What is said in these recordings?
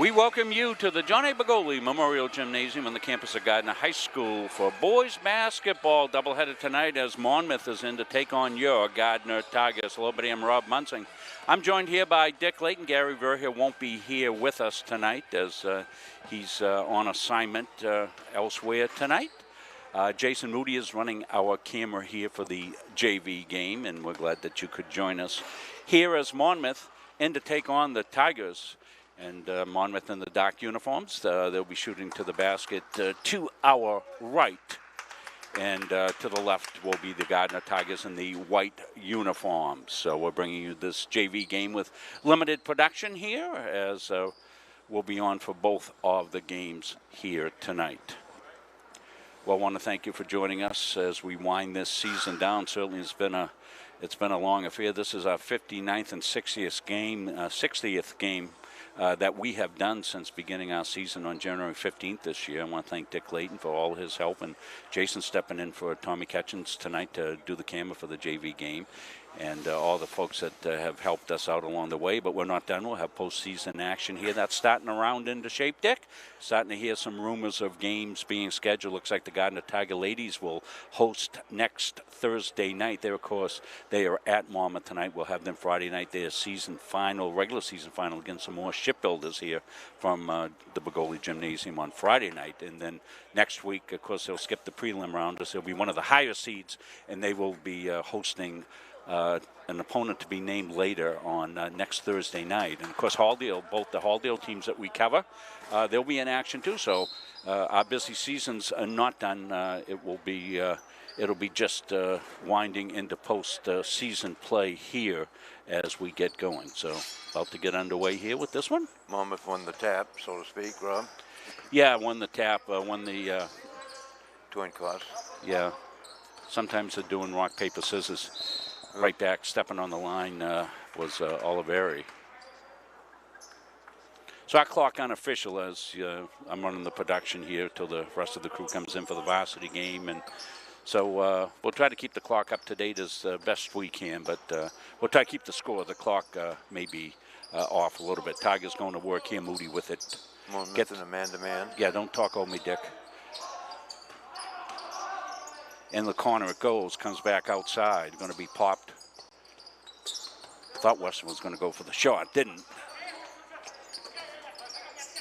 We welcome you to the John A. Begoli Memorial Gymnasium on the campus of Gardiner High School for boys basketball. Doubleheader tonight as Monmouth is in to take on your Gardiner Tigers. Hello, buddy. I'm Rob Munsing. I'm joined here by Dick Layton. Gary Verheer won't be here with us tonight as he's on assignment elsewhere tonight. Jason Moody is running our camera here for the JV game, and we're glad that you could join us here as Monmouth in to take on the Tigers. And Monmouth in the dark uniforms. They'll be shooting to the basket to our right. And to the left will be the Gardiner Tigers in the white uniforms. So we're bringing you this JV game with limited production here, as we'll be on for both of the games here tonight. Well, I want to thank you for joining us as we wind this season down. Certainly it's been a long affair. This is our 59th and 60th game that we have done since beginning our season on January 15th this year. I want to thank Dick Layton for all his help, and Jason stepping in for Tommy Ketchens tonight to do the camera for the JV game, and all the folks that have helped us out along the way. But we're not done. We'll have postseason action here. That's starting to round into shape, Dick. Starting to hear some rumors of games being scheduled. Looks like the Gardiner Tiger ladies will host next Thursday night. They, of course, they are at Monmouth tonight. We'll have them Friday night. Their regular season final against some more shipbuilders here from the Begoli Gymnasium on Friday night. And then next week, of course, they'll skip the prelim round. They'll be one of the higher seeds, and they will be hosting an opponent to be named later on next Thursday night. And, of course, Halldale, both the Halldale teams that we cover, they'll be in action too. So our busy seasons are not done. It'll be just winding into post-season play here as we get going. So about to get underway here with this one. Monmouth won the tap, so to speak, Rob. Yeah, won the tap, won the... Twin cost. Yeah. Sometimes they're doing rock, paper, scissors. Right back, stepping on the line was Oliveri. So our clock unofficial as I'm running the production here till the rest of the crew comes in for the varsity game. And so we'll try to keep the clock up to date as best we can, but we'll try to keep the score. The clock may be off a little bit. Tigers going to work here, Moody with it. Monmouth in a man-to-man. Yeah, don't talk over me, Dick. In the corner it goes, comes back outside, going to be popped. Thought Weston was going to go for the shot, didn't.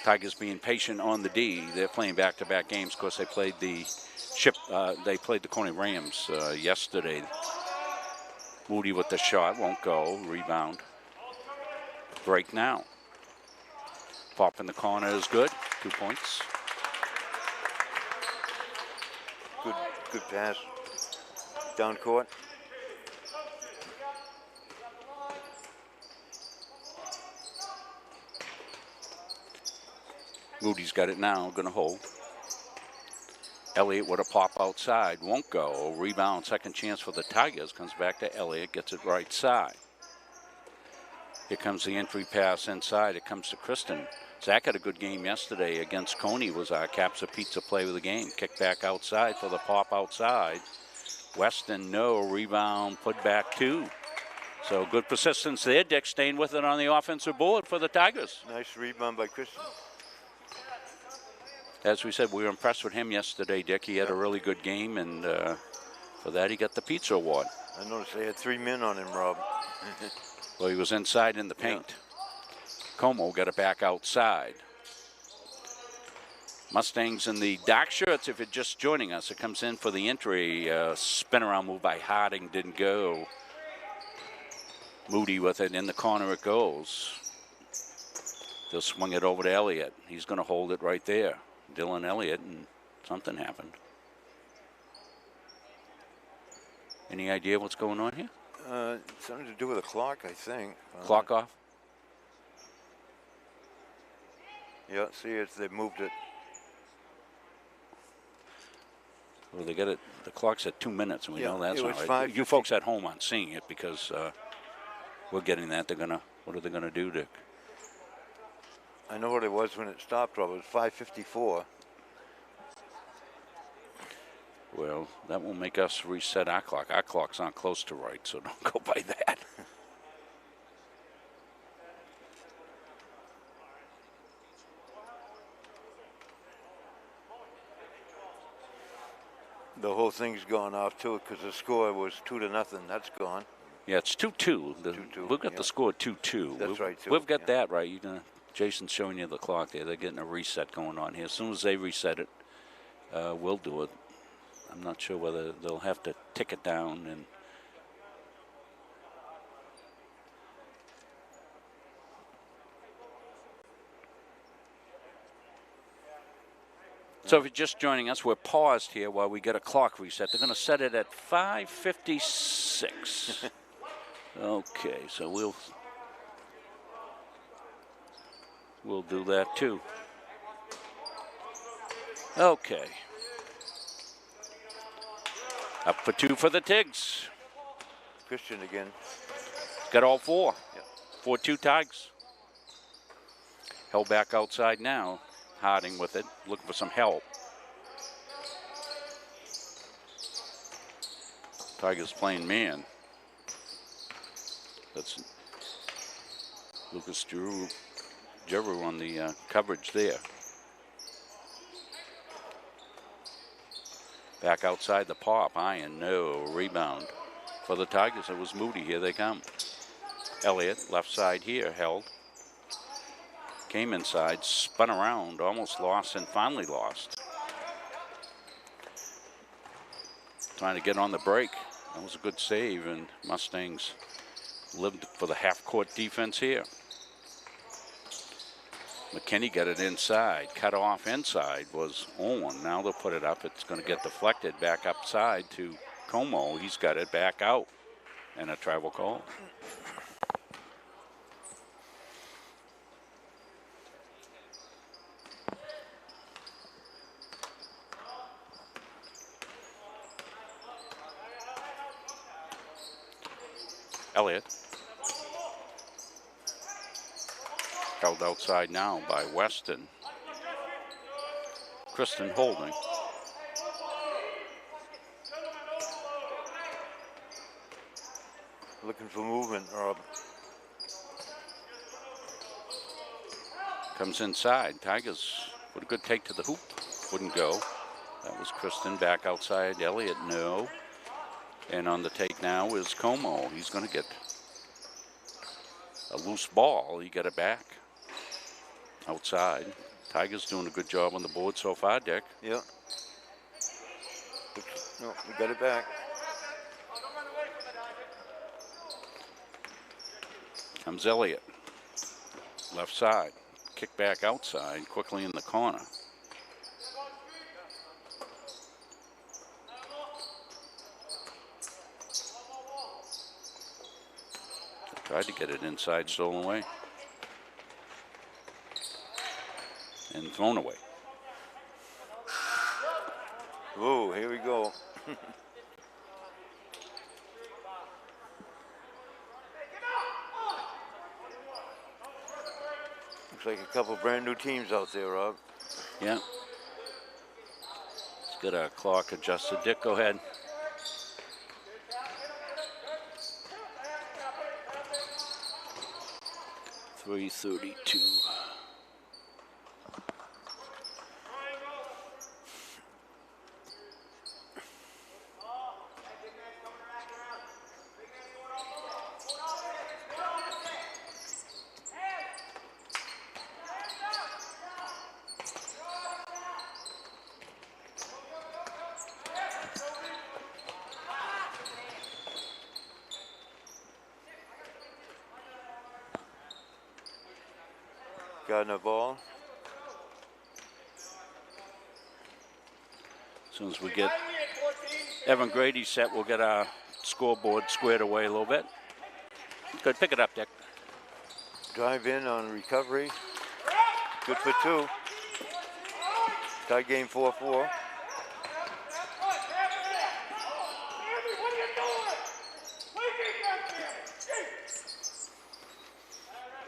Tigers being patient on the D. They're playing back-to-back games. Of course, they played the Coney Rams yesterday. Moody with the shot, won't go. Rebound. Break now. Pop in the corner is good. 2 points. Good pass. Down court. Moody's got it now, going to hold. Elliott with a pop outside, won't go. Rebound, second chance for the Tigers. Comes back to Elliott, gets it right side. Here comes the entry pass inside. It comes to Kristen. Zach had a good game yesterday against Coney. Was our Capsa Pizza play of the game. Kick back outside for the pop outside. Weston, no. Rebound, put back two. So good persistence there. Dick staying with it on the offensive board for the Tigers. Nice rebound by Kristen. As we said, we were impressed with him yesterday, Dick. He had a really good game, and for that he got the pizza award. I noticed they had 3 men on him, Rob. Well, he was inside in the paint. Yeah. Como got it back outside. Mustangs in the dark shirts, if you're just joining us. It comes in for the entry. Spin around move by Harding, didn't go. Moody with it, in the corner it goes. They'll swing it over to Elliott. He's going to hold it right there. Dylan Elliott, and something happened. Any idea what's going on here? Something to do with the clock, I think. Clock off? Yeah, see, they moved it. Well, they got it. The clock's at 2 minutes, and we know that's not right. You 5:50. folks at home aren't seeing it because we're getting that. What are they gonna do, Dick? I know what it was when it stopped, Rob. It was 5:54. Well, that will make us reset our clock. Our clock's not close to right, so don't go by that. The whole thing's gone off too because the score was 2-0. That's gone. Yeah, it's 2-2. 2-2, We've got yeah. the score 2-2. That's right, too. We've got Yeah. that right. Jason's showing you the clock there. They're getting a reset going on here. As soon as they reset it, we'll do it. I'm not sure whether they'll have to tick it down and. So if you're just joining us, we're paused here while we get a clock reset. They're going to set it at 5:56. Okay, so we'll do that too. Okay. Up for 2 for the Tigs. Christian again. Got all 4. Yep. 4-2 Tigers. Held back outside now. Harding with it, looking for some help. Tigers playing man. That's Lucas Giroux on the coverage there. Back outside the pop. Iron, no. Rebound for the Tigers. It was Moody. Here they come. Elliott, left side here, held. Came inside, spun around, almost lost, and finally lost. Trying to get on the break. That was a good save, and Mustangs lived for the half-court defense here. McKinney got it inside. Cut off inside was Owen. Now they'll put it up. It's going to get deflected back upside to Como. He's got it back out, and a travel call. Elliott. Held outside now by Weston. Kristen holding. Looking for movement, Rob. Comes inside. Tigers with a good take to the hoop. Wouldn't go. That was Kristen back outside. Elliott, no. And on the take now is Como. He's going to get a loose ball. He got it back outside. Tigers doing a good job on the board so far, Dick. Yeah. No, we got it back. Comes Elliott. Left side. Kick back outside. Quickly in the corner. Tried to get it inside, stolen away. And thrown away. Whoa, here we go. Looks like a couple brand new teams out there, Rob. Yeah. Let's get our clock adjusted. Dick, go ahead. .332. Gardiner ball. As soon as we get Evan Grady set, we'll get our scoreboard squared away a little bit. Good, pick it up, Dick. Drive in on recovery. Good for 2. Tie game 4-4.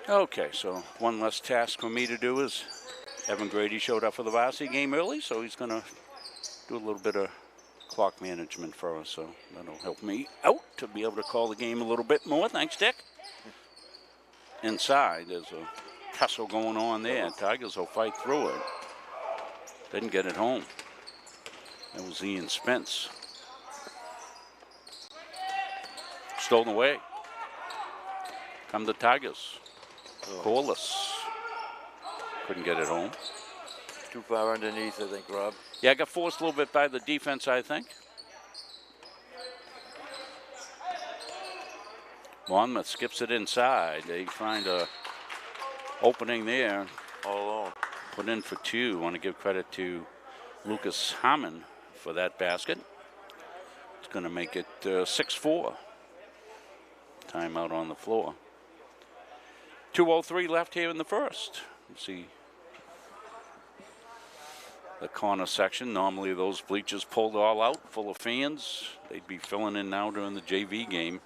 Okay, so one less task for me to do is Evan Grady showed up for the varsity game early, so he's going to do a little bit of clock management for us, so that'll help me out to be able to call the game a little bit more. Thanks, Dick. Inside, there's a tussle going on there. Tigers will fight through it. Didn't get it home. That was Ian Spence. Stolen away. Come the Tigers. Corliss. Couldn't get it home. Too far underneath, I think, Rob. Yeah, got forced a little bit by the defense, I think. Monmouth skips it inside. They find a opening there. All alone. Put in for two. Want to give credit to Lucas Hammond for that basket. It's going to make it 6-4. Timeout on the floor. 2:03 left here in the first. You see the corner section. Normally those bleachers pulled all out, full of fans. They'd be filling in now during the JV game.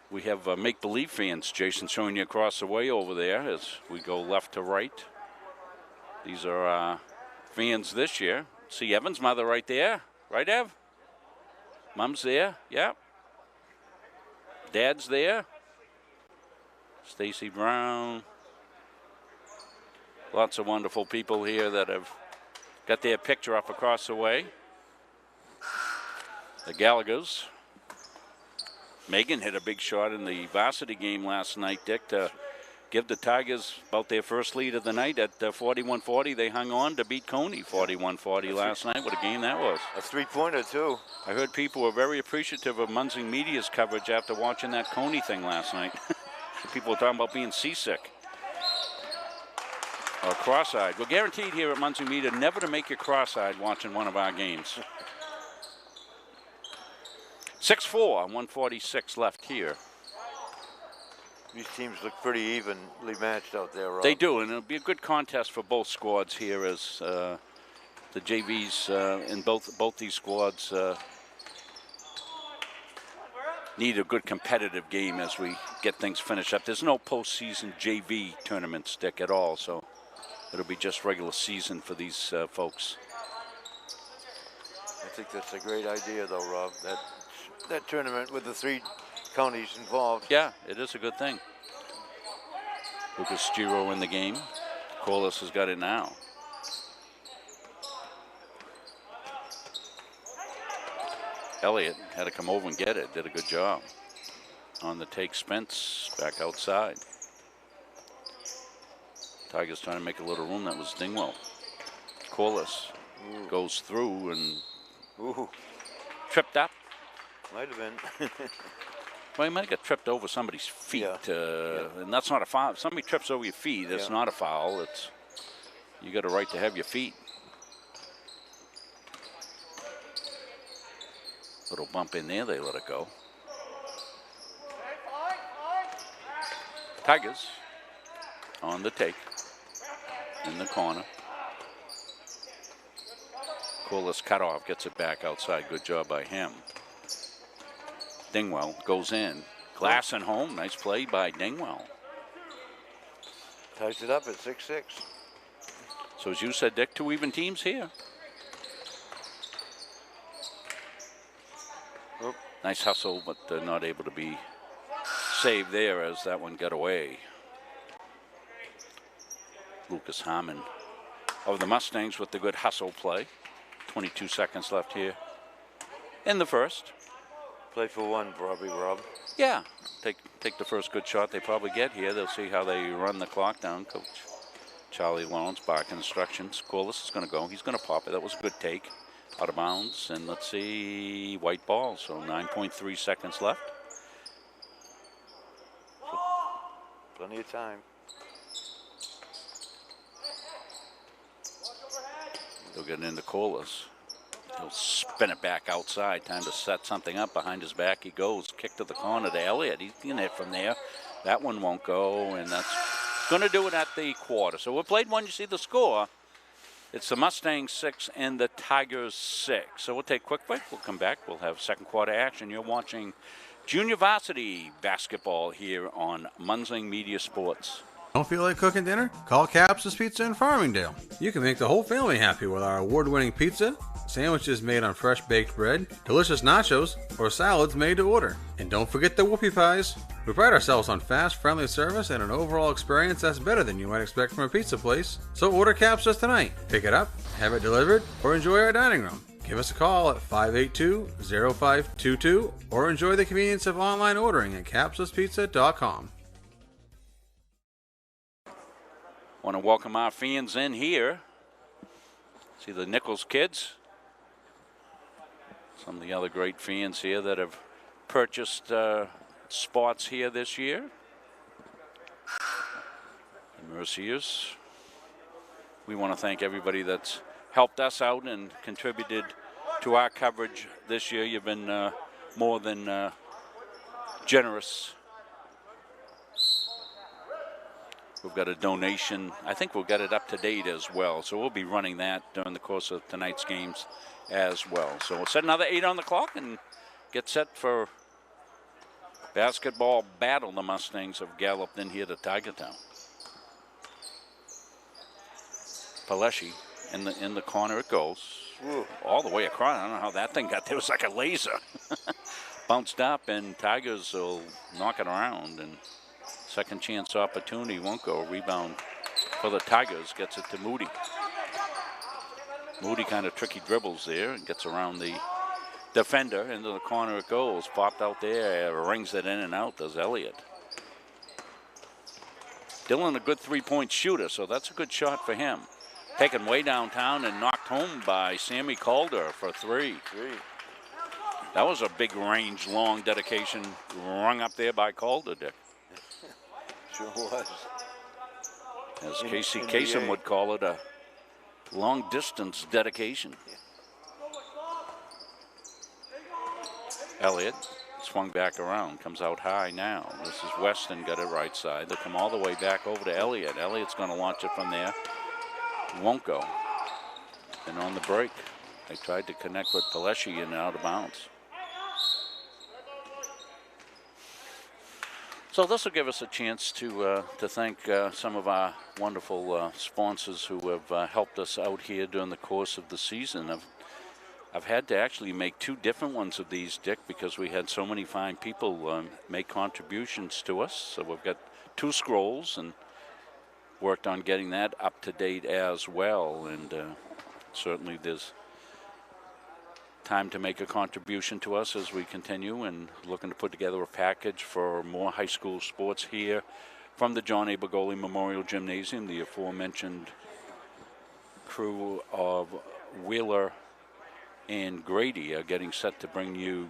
We have make-believe fans, Jason, showing you across the way over there as we go left to right. These are fans this year. See Evan's mother right there. Right, Ev? Mom's there. Yep. Dad's there. Stacy Brown. Lots of wonderful people here that have got their picture up across the way. The Gallaghers. Megan hit a big shot in the varsity game last night, Dick, to give the Tigers about their first lead of the night at 41-40. They hung on to beat Coney 41-40 last night. What a game that was. A three-pointer, too. I heard people were very appreciative of Munzing Media's coverage after watching that Coney thing last night. People were talking about being seasick or cross-eyed. We're guaranteed here at Munzing Media never to make you cross-eyed watching one of our games. 6-4, 146 left here. These teams look pretty evenly matched out there, Rob. They do, and it'll be a good contest for both squads here as the JVs in both these squads need a good competitive game as we get things finished up. There's no postseason JV tournament, Dick, at all, so it'll be just regular season for these folks. I think that's a great idea, though, Rob. That tournament with the three counties involved. Yeah, it is a good thing. Lucas Giro in the game. Corliss has got it now. Elliott had to come over and get it. Did a good job. On the take, Spence back outside. Tigers trying to make a little room. That was Dingwell. Corliss goes through and tripped up. Might have been. Well, you might get tripped over somebody's feet, and that's not a foul. If somebody trips over your feet, it's not a foul. It's you got a right to have your feet. Little bump in there, they let it go. Tigers on the take in the corner. Corliss cut off, gets it back outside. Good job by him. Dingwell goes in. Glass and home. Nice play by Dingwell. Ties it up at 6-6. So as you said, Dick, two even teams here. Oop. Nice hustle, but not able to be saved there as that one got away. Lucas Hammond of the Mustangs with the good hustle play. 22 seconds left here in the first. Play for one, probably, Rob. Yeah, take the first good shot they probably get here. They'll see how they run the clock down. Coach Charlie Lawrence barking instructions. Corliss is going to go. He's going to pop it. That was a good take. Out of bounds. And let's see, white ball. So 9.3 seconds left. Plenty of time. They'll get into Corliss. He'll spin it back outside. Time to set something up. Behind his back he goes. Kick to the corner to Elliott. He's in it from there. That one won't go, and that's going to do it at the quarter. So we played one. You see the score. It's the Mustangs 6 and the Tigers 6. So we'll take a quick break. We'll come back. We'll have second quarter action. You're watching junior varsity basketball here on Munzing Media Sports. Don't feel like cooking dinner? Call Caps's Pizza in Farmingdale. You can make the whole family happy with our award-winning pizza, sandwiches made on fresh baked bread, delicious nachos, or salads made to order. And don't forget the whoopie pies. We pride ourselves on fast, friendly service and an overall experience that's better than you might expect from a pizza place. So order Caps's tonight. Pick it up, have it delivered, or enjoy our dining room. Give us a call at 582-0522 or enjoy the convenience of online ordering at capsuspizza.com. Want to welcome our fans in here. See the Nichols kids. Some of the other great fans here that have purchased spots here this year. The Merciers. We want to thank everybody that's helped us out and contributed to our coverage this year. You've been more than generous. We've got a donation. I think we'll get it up to date as well. So we'll be running that during the course of tonight's games as well. So we'll set another 8 on the clock and get set for basketball battle. The Mustangs have galloped in here to Tiger Town. Paleschi in the corner it goes. Ooh. All the way across. I don't know how that thing got there. It was like a laser. Bounced up, and Tigers will knock it around. And second chance opportunity won't go. Rebound for the Tigers. Gets it to Moody. Moody kind of tricky dribbles there and gets around the defender. Into the corner it goes. Popped out there. Rings it in and out. Does Elliott. Dylan, a good three-point shooter, so that's a good shot for him. Taken way downtown and knocked home by Sammy Calder for three. That was a big range, long dedication rung up there by Calder, Dick. Sure was. As Casey Kasem would call it, a long-distance dedication. Elliott swung back around, comes out high now. This is Weston, got it right side. They come all the way back over to Elliott. Elliott's going to launch it from there. Won't go. And on the break, they tried to connect with Paleschi and out of bounds. So this will give us a chance to thank some of our wonderful sponsors who have helped us out here during the course of the season. I've had to actually make two different ones of these, Dick, because we had so many fine people make contributions to us. So we've got two scrolls and worked on getting that up to date as well. And certainly there's time to make a contribution to us as we continue and looking to put together a package for more high school sports here from the John A. Bergoli Memorial Gymnasium. The aforementioned crew of Wheeler and Grady are getting set to bring you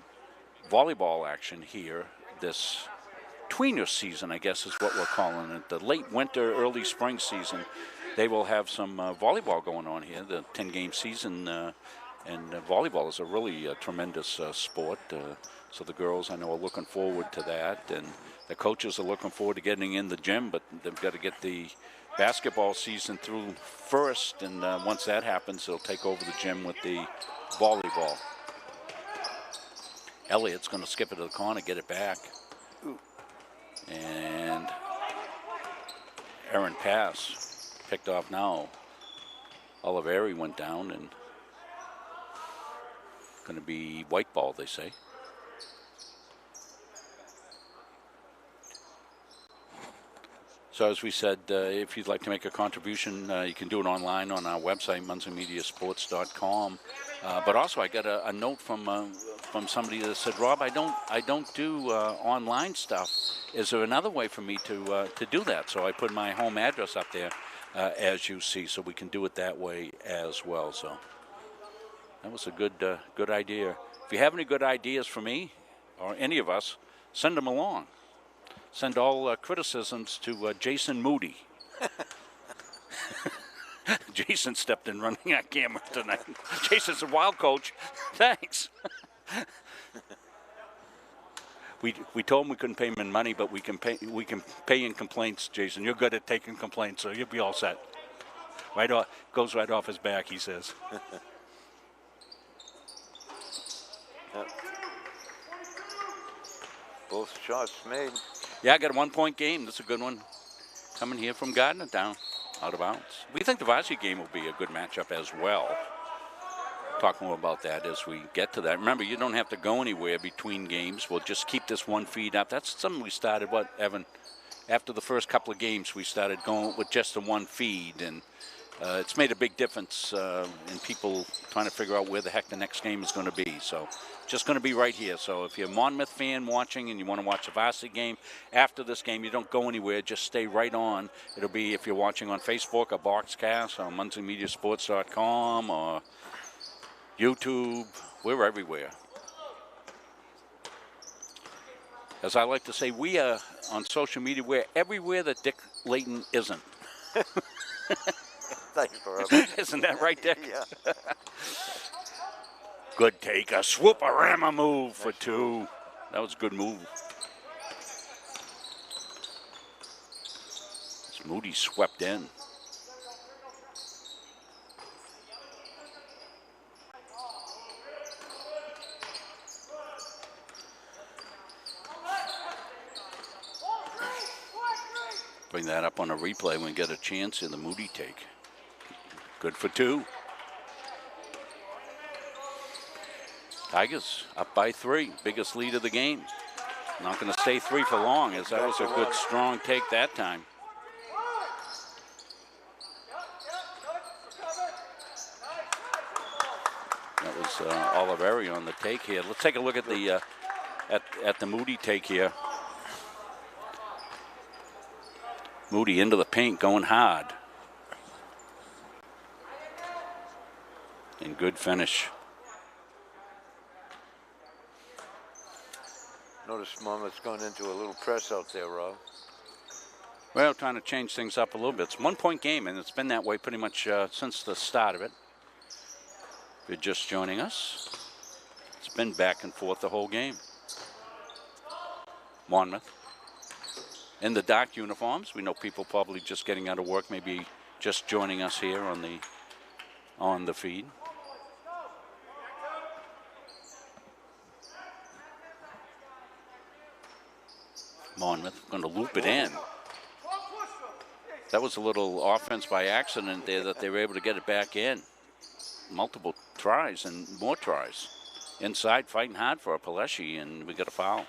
volleyball action here this tweener season, I guess is what we're calling it. The late winter, early spring season, they will have some volleyball going on here, the 10-game season, and volleyball is a really tremendous sport. So the girls, I know, are looking forward to that, and the coaches are looking forward to getting in the gym, but they've got to get the basketball season through first, and once that happens, they'll take over the gym with the volleyball. Elliott's going to skip it to the corner, get it back. And errant pass picked off now. Oliveri went down and going to be white ball, they say. So as we said, if you'd like to make a contribution, you can do it online on our website, munsonmediasports.com. But also, I got a note from somebody that said, "Rob, I don't do online stuff. Is there another way for me to do that?" So I put my home address up there, as you see, so we can do it that way as well. So that was a good idea. If you have any good ideas for me or any of us, send them along. Send all criticisms to Jason Moody. Jason stepped in running our camera tonight. Jason's a wild coach. Thanks. We told him we couldn't pay him in money, but we can pay in complaints, Jason. You're good at taking complaints, so you'll be all set. Right off, goes right off his back, he says. Both shots made. Yeah, I got a 1-point game. That's a good one. Coming here from Gardiner down, out of bounds. We think the varsity game will be a good matchup as well. Talk more about that as we get to that. Remember, you don't have to go anywhere between games. We'll just keep this one feed up. That's something we started, Evan? After the first couple of games, we started going with just the one feed. And it's made a big difference in people trying to figure out where the heck the next game is going to be. So just going to be right here. So if you're a Monmouth fan watching and you want to watch a varsity game after this game, you don't go anywhere. Just stay right on. It'll be if you're watching on Facebook or Boxcast or MunseyMediaSports.com or YouTube. We're everywhere. As I like to say, we are on social media. We're everywhere that Dick Layton isn't. Thanks, Rob. Isn't that right, Dick? Yeah. Good take. A swoop-a-rama move for two. That was a good move. As Moody swept in. Bring that up on a replay when we get a chance in the Moody take. Good for two. Tigers up by 3. Biggest lead of the game. Not going to stay 3 for long, as that was a good, strong take that time. That was Oliveri on the take here. Let's take a look at the at the Moody take here. Moody into the paint, going hard. And good finish. Notice Monmouth's going into a little press out there, Rob. Well, trying to change things up a little bit. It's a 1-point game, and it's been that way pretty much since the start of it. If you're just joining us, it's been back and forth the whole game. Monmouth in the dark uniforms. We know people probably just getting out of work, maybe just joining us here on the feed. Monmouth going to loop it in. That was a little offense by accident there that they were able to get it back in. Multiple tries and more tries. Inside fighting hard for a Paleshi, and we got a foul.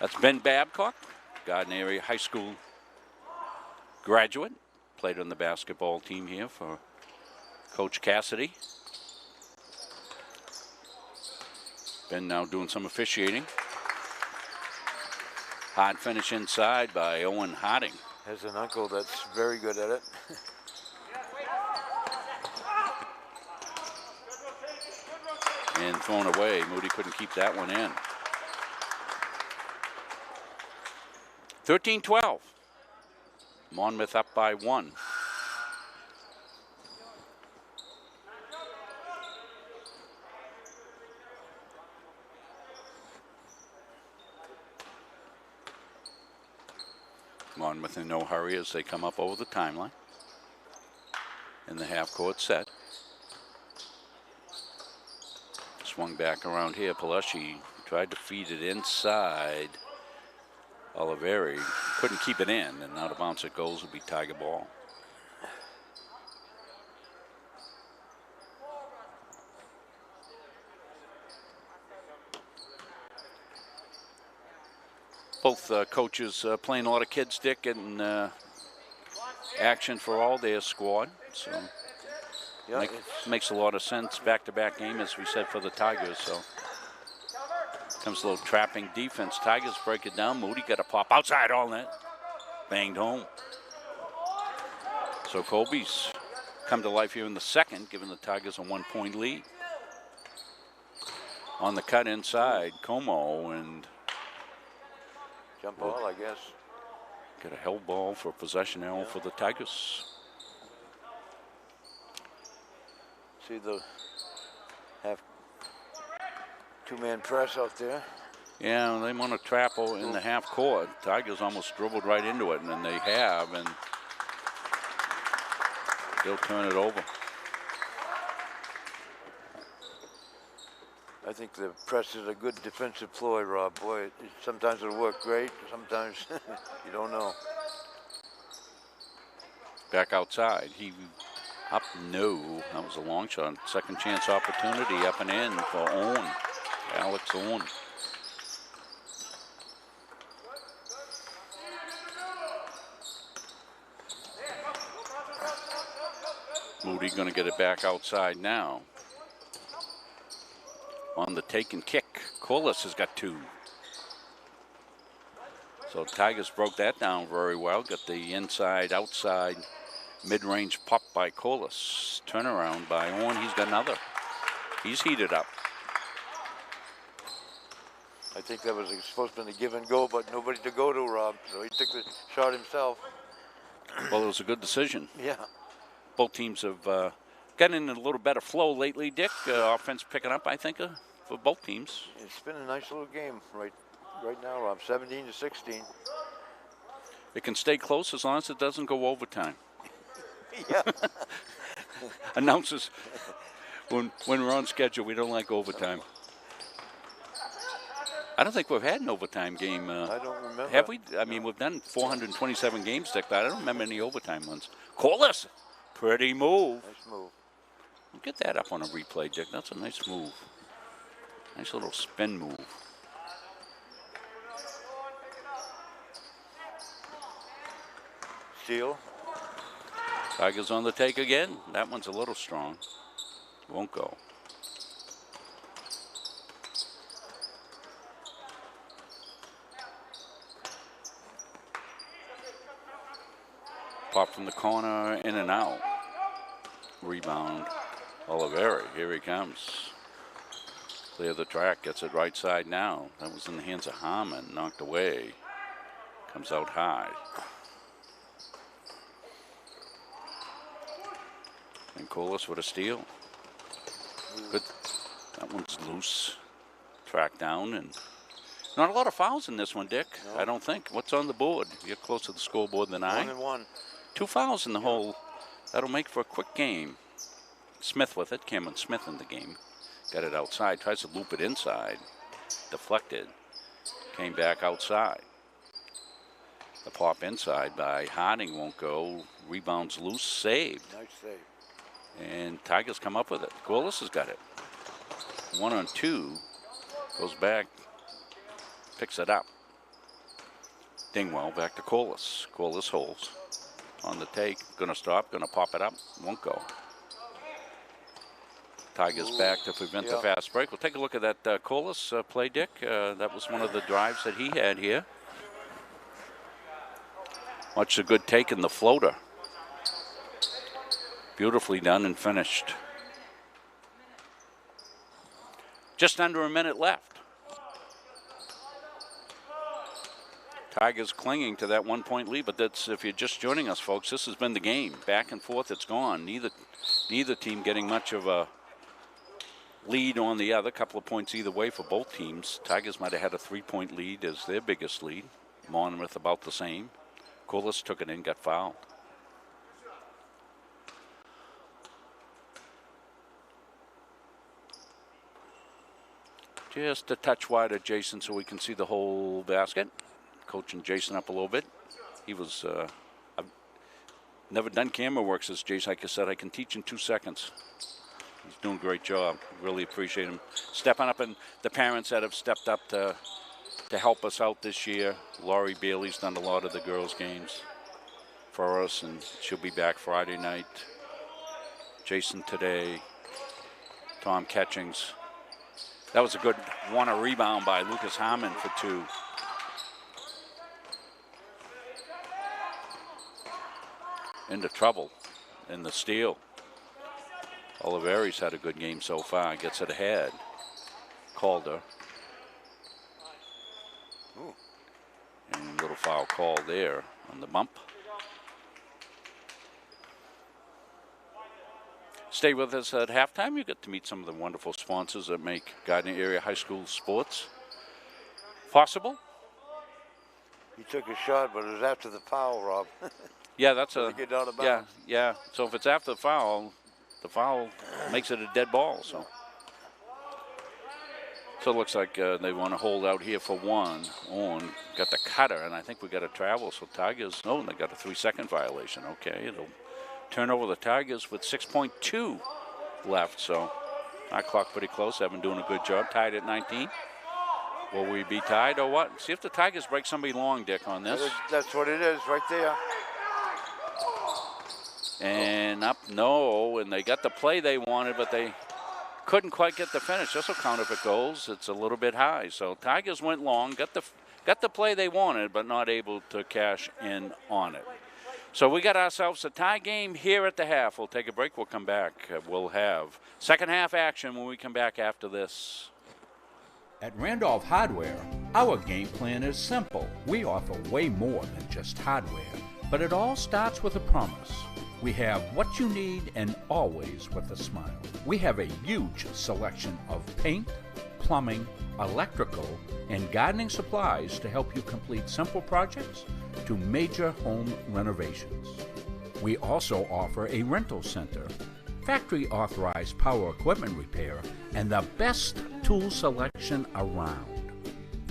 That's Ben Babcock, Gardiner area high school graduate. Played on the basketball team here for Coach Cassidy. Ben now doing some officiating. Hard finish inside by Owen Harding. Has an uncle that's very good at it. And thrown away. Moody couldn't keep that one in. 13-12. Monmouth up by 1. Monmouth in no hurry as they come up over the timeline. In the half-court set. Swung back around here. Paleshi tried to feed it inside. Oliveri couldn't keep it in, and out of bounds it goes. Will be Tiger ball. Both coaches playing a lot of kids, Dick, and action for all their squad. So Yeah, makes a lot of sense. Back-to-back game, as we said, for the Tigers. So comes a little trapping defense. Tigers break it down. Moody got a pop outside all net. Banged home. So Colby's come to life here in the second, giving the Tigers a 1-point lead. On the cut inside, Como, and jump ball, I guess. get a held ball for possession now for the Tigers. See the half two-man press out there. Yeah, they want to trap in the half court. Tigers almost dribbled right into it, and then they have, and they'll turn it over. I think the press is a good defensive ploy, Rob. Boy, sometimes it'll work great. Sometimes you don't know. Back outside. He up, no. That was a long shot. Second chance opportunity up and in for Owen. Alex Owen. Moody going to get it back outside now. On the take and kick. Corliss has got 2. So Tigers broke that down very well. Got the inside, outside, mid-range pop by Corliss. Turnaround by Orn. He's got another. He's heated up. I think that was supposed to be a give and go, but nobody to go to, Rob. So he took the shot himself. Well, it was a good decision. Yeah. Both teams have gotten in a little better flow lately, Dick. Offense picking up, I think, for both teams. It's been a nice little game right now, Rob. 17-16. It can stay close as long as it doesn't go overtime. Yeah. Announcers, when we're on schedule, we don't like overtime. I don't think we've had an overtime game. I don't remember. Have we? I mean, we've done 427 games, Dick, but I don't remember any overtime ones. Corliss, pretty move. Nice move. We'll get that up on a replay, Dick. That's a nice move. Nice little spin move. Steal. Tigers on the take again. That one's a little strong. Won't go. Pop from the corner, in and out. Rebound, Oliveri, here he comes. Clear the track, gets it right side now. That was in the hands of Harmon, knocked away. Comes out high. And Corliss with a steal. Good, that one's loose. Track down, and not a lot of fouls in this one, Dick. No. I don't think. What's on the board? You're closer to the scoreboard than I. 1-1. 2 fouls in the hole. That'll make for a quick game. Smith with it. Cameron Smith in the game. Got it outside. Tries to loop it inside. Deflected. Came back outside. The pop inside by Harding won't go. Rebounds loose. Saved. Nice save. And Tigers come up with it. Corliss has got it. 1-on-2. Goes back. Picks it up. Dingwell back to Corliss. Corliss holds. On the take, gonna stop, gonna pop it up, won't go. Tigers back to prevent the fast break. We'll take a look at that Corliss play, Dick. That was one of the drives that he had here. Much a good take in the floater. Beautifully done and finished. Just under a minute left. Tigers clinging to that 1-point lead, but that's, if you're just joining us, folks, this has been the game. Back and forth, it's gone. Neither team getting much of a lead on the other. Couple of points either way for both teams. Tigers might have had a 3-point lead as their biggest lead. Monmouth about the same. Corliss took it in, got fouled. Just a touch wide of Jason so we can see the whole basket. Coaching Jason up a little bit. He was, I've never done camera work, says Jason. Like I said, I can teach in 2 seconds. He's doing a great job. Really appreciate him stepping up, and the parents that have stepped up to help us out this year. Laurie Bailey's done a lot of the girls' games for us, and she'll be back Friday night. Jason today. Tom Catchings. That was a good a rebound by Lucas Harmon for 2. Into trouble in the steal. Oliveri's had a good game so far. Gets it ahead. Calder. Ooh. And a little foul call there on the bump. Stay with us at halftime. You get to meet some of the wonderful sponsors that make Gardiner area high school sports possible. He took a shot, but it was after the foul, Rob. Yeah, that's a get out of bounds. yeah. So if it's after the foul makes it a dead ball. So it looks like they want to hold out here for 1. On got the cutter, and I think we got a travel. So Tigers, no, they got a 3-second violation. Okay, it'll turn over the Tigers with 6.2 left. So our clock pretty close. They've been doing a good job. Tied at 19. Will we be tied or what? See if the Tigers break somebody long, Dick, on this. That's what it is right there. And up, no, and they got the play they wanted, but they couldn't quite get the finish. This will count if it goes. It's a little bit high. So Tigers went long, got the play they wanted, but not able to cash in on it. So we got ourselves a tie game here at the half. We'll take a break. We'll come back. We'll have second half action when we come back after this. At Randolph Hardware, our game plan is simple. We offer way more than just hardware, but it all starts with a promise. We have what you need and always with a smile. We have a huge selection of paint, plumbing, electrical, and gardening supplies to help you complete simple projects to major home renovations. We also offer a rental center, factory authorized power equipment repair, and the best tool selection around.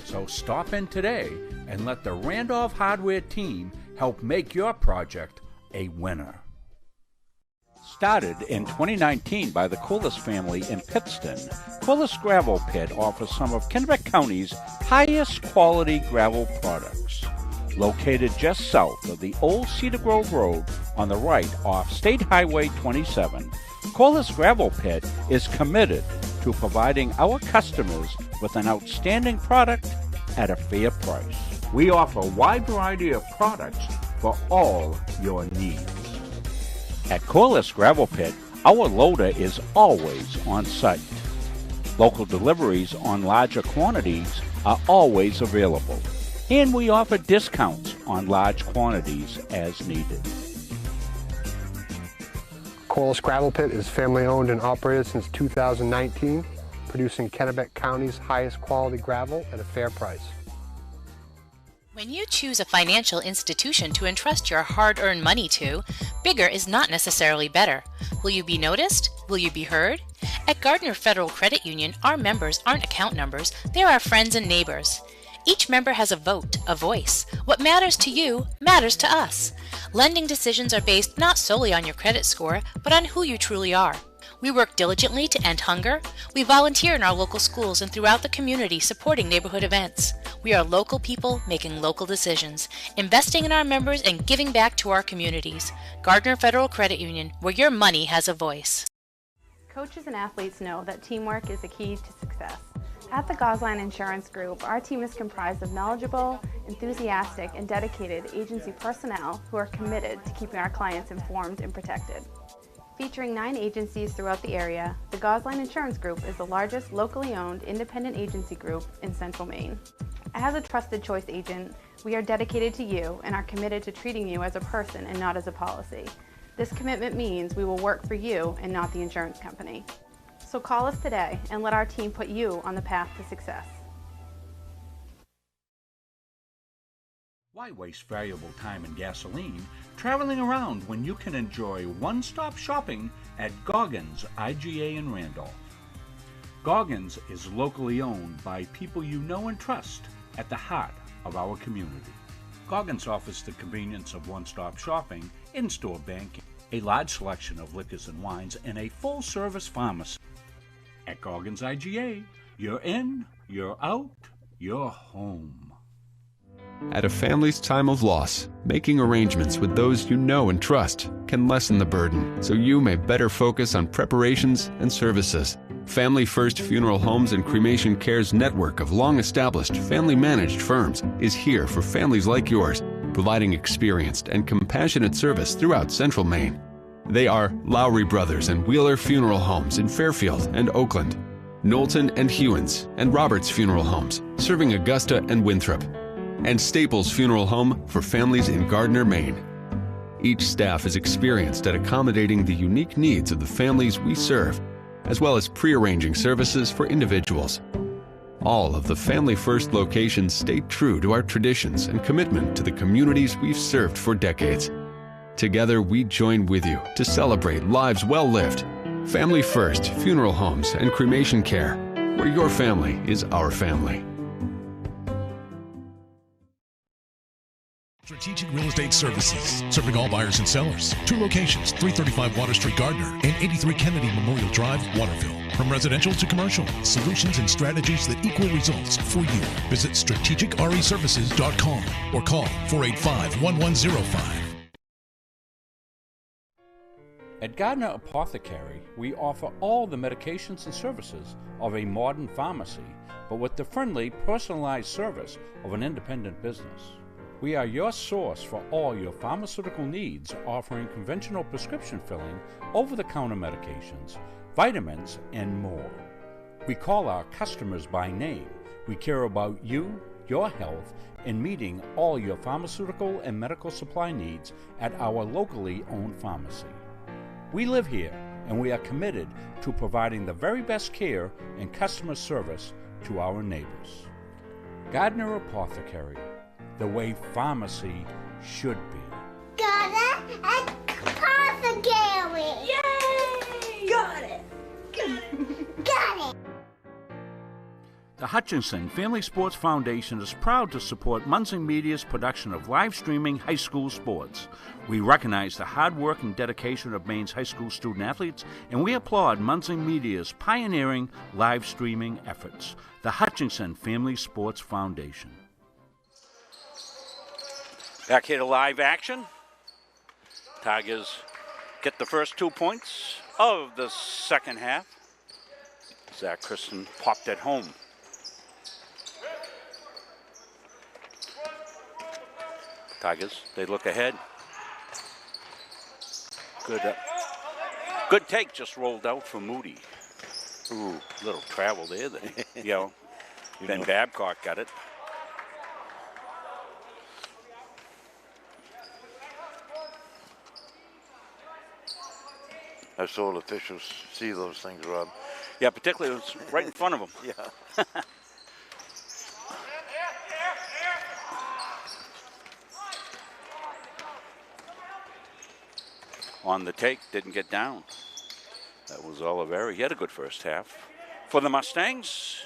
So stop in today and let the Randolph Hardware team help make your project a winner. Started in 2019 by the Corliss family in Pittston, Corliss Gravel Pit offers some of Kennebec County's highest quality gravel products. Located just south of the old Cedar Grove Road on the right off State Highway 27, Corliss Gravel Pit is committed to providing our customers with an outstanding product at a fair price. We offer a wide variety of products for all your needs. At Corliss Gravel Pit, our loader is always on site. Local deliveries on larger quantities are always available, and we offer discounts on large quantities as needed. Corliss Gravel Pit is family owned and operated since 2019, producing Kennebec County's highest quality gravel at a fair price. When you choose a financial institution to entrust your hard-earned money to, bigger is not necessarily better. Will you be noticed? Will you be heard? At Gardiner Federal Credit Union, our members aren't account numbers, they're our friends and neighbors. Each member has a vote, a voice. What matters to you matters to us. Lending decisions are based not solely on your credit score, but on who you truly are. We work diligently to end hunger. We volunteer in our local schools and throughout the community supporting neighborhood events. We are local people making local decisions, investing in our members and giving back to our communities. Gardiner Federal Credit Union, where your money has a voice. Coaches and athletes know that teamwork is the key to success. At the Gosline Insurance Group, our team is comprised of knowledgeable, enthusiastic, and dedicated agency personnel who are committed to keeping our clients informed and protected. Featuring 9 agencies throughout the area, the Gosline Insurance Group is the largest locally owned independent agency group in Central Maine. As a trusted choice agent, we are dedicated to you and are committed to treating you as a person and not as a policy. This commitment means we will work for you and not the insurance company. So call us today and let our team put you on the path to success. Why waste valuable time and gasoline traveling around when you can enjoy one-stop shopping at Goggins IGA in Randolph? Goggins is locally owned by people you know and trust at the heart of our community. Goggins offers the convenience of one-stop shopping, in-store banking, a large selection of liquors and wines, and a full-service pharmacy. At Goggins IGA, you're in, you're out, you're home. At a family's time of loss, making arrangements with those you know and trust can lessen the burden, so you may better focus on preparations and services. Family First Funeral Homes and Cremation Care's network of long-established, family-managed firms is here for families like yours, providing experienced and compassionate service throughout Central Maine. They are Lowry Brothers and Wheeler Funeral Homes in Fairfield and Oakland, Knowlton and Hewins and Roberts Funeral Homes, serving Augusta and Winthrop, and Staples Funeral Home for families in Gardiner, Maine. Each staff is experienced at accommodating the unique needs of the families we serve, as well as pre-arranging services for individuals. All of the Family First locations stay true to our traditions and commitment to the communities we've served for decades. Together, we join with you to celebrate lives well lived. Family First Funeral Homes and Cremation Care, where your family is our family. Strategic Real Estate Services, serving all buyers and sellers. 2 locations, 335 Water Street, Gardiner, and 83 Kennedy Memorial Drive, Waterville. From residential to commercial, solutions and strategies that equal results for you. Visit strategicreservices.com or call 485-1105. At Gardiner Apothecary, we offer all the medications and services of a modern pharmacy, but with the friendly, personalized service of an independent business. We are your source for all your pharmaceutical needs, offering conventional prescription filling, over-the-counter medications, vitamins, and more. We call our customers by name. We care about you, your health, and meeting all your pharmaceutical and medical supply needs at our locally owned pharmacy. We live here, and we are committed to providing the very best care and customer service to our neighbors. Gardiner Apothecary, the way pharmacy should be. Gardiner Apothecary! Yay! Got it! Got it! The Hutchinson Family Sports Foundation is proud to support Munson Media's production of live streaming high school sports. We recognize the hard work and dedication of Maine's high school student athletes, and we applaud Munson Media's pioneering live streaming efforts. The Hutchinson Family Sports Foundation. Back here to live action. Tigers get the first 2 points of the second half. Zach Kristen popped it home. Tigers, they look ahead. Good take, just rolled out for Moody. Ooh, little travel there. Ben Babcock got it. I saw officials see those things, Rob. Yeah, particularly it was right in front of them. Yeah. On the take, didn't get down. That was Oliveri. He had a good first half. For the Mustangs,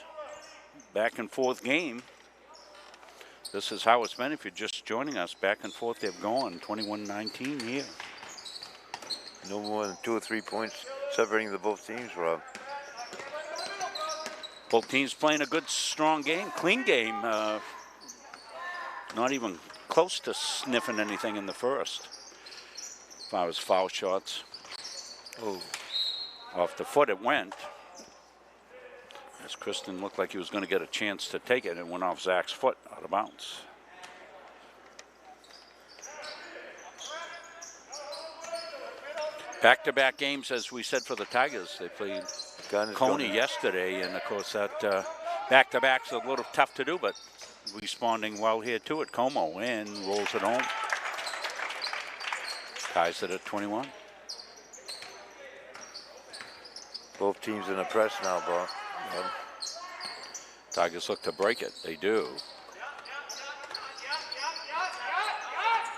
back and forth game. This is how it's been. If you're just joining us, back and forth they've gone 21-19 here. No more than 2 or 3 points separating the both teams, Rob. Both teams playing a good, strong game, clean game. Not even close to sniffing anything in the first. As far as foul shots. Oh, off the foot it went. As Kristen looked like he was going to get a chance to take it, and went off Zach's foot out of bounds. Back-to-back games, as we said, for the Tigers. They played Coney yesterday, and of course that back-to-back's a little tough to do, but responding well here to it. Como and rolls it home. Ties it at 21. Both teams in the press now, Bob. Yep. Tigers look to break it. They do.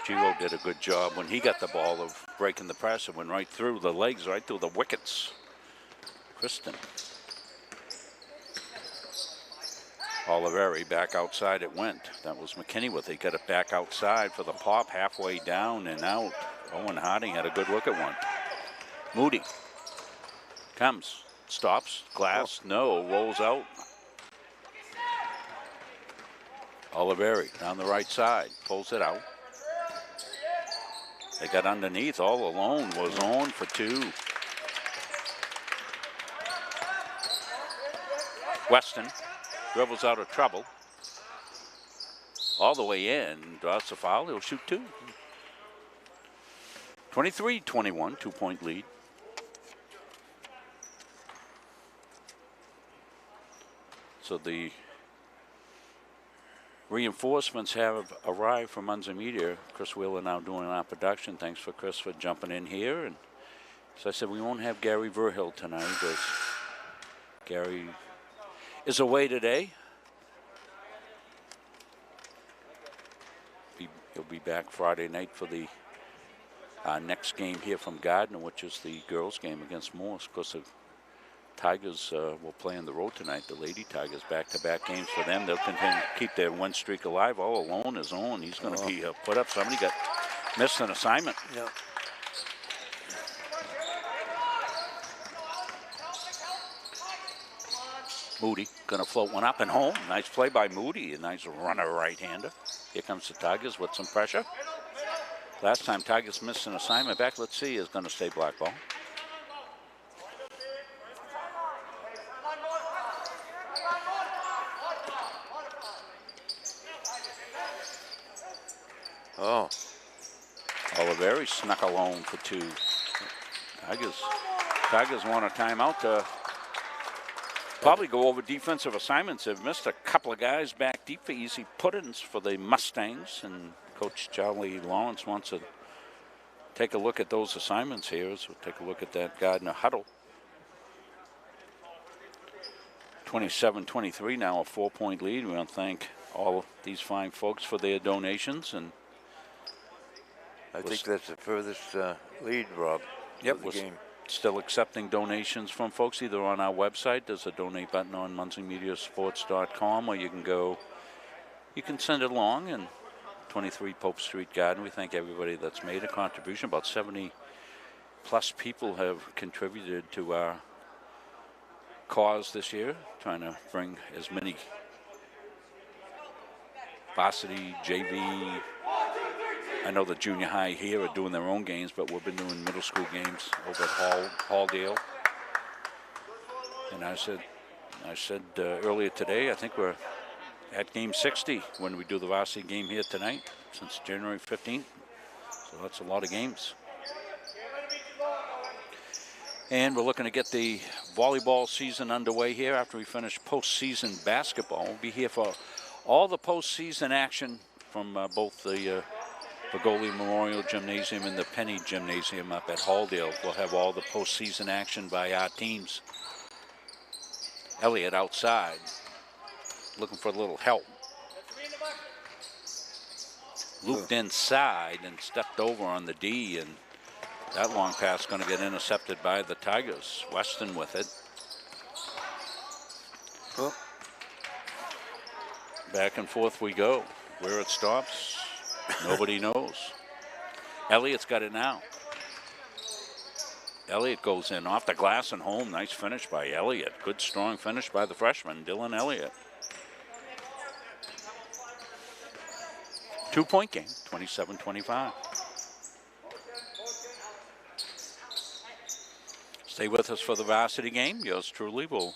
Giro did a good job when he got the ball of breaking the press and went right through the legs, right through the wickets. Kristen. Oliveri back outside it went. That was McKinney with it. Got it back outside for the pop, halfway down and out. Owen Harding had a good look at one. Moody comes, stops, glass, no, rolls out. Oliveri down the right side, pulls it out. They got underneath, all alone, was on for 2. Weston dribbles out of trouble. All the way in, draws the foul, he'll shoot 2. 23-21, 2-point lead. So the reinforcements have arrived from Munson Media. Chris Wheeler now doing our production. Thanks for Chris for jumping in here. And so I said we won't have Gary Verhill tonight, as Gary is away today. He'll be back Friday night for the next game here from Gardiner, which is the girls' game against Morse. Of course, the Tigers will play on the road tonight. The Lady Tigers, back-to-back games for them. They'll continue to keep their win streak alive. All alone is on. He's going to be put up. Somebody got missed an assignment. Yeah. Moody going to float one up and home. Nice play by Moody. A nice runner right-hander. Here comes the Tigers with some pressure. Last time Tigers missed an assignment back, let's see, is going to stay black ball. Oh. Oliveri snuck alone for 2. Tigers want a timeout to probably go over defensive assignments. They've missed a couple of guys back deep for easy put-ins for the Mustangs, and Coach Charlie Lawrence wants to take a look at those assignments here. So we'll take a look at that Gardiner huddle. 27-23 now, a 4-point lead. We want to thank all of these fine folks for their donations. And I think that's the furthest lead, Rob. Yep, the we're game. still accepting donations from folks either on our website. There's a donate button on MunsingMediaSports.com, or you can send it along. And 23 Pope Street Garden. We thank everybody that's made a contribution. About 70 plus people have contributed to our cause this year, trying to bring as many varsity, JV. I know the junior high here are doing their own games, but we've been doing middle school games over at Halldale. And I said earlier today, I think we're at game 60 when we do the varsity game here tonight, since January 15th. So that's a lot of games. And we're looking to get the volleyball season underway here after we finish postseason basketball. We'll be here for all the postseason action from both the Bagoli Memorial Gymnasium and the Penny Gymnasium up at Halldale. We'll have all the postseason action by our teams. Elliott outside, looking for a little help. Looped inside and stepped over on the D, and that long pass going to get intercepted by the Tigers. Weston with it. Oh. Back and forth we go. Where it stops, nobody knows. Elliott's got it now. Elliott goes in off the glass and home. Nice finish by Elliott. Good strong finish by the freshman, Dylan Elliott. 2-point game, 27-25. Stay with us for the varsity game. Yours truly will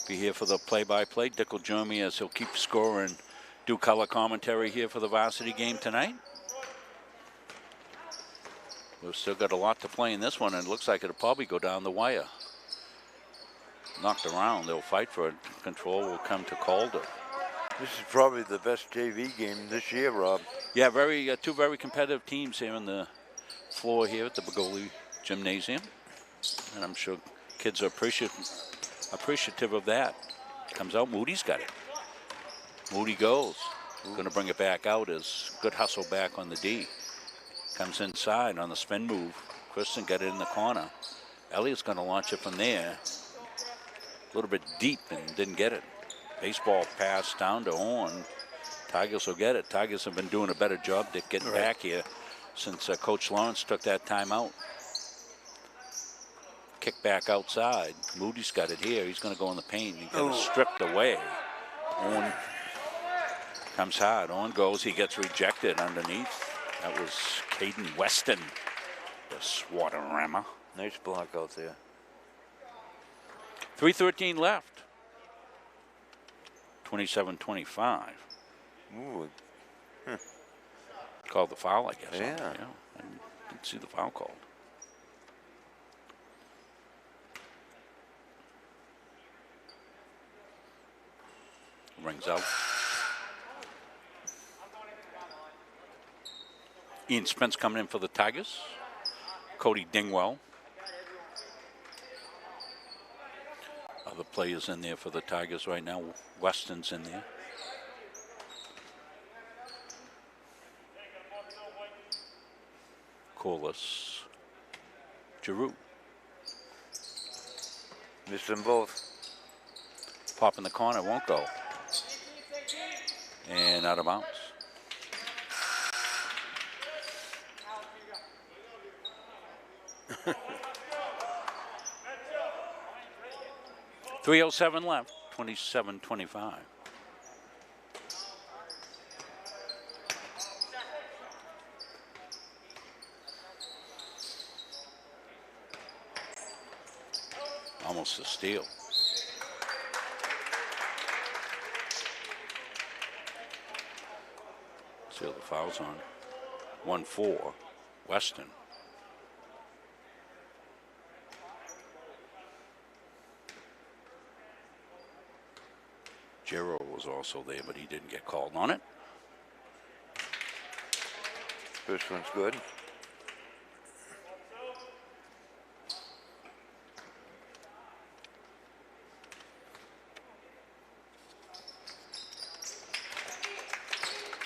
be here for the play-by-play. Dick will join me as he'll keep score and do color commentary here for the varsity game tonight. We've still got a lot to play in this one, and it looks like it'll probably go down the wire. Knocked around, they'll fight for it. Control will come to Calder. This is probably the best JV game this year, Rob. Yeah, two very competitive teams here on the floor here at the Bagoli Gymnasium. And I'm sure kids are appreciative of that. Comes out, Moody's got it. Moody goes. Going to bring it back out as good hustle back on the D. Comes inside on the spin move. Kristen got it in the corner. Elliott's going to launch it from there. A little bit deep and didn't get it. Baseball pass down to Horn. Tigers will get it. Tigers have been doing a better job, Dick, getting back here since Coach Lawrence took that timeout. Kick back outside. Moody's got it here. He's going to go in the paint. He got it stripped away. Horn comes hard. On goes. He gets rejected underneath. That was Caden Weston, the Swatarama. Nice block out there. 3:13 left. 27-25. Ooh. Called the foul, I guess. Yeah. I didn't see the foul called. Rings out. Ian Spence coming in for the Tigers. Cody Dingwell. Other players in there for the Tigers right now. Weston's in there. Corliss. Giroux. Missed them both. Pop in the corner, won't go. And out of bounds. .307 left, 27-25. Almost a steal. See what the foul's on. 1-4, Weston. Gero was also there, but he didn't get called on it. First one's good.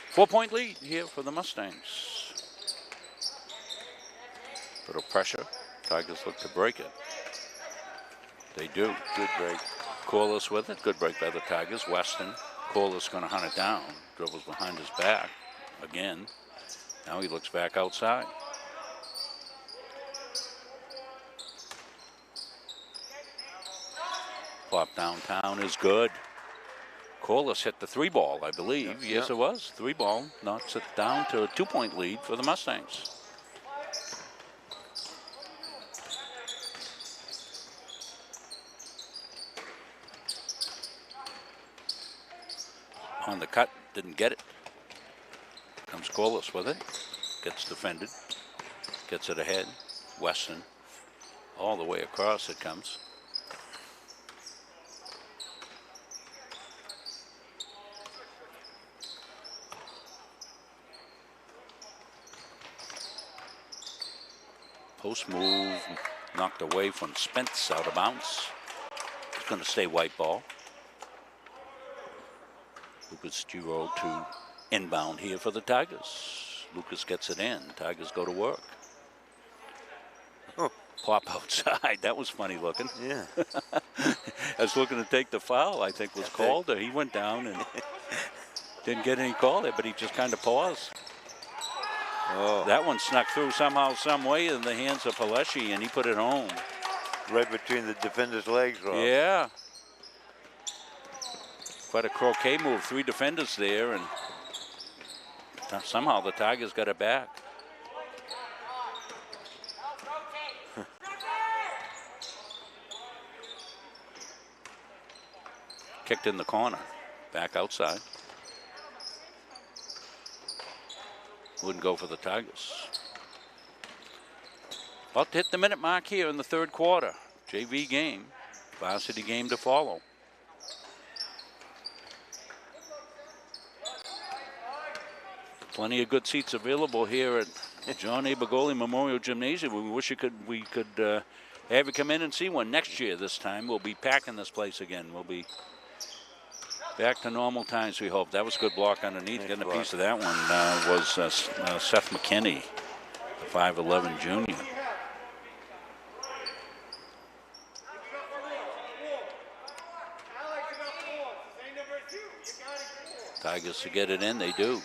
Four-point lead here for the Mustangs. Little pressure. Tigers look to break it. They do. Good break. Corliss with it. Good break by the Tigers. Weston. Corliss going to hunt it down. Dribbles behind his back again. Now he looks back outside. Flop downtown is good. Corliss hit the 3-ball, I believe. Yes, it was. 3-ball knocks it down to a 2-point lead for the Mustangs. On the cut, didn't get it. Comes Corliss with it. Gets defended. Gets it ahead. Weston. All the way across it comes. Post move knocked away from Spence, out of bounds. It's going to stay white ball. Lucas Giro to inbound here for the Tigers. Lucas gets it in. Tigers go to work. Oh. Plop outside. That was funny looking. Yeah. I was looking to take the foul, I think was called. He went down and didn't get any call there, but he just kind of paused. Oh. That one snuck through somehow, some way in the hands of Paleshi, and he put it home. Right between the defender's legs, Rob. Yeah. Quite a croquet move. 3 defenders there, and somehow the Tigers got it back. Kicked in the corner. Back outside. Wouldn't go for the Tigers. About to hit the minute mark here in the third quarter. JV game. Varsity game to follow. Plenty of good seats available here at John A. Bagoli Memorial Gymnasium. We wish we could have you come in and see one next year. This time we'll be packing this place again. We'll be back to normal times, we hope. That was a good block underneath. Nice Getting block. a piece of that one was Seth McKinney, the 5'11 junior. Tigers to get it in, they do.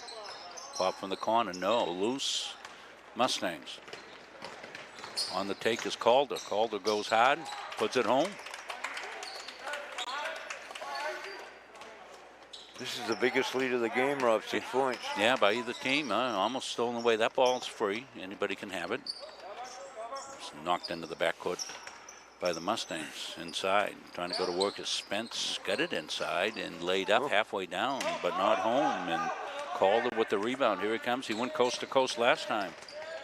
Pop from the corner, no, loose. Mustangs. On the take is Calder. Calder goes hard, puts it home. This is the biggest lead of the game, Rob, 6 points. Yeah, by either team. Almost stolen away. That ball's free. Anybody can have it. It's knocked into the backcourt by the Mustangs inside. Trying to go to work as Spence. Got it inside and laid up halfway down, but not home. And Calder with the rebound. Here he comes. He went coast to coast last time.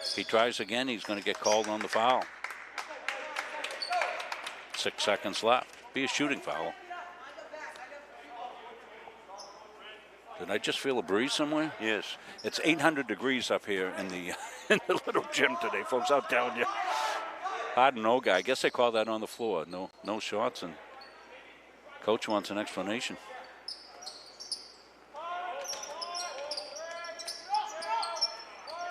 If he tries again, he's going to get called on the foul. 6 seconds left. Be a shooting foul. Did I just feel a breeze somewhere? Yes. It's 800 degrees up here in the in the little gym today, folks. I'm telling you. Hard no guy. I guess they call that on the floor. No shots, and coach wants an explanation.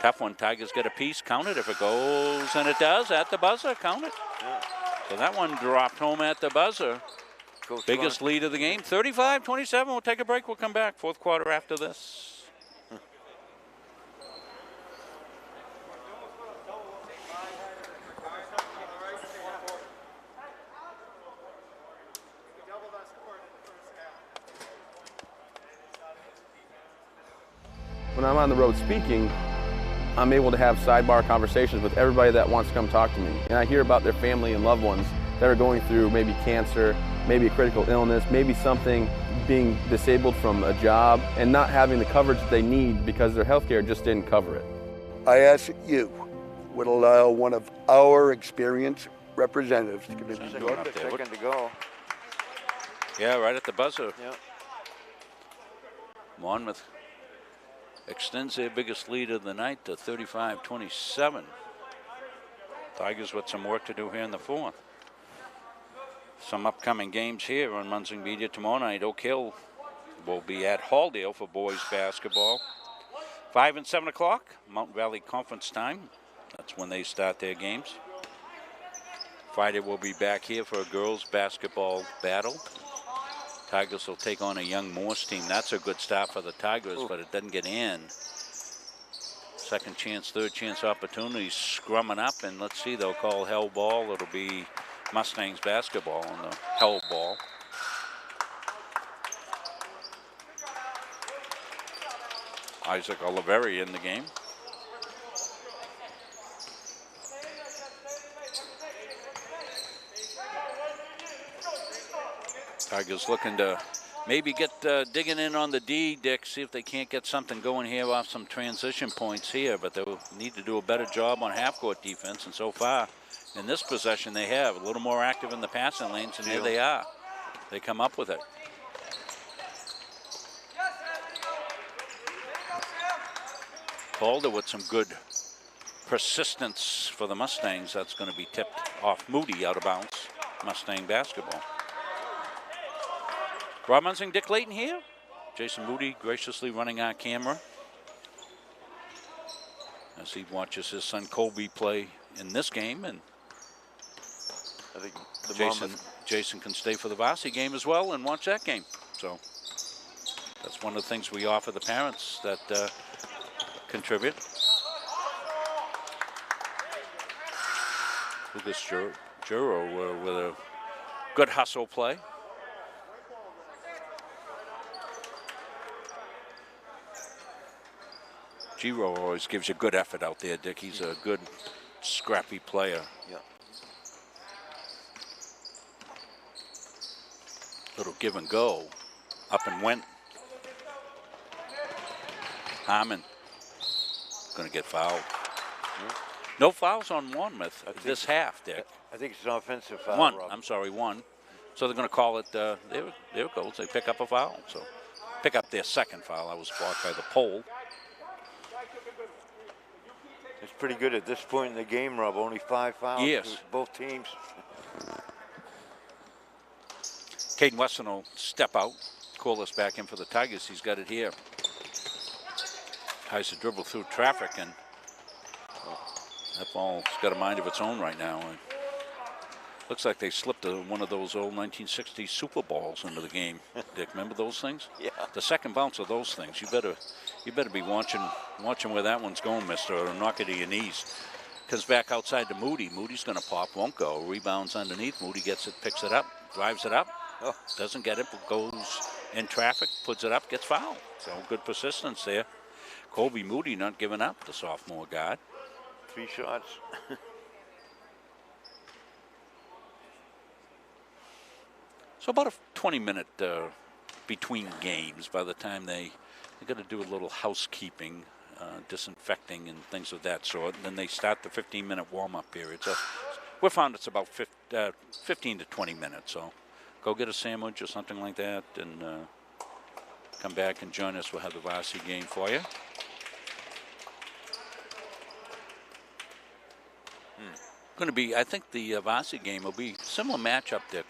Tough one. Tigers get a piece. Count it if it goes, and it does at the buzzer. Count it. Yeah. So that one dropped home at the buzzer. Coach Biggest lead of the game, 35-27. We'll take a break. We'll come back. Fourth quarter after this. When I'm on the road speaking, I'm able to have sidebar conversations with everybody that wants to come talk to me. And I hear about their family and loved ones that are going through maybe cancer, maybe a critical illness, maybe something, being disabled from a job and not having the coverage that they need because their health care just didn't cover it. I ask that you would allow one of our experienced representatives to come in the door. Second to go. Yeah, right at the buzzer. Yep. Monmouth extends their biggest lead of the night to 35-27. Tigers with some work to do here in the fourth. Some upcoming games here on Munson Media tomorrow night. Oak Hill will be at Halldale for boys basketball. 5 and 7 o'clock, Mountain Valley Conference time. That's when they start their games. Friday we'll be back here for a girls basketball battle. Tigers will take on a young Morse team. That's a good start for the Tigers, but it doesn't get in. Second chance, third chance opportunities scrumming up, and let's see, they'll call hell ball. It'll be Mustangs basketball on the hell ball. Isaac Oliveri in the game. Tigers looking to maybe get digging in on the D, Dick, see if they can't get something going here off some transition points here, but they'll need to do a better job on half-court defense, and so far in this possession they have a little more active in the passing lanes, and here they are. They come up with it. Calder with some good persistence for the Mustangs. That's going to be tipped off Moody out of bounds. Mustang basketball. Rob Munsing, Dick Layton here. Jason Moody graciously running our camera as he watches his son Colby play in this game, and I think Jason can stay for the varsity game as well and watch that game. So that's one of the things we offer the parents that contribute. Lucas Juro with a good hustle play. Giro always gives you good effort out there, Dick. He's a good, scrappy player. Yeah. Little give and go. Up and went. Harmon going to get fouled. Yeah. No fouls on Monmouth this half, Dick. I think it's an offensive foul, One. Rob. I'm sorry, one. So they're going to call it, there it goes. They pick up a foul. So pick up their second foul. I was blocked by the pole. It's pretty good at this point in the game, Rob. Only 5 fouls. Yes. Both teams. Caden Weston will step out, call us back in for the Tigers. He's got it here. Tries to dribble through traffic, and that ball's got a mind of its own right now. And looks like they slipped one of those old 1960s Super Balls into the game. Dick, remember those things? Yeah. The second bounce of those things. You better be watching where that one's going, mister, or knock it to your knees. Comes back outside to Moody. Moody's going to pop, won't go. Rebounds underneath. Moody gets it, picks it up, drives it up. Oh. Doesn't get it, but goes in traffic, puts it up, gets fouled. So good persistence there. Colby Moody not giving up, the sophomore guard. 3 shots. So about a 20-minute between games. By the time they got to do a little housekeeping, disinfecting and things of that sort. And then they start the 15-minute warm-up period. So we found it's about 15 to 20 minutes. So go get a sandwich or something like that, and come back and join us. We'll have the varsity game for you. Going to be, I think the varsity game will be similar matchup, Dick,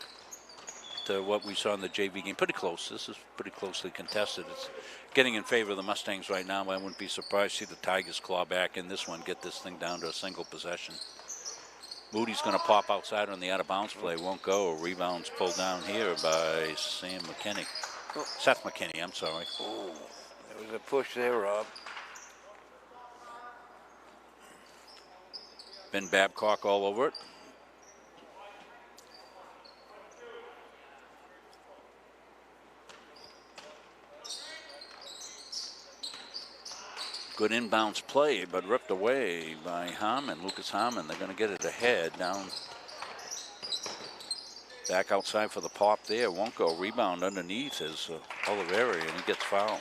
to what we saw in the JV game. Pretty close. This is pretty closely contested. It's getting in favor of the Mustangs right now. I wouldn't be surprised to see the Tigers claw back in this one, get this thing down to a single possession. Moody's going to pop outside on the out-of-bounds play. Won't go. Rebounds pulled down here by Sam McKinney. Oh. Seth McKinney, I'm sorry. Oh, there was a push there, Rob. Ben Babcock all over it. Good inbounds play, but ripped away by Harmon, Lucas Harmon. They're going to get it ahead down. Back outside for the pop there. Won't go. Rebound underneath is Oliveri, and he gets fouled.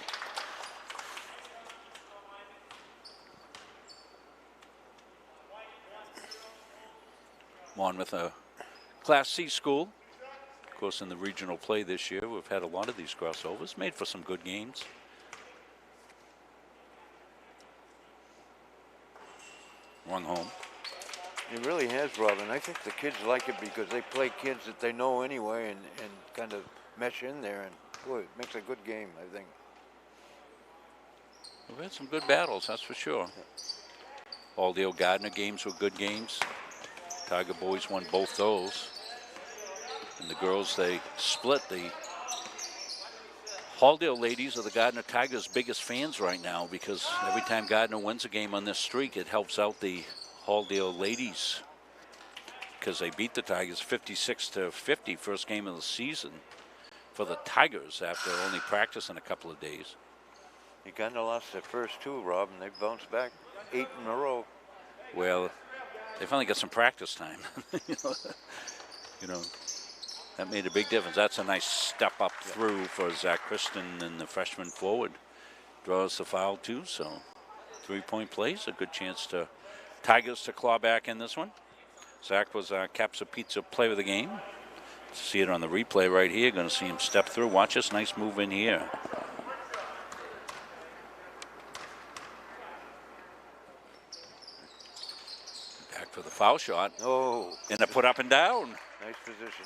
Monmouth, a Class C school. Of course, in the regional play this year, we've had a lot of these crossovers, made for some good games. Rung home. It really has, Robin. I think the kids like it because they play kids that they know anyway and kind of mesh in there. And, boy, it makes a good game, I think. We've had some good battles, that's for sure. All the Gardiner games were good games. Tiger boys won both those. And the girls, they split. The Halldale ladies are the Gardiner Tigers' biggest fans right now because every time Gardiner wins a game on this streak, it helps out the Halldale ladies because they beat the Tigers 56-50 first game of the season for the Tigers after only practicing a couple of days. You kind of lost their first two, Rob, and they bounced back 8 in a row. Well, they finally got some practice time. you know, that made a big difference. That's a nice step up through for Zach Kristen and the freshman forward. Draws the foul too, so 3-point plays, a good chance to Tigers to claw back in this one. Zach was Capsa Pizza player of the game. See it on the replay right here. Going to see him step through. Watch this nice move in here. Back for the foul shot. Oh. And a put up and down. Nice position.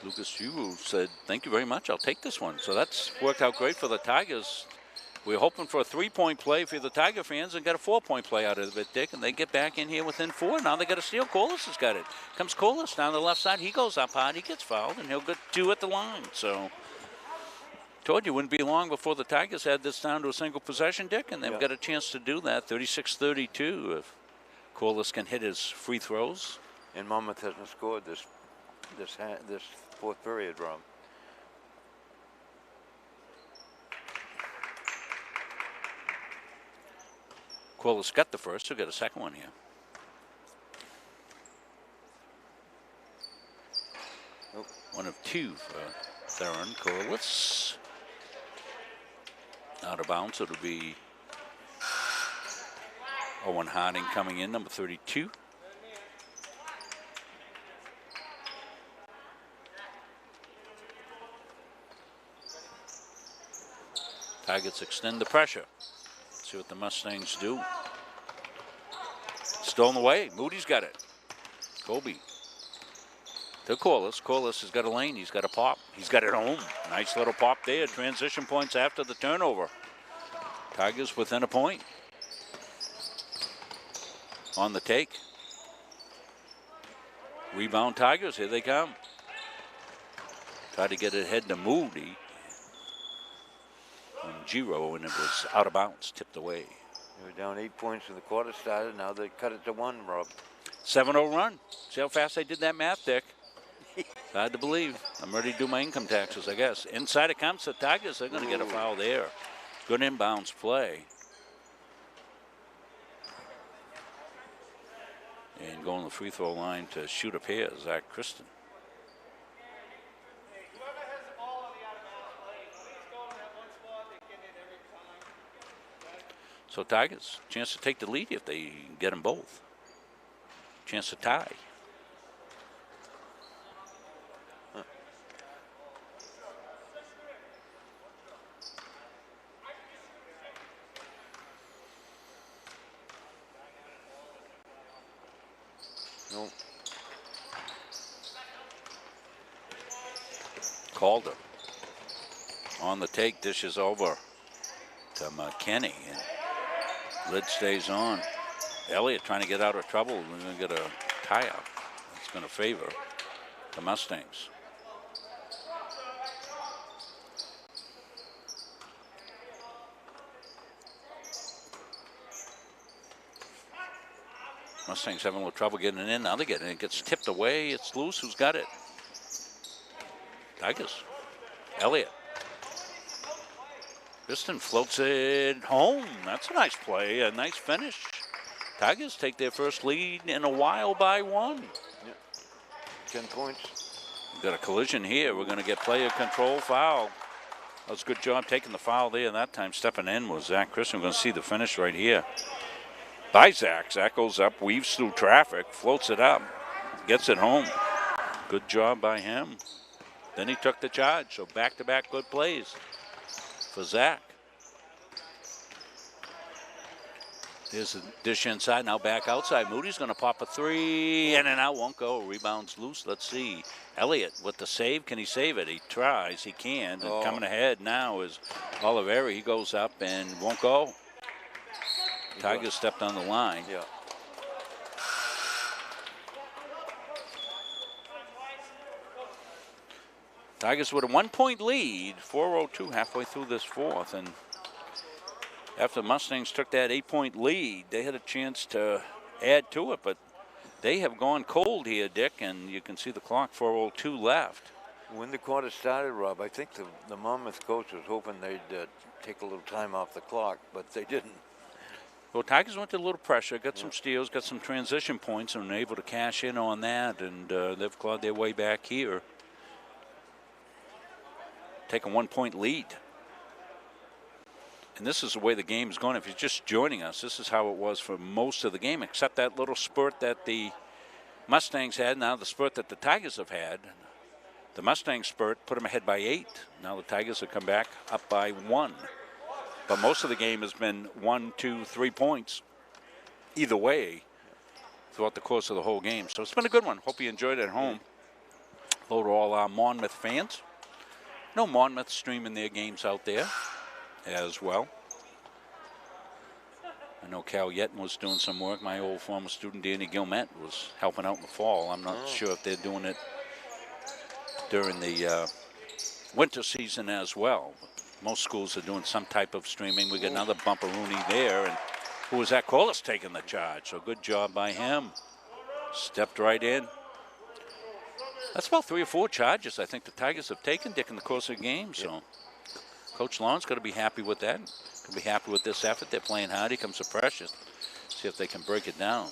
Lucas Hugh said, thank you very much. I'll take this one. So that's worked out great for the Tigers. We're hoping for a 3-point play for the Tiger fans and got a 4-point play out of it, Dick. And they get back in here within 4. Now they got a steal. Corliss has got it. Comes Corliss down the left side. He goes up hard. He gets fouled, and he'll get 2 at the line. So told you, wouldn't be long before the Tigers had this down to a single possession, Dick, and they've got a chance to do that. 36-32 if Corliss can hit his free throws. And Monmouth hasn't scored this fourth period, Rob. Corliss got the first, so got a second one here. Oh, 1 of 2 for Theron Corliss. Out of bounds, it'll be Owen Harding coming in, number 32. Tigers extend the pressure. See what the Mustangs do. Stolen away. Moody's got it. Kobe to Corliss. Corliss has got a lane. He's got a pop. He's got it home. Nice little pop there. Transition points after the turnover. Tigers within a point. On the take. Rebound Tigers. Here they come. Try to get it ahead to Moody. Giro, and it was out of bounds, tipped away. They were down 8 points when the quarter started. Now they cut it to 1, Rob. 7-0 run. See how fast they did that math, Dick? It's hard to believe. I'm ready to do my income taxes, I guess. Inside it comes the Tigers. They're going to get a foul there. Good inbounds play. And going to the free throw line to shoot a pair, Zach Kristen. So Tigers, chance to take the lead if they get them both. Chance to tie. Nope. Calder on the take, dishes over to McKinney. And lid stays on. Elliott trying to get out of trouble. We're going to get a tie-up. It's going to favor the Mustangs. Mustangs having a little trouble getting it in. Now they get it. It gets tipped away. It's loose. Who's got it? Tigers. Elliott. Kristen floats it home. That's a nice play, a nice finish. Tigers take their first lead in a while by 1. Yeah. 10 points. We've got a collision here. We're going to get player control foul. That was a good job taking the foul there. That time stepping in was Zach Kristen. We're going to see the finish right here. by Zach. Zach goes up, weaves through traffic, floats it up, gets it home. Good job by him. Then he took the charge, so back-to-back good plays for Zach. There's a dish inside, now back outside. Moody's going to pop a three, in and out, won't go. Rebounds loose, let's see. Elliott with the save, can he save it? He tries, he can. And coming ahead now is Oliveri. He goes up and won't go. Tigers stepped on the line. Yeah. Tigers with a 1-point lead, 4:02 halfway through this fourth. And after the Mustangs took that 8-point lead, they had a chance to add to it, but they have gone cold here, Dick, and you can see the clock, 4:02 left. When the quarter started, Rob, I think the Monmouth coach was hoping they'd take a little time off the clock, but they didn't. Well, Tigers went to a little pressure, got some steals, got some transition points, and were able to cash in on that, and they've clawed their way back here. Take a 1-point lead. And this is the way the game's going. If you're just joining us, this is how it was for most of the game, except that little spurt that the Mustangs had, now the spurt that the Tigers have had. The Mustangs spurt put them ahead by 8. Now the Tigers have come back up by 1. But most of the game has been 1, 2, 3 points either way throughout the course of the whole game. So it's been a good one. Hope you enjoyed it at home. Hello to all our Monmouth fans. No Monmouth streaming their games out there as well. I know Cal Yetton was doing some work. My old former student Danny Gilmet was helping out in the fall. I'm not sure if they're doing it during the winter season as well. Most schools are doing some type of streaming. We got another bumperoonie there, and who was that? Corliss taking the charge. So good job by him. Stepped right in. That's about 3 or 4 charges I think the Tigers have taken, Dick, in the course of the game. So Coach Lawrence got to be happy with that. Going to be happy with this effort. They're playing hard. Here comes the pressure. See if they can break it down.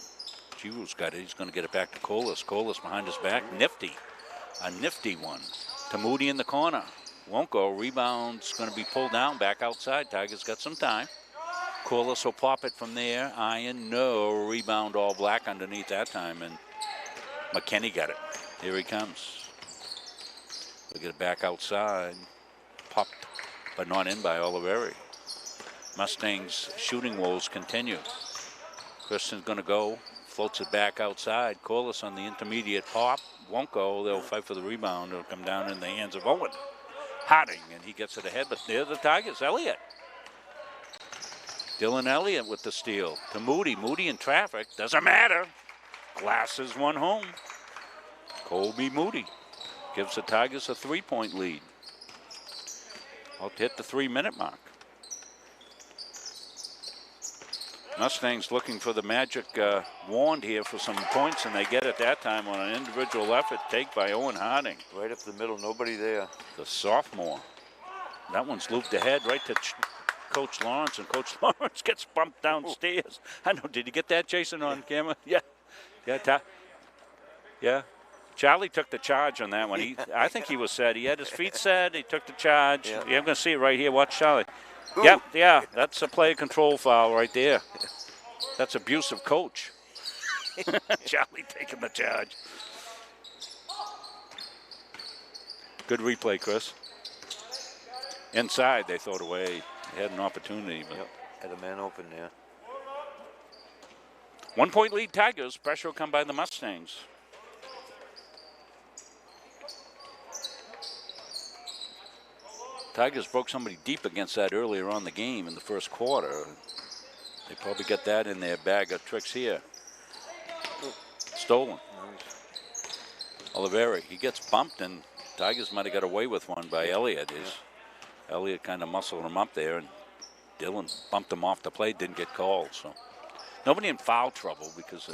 Giroux got it. He's going to get it back to Corliss. Corliss behind his back. Nifty. A nifty one. To Moody in the corner. Won't go. Rebound's going to be pulled down back outside. Tigers got some time. Corliss will pop it from there. Iron, no. Rebound all black underneath that time. And McKinney got it. Here he comes. They'll get it back outside. Popped, but not in by Oliveri. Mustangs' shooting woes continue. Christian's going to go. Floats it back outside. Corliss on the intermediate pop. Won't go. They'll fight for the rebound. It'll come down in the hands of Owen Harding, and he gets it ahead. But near the Tigers, Elliott. Dylan Elliott with the steal. To Moody. Moody in traffic. Doesn't matter. Glasses one home. Colby Moody gives the Tigers a 3-point lead. About to hit the 3-minute mark. Mustangs looking for the magic wand here for some points, and they get it that time on an individual effort take by Owen Harding. Right up the middle, nobody there. The sophomore. That one's looped ahead right to Coach Lawrence, and Coach Lawrence gets bumped downstairs. I know, did you get that, Jason, on camera? Yeah. Yeah. Charlie took the charge on that one. I think he was set. He had his feet set. He took the charge. Yeah, I'm going to see it right here. Watch Charlie. Yep, yeah, that's a player control foul right there. That's abusive coach. Charlie taking the charge. Good replay, Chris. Inside, they throw it away. They had an opportunity. But had a man open there. 1-point lead Tigers. Pressure will come by the Mustangs. Tigers broke somebody deep against that earlier on the game in the first quarter. They probably got that in their bag of tricks here. Stolen. Oliveri, he gets bumped, and Tigers might have got away with one by Elliott. Elliott kind of muscled him up there, and Dylan bumped him off the play, didn't get called. So nobody in foul trouble because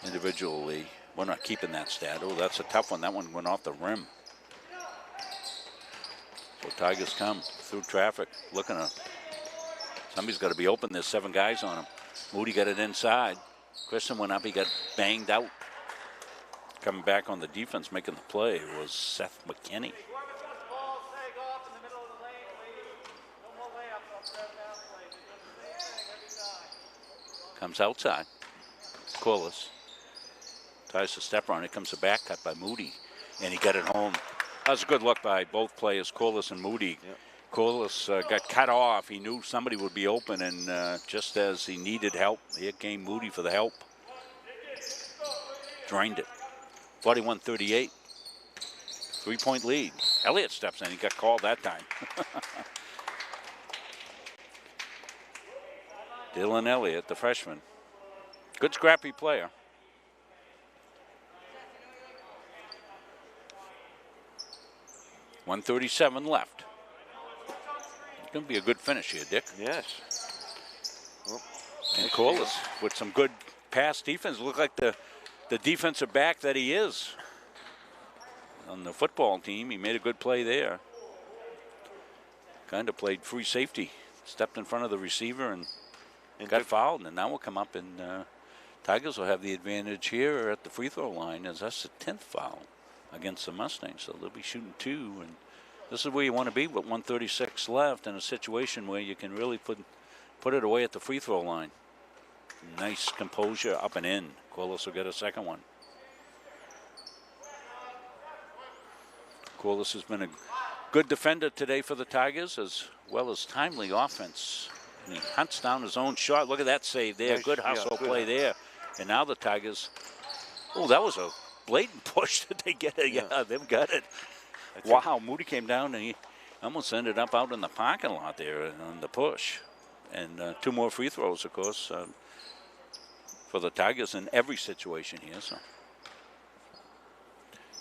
individually we're not keeping that stat. Oh, that's a tough one. That one went off the rim. So Tigers come through traffic, looking at somebody's got to be open. There's 7 guys on him. Moody got it inside. Christian went up. He got banged out. Coming back on the defense, making the play was Seth McKinney. Comes outside. Corliss tries to step on it. Comes a back cut by Moody, and he got it home. That was a good look by both players, Corliss and Moody. Yep. Corliss got cut off. He knew somebody would be open, and just as he needed help, here came Moody for the help. Drained it. 41-38. 3-point lead. Elliott steps in. He got called that time. Dylan Elliott, the freshman. Good scrappy player. .137 left. It's going to be a good finish here, Dick. Yes. Oh, and Corliss with some good pass defense. Look like the defensive back that he is on the football team. He made a good play there. Kind of played free safety. Stepped in front of the receiver and got fouled. And now we'll come up and Tigers will have the advantage here at the free throw line, as that's the 10th foul against the Mustangs. So they'll be shooting 2. And this is where you want to be with 136 left in a situation where you can really put it away at the free throw line. Nice composure up and in. Corliss will get a second one. Corliss has been a good defender today for the Tigers, as well as timely offense. And he hunts down his own shot. Look at that save there. Nice, good hustle good. play there. And now the Tigers, oh, that was a blatant push. Did they get it? Yeah, they've got it. Wow, Moody came down and he almost ended up out in the parking lot there on the push. And 2 more free throws, of course, for the Tigers in every situation here. So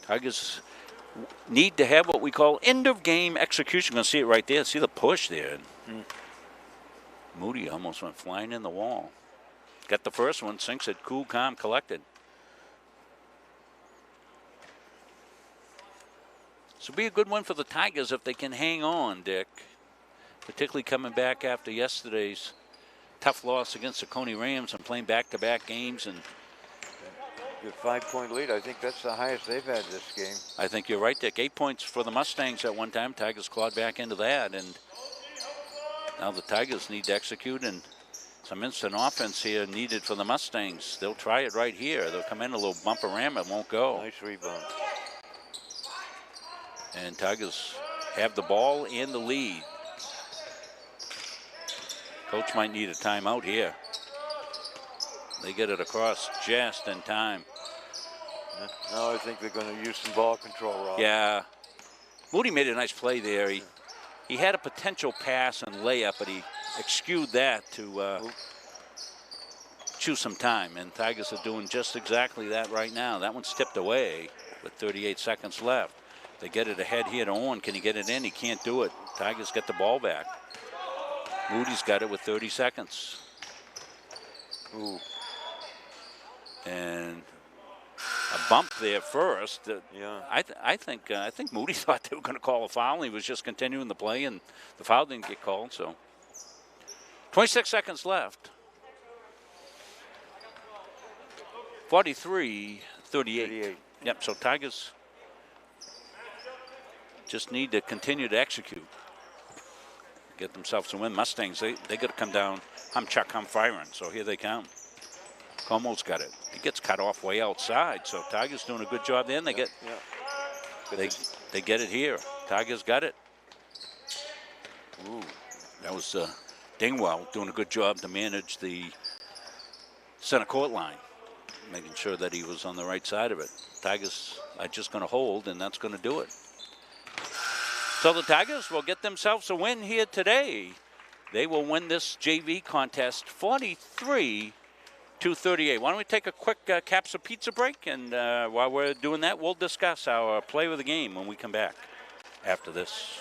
Tigers need to have what we call end-of-game execution. You're going to see it right there. See the push there. Moody almost went flying in the wall. Got the first one, sinks it, cool, calm, collected. So be a good one for the Tigers if they can hang on, Dick. Particularly coming back after yesterday's tough loss against the Coney Rams and playing back-to-back games. And good 5-point lead. I think that's the highest they've had this game. I think you're right, Dick. 8 points for the Mustangs at one time. Tigers clawed back into that, and now the Tigers need to execute, and some instant offense here needed for the Mustangs. They'll try it right here. They'll come in a little bumper ram. It won't go. Nice rebound. And Tigers have the ball and the lead. Coach might need a timeout here. They get it across just in time. Now I think they're going to use some ball control, Rob. Yeah. Moody made a nice play there. He had a potential pass and layup, but he excused that to choose some time. And Tigers are doing just exactly that right now. That one's tipped away with 38 seconds left. They get it ahead here to Owen. Can he get it in? He can't do it. Tigers get the ball back. Moody's got it with 30 seconds. Ooh. And a bump there first. Yeah. I think Moody thought they were going to call a foul. He was just continuing the play, and the foul didn't get called. So 26 seconds left. 43-38. Yep. So Tigers just need to continue to execute, get themselves a win. Mustangs, they got to come down. I'm firing. So here they come. Como's got it. He gets cut off way outside. So Tigers doing a good job there. And they get they get it here. Tigers got it. Ooh, that was Dingwell doing a good job to manage the center court line, making sure that he was on the right side of it. Tigers are just going to hold, and that's going to do it. So the Tigers will get themselves a win here today. They will win this JV contest 43-38. Why don't we take a quick Capsa Pizza break, and while we're doing that, we'll discuss our play of the game when we come back after this.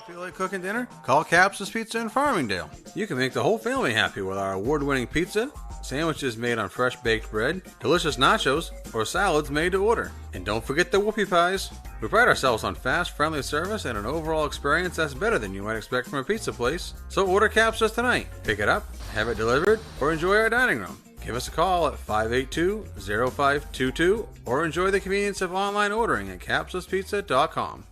Feel like cooking dinner? Call Capsa's Pizza in Farmingdale. You can make the whole family happy with our award-winning pizza, sandwiches made on fresh baked bread, delicious nachos, or salads made to order. And don't forget the whoopie pies. We pride ourselves on fast, friendly service and an overall experience that's better than you might expect from a pizza place. So order Capsa's tonight. Pick it up, have it delivered, or enjoy our dining room. Give us a call at 582-0522 or enjoy the convenience of online ordering at capsaspizza.com.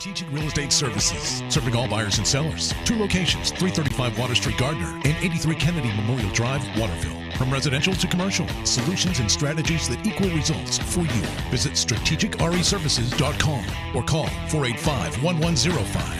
Strategic Real Estate Services, serving all buyers and sellers. 2 locations, 335 Water Street, Gardiner, and 83 Kennedy Memorial Drive, Waterville. From residential to commercial, solutions and strategies that equal results for you. Visit strategicreservices.com or call 485-1105.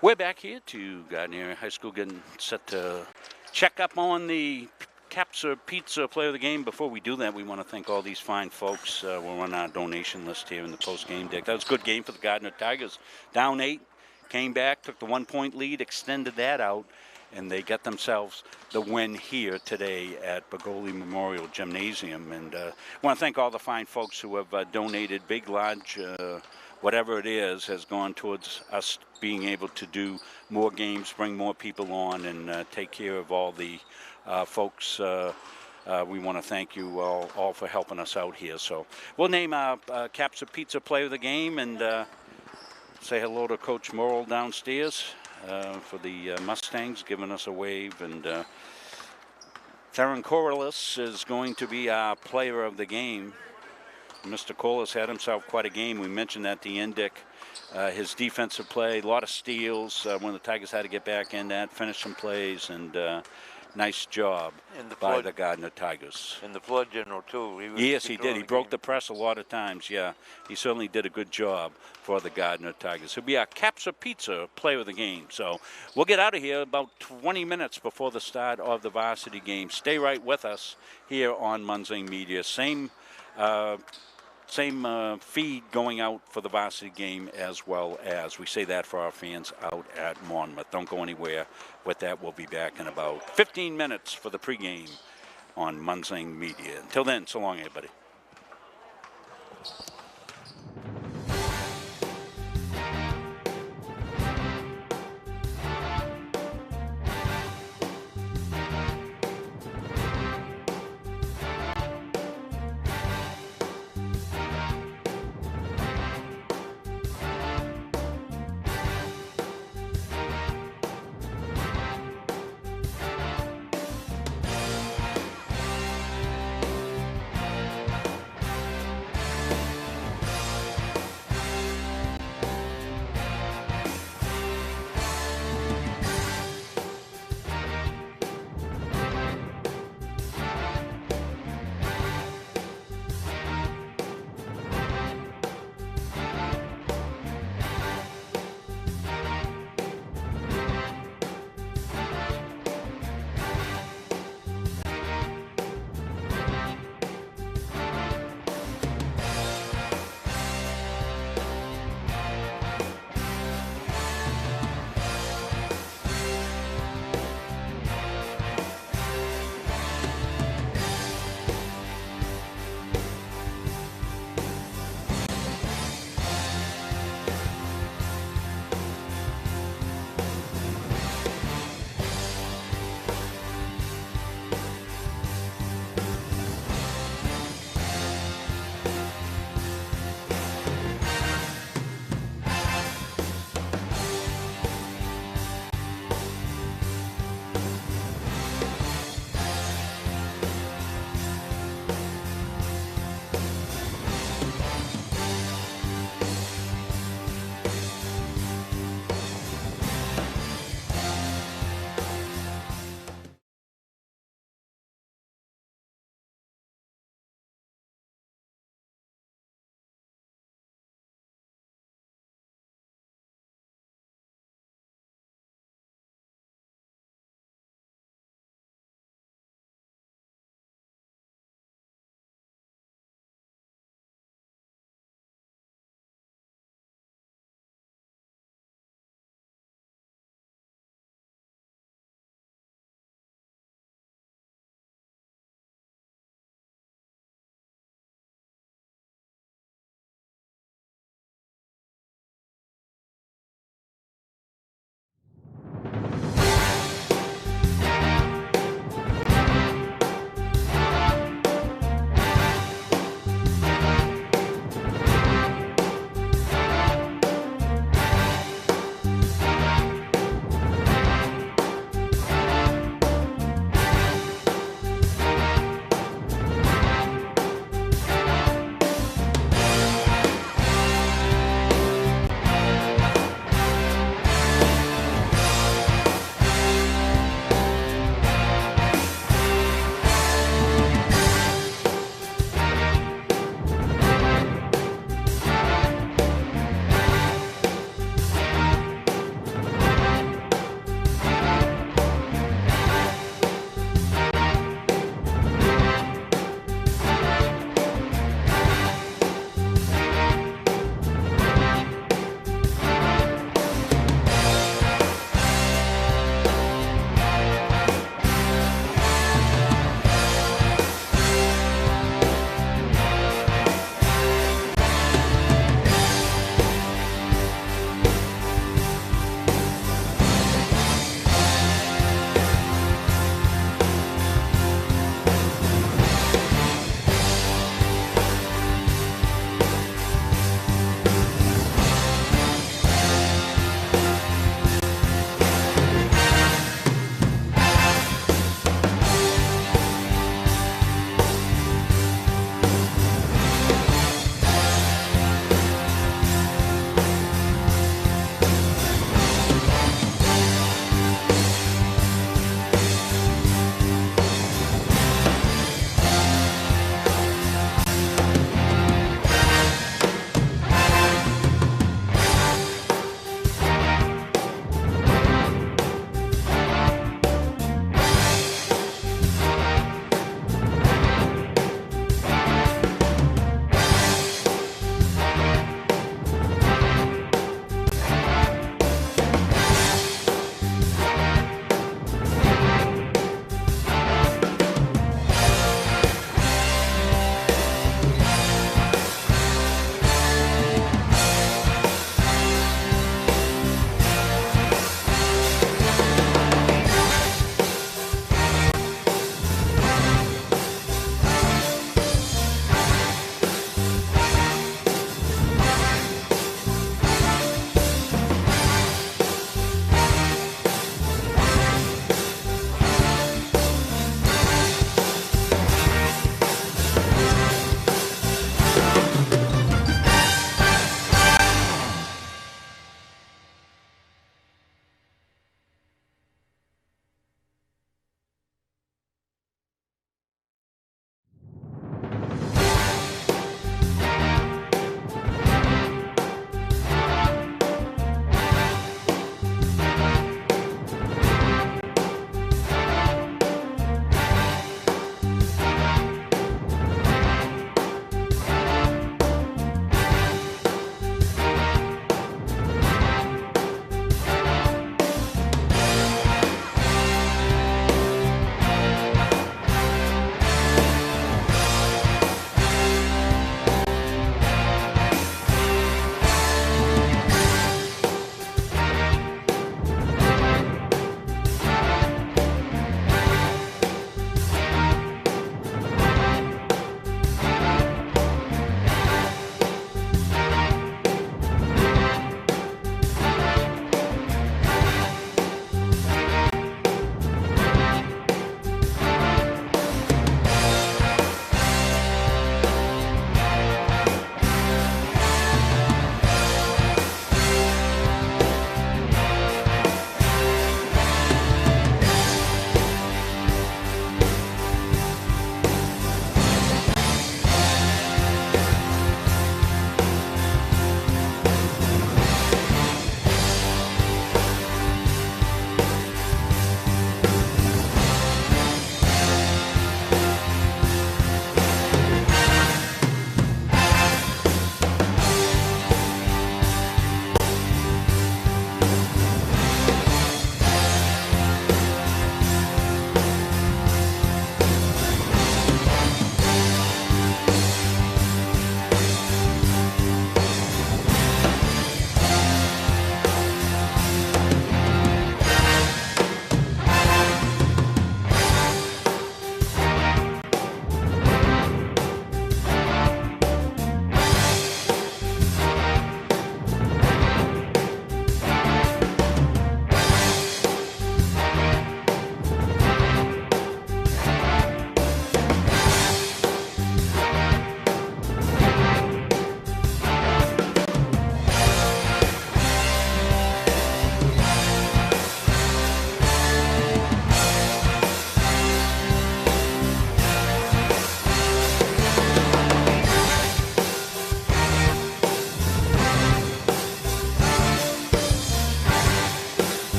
We're back here to Gardiner High School, getting set to check up on the Capsa Pizza Player of the Game. Before we do that, we want to thank all these fine folks. We're on our donation list here in the post-game deck. That was a good game for the Gardiner Tigers. Down 8, came back, took the 1-point lead, extended that out, and they got themselves the win here today at Bagoli Memorial Gymnasium. And I want to thank all the fine folks who have donated. Big, large, whatever it is, has gone towards us being able to do more games, bring more people on, and take care of all the folks. We want to thank you all for helping us out here. So we'll name our Capsa Pizza Player of the Game and say hello to Coach Morrill downstairs for the Mustangs, giving us a wave. And Theron Corliss is going to be our Player of the Game. Mr. Corliss had himself quite a game. We mentioned at the end, Dick. His defensive play, a lot of steals when the Tigers had to get back in that, finish some plays, and nice job by the Gardiner Tigers. And the flood general, too. Yes, he did. He broke the press a lot of times, yeah. He certainly did a good job for the Gardiner Tigers. He'll be our Capsa Pizza Player of the Game. So we'll get out of here about 20 minutes before the start of the varsity game. Stay right with us here on Munzing Media. Same feed going out for the varsity game as well as we say that for our fans out at Monmouth. Don't go anywhere with that. We'll be back in about 15 minutes for the pregame on Munzing Media. Until then, so long, everybody.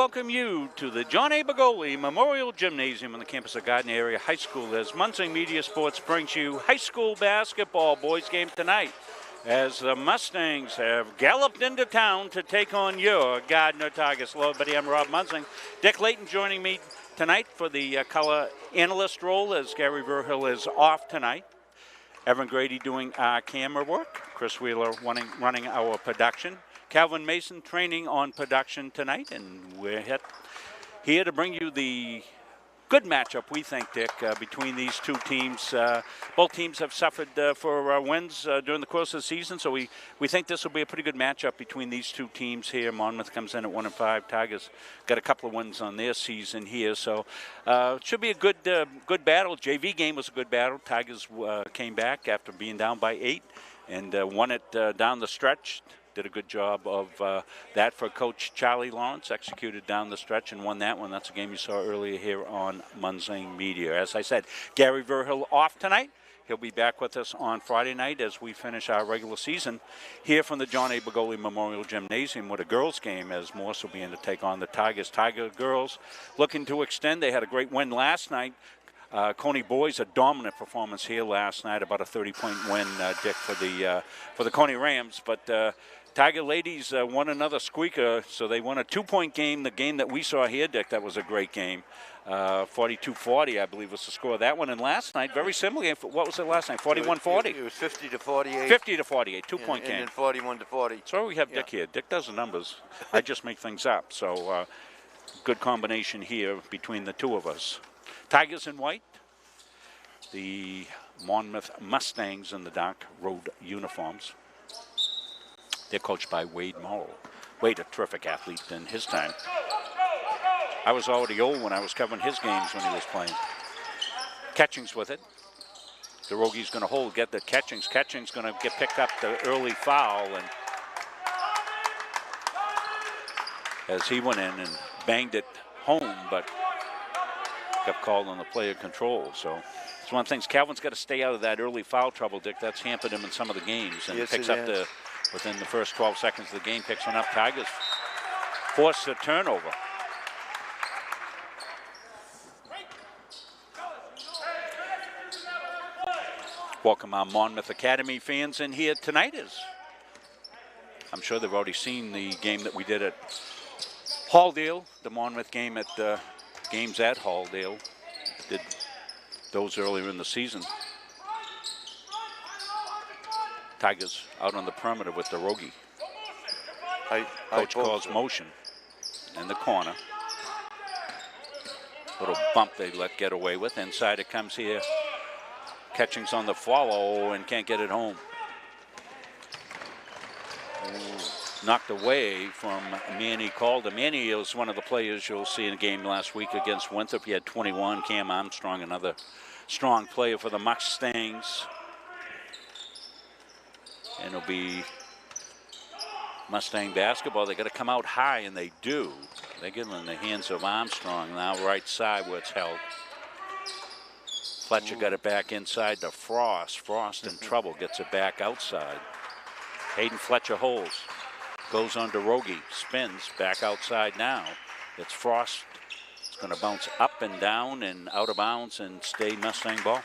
welcome you to the John A. Bagoli Memorial Gymnasium on the campus of Gardiner Area High School as Munson Media Sports brings you high school basketball boys game tonight as the Mustangs have galloped into town to take on your Gardiner Tigers. Hello, everybody. I'm Rob Munsing. Dick Layton joining me tonight for the color analyst role as Gary Verhill is off tonight. Evan Grady doing our camera work. Chris Wheeler running our production. Calvin Mason training on production tonight, and we're here to bring you the good matchup, we think, Dick, between these two teams. Both teams have suffered for wins during the course of the season, so we think this will be a pretty good matchup between these two teams here. Monmouth comes in at 1-5. Tigers got a couple of wins on their season here, so it should be a good battle. JV game was a good battle. Tigers came back after being down by 8 and won it down the stretch. Did a good job of that for Coach Charlie Lawrence, executed down the stretch and won that one. That's a game you saw earlier here on Munzing Media. As I said, Gary Verhill off tonight. He'll be back with us on Friday night as we finish our regular season here from the John A. Bagoli Memorial Gymnasium with a girls game as Morse will be in to take on the Tigers. Tiger girls looking to extend. They had a great win last night. Coney boys, a dominant performance here last night, about a 30-point win, Dick, for the Coney Rams. But Tiger ladies won another squeaker, so they won a 2-point game. The game that we saw here, Dick, that was a great game. 42-40, I believe, was the score of that one. And last night, very similar. What was it last night? 41-40. It was 50-48. 50-48, 2-point game. And then 41-40. So we have Dick here. Dick does the numbers. I just make things up. So good combination here between the two of us. Tigers in white. The Monmouth Mustangs in the dark road uniforms. They're coached by Wade Morrow. Wade, a terrific athlete in his time. I was already old when I was covering his games when he was playing. Catchings with it. DeRogi's going to hold, get the Catchings. Catchings going to get picked up the early foul, and as he went in and banged it home, but got called on the player control. So it's one of the things. Calvin's got to stay out of that early foul trouble, Dick. That's hampered him in some of the games, and yes, picks up within the first 12 seconds of the game, picks one up. Tigers force a turnover. Welcome our Monmouth Academy fans in here tonight. I'm sure they've already seen the game that we did at Halldale, the Monmouth game at games at Halldale. Did those earlier in the season. Tigers out on the perimeter with DeRogi. Coach calls motion in the corner. Little bump they let get away with. Inside it comes here. Catchings on the follow and can't get it home. Knocked away from Manny Calder. Manny was one of the players you'll see in a game last week against Winthrop. He had 21. Cam Armstrong, another strong player for the Mustangs. And it'll be Mustang basketball. They got to come out high, and they do. They get it in the hands of Armstrong now, right side where it's held. Fletcher got it back inside to Frost. Frost in trouble, gets it back outside. Hayden Fletcher holds. Goes on to Rogie, spins back outside now. It's Frost. It's going to bounce up and down and out of bounds and stay Mustang ball.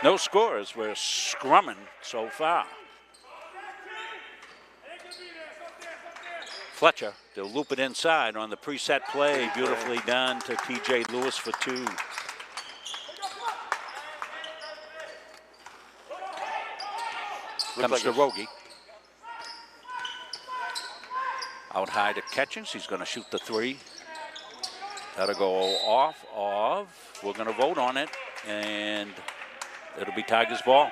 No scores. We're scrumming so far. Fletcher, they'll loop it inside on the preset play. Beautifully done to TJ Lewis for 2. Comes to Rogie. Out high to Catchings. He's going to shoot the 3. That'll go off of. We're going to vote on it, and it'll be Tigers ball.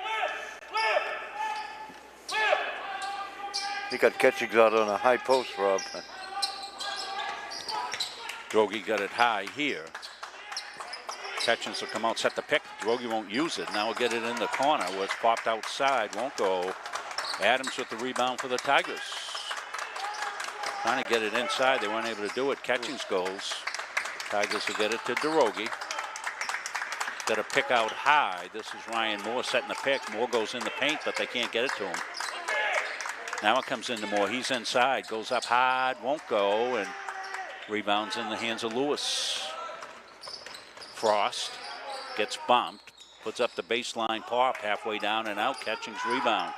He got Catchings out on a high post, Rob. Drogi got it high here. Catchings will come out, set the pick. Drogi won't use it. Now we'll get it in the corner where it's popped outside. Won't go. Adams with the rebound for the Tigers. Trying to get it inside. They weren't able to do it. Catchings goes. Tigers will get it to DeRogi. Got a pick out high. This is Ryan Moore setting the pick. Moore goes in the paint, but they can't get it to him. Now it comes into Moore. He's inside. Goes up hard. Won't go. And rebounds in the hands of Lewis. Frost gets bumped. Puts up the baseline pop. Halfway down and out. Catching's rebound.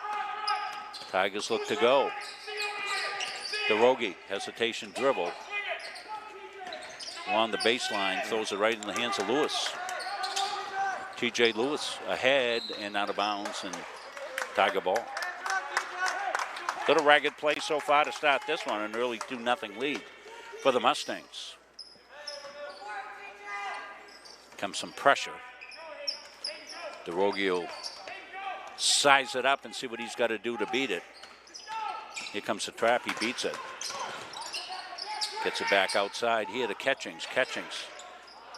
Tigers look to go. DeRogie. Hesitation dribble. Along the baseline. Throws it right in the hands of Lewis. TJ Lewis ahead and out of bounds. And Tiger ball. Little ragged play so far to start this one, an early 2-0 lead for the Mustangs. Comes some pressure. DeRogie will size it up and see what he's got to do to beat it. Here comes the trap, he beats it. Gets it back outside here to Catchings. Catchings.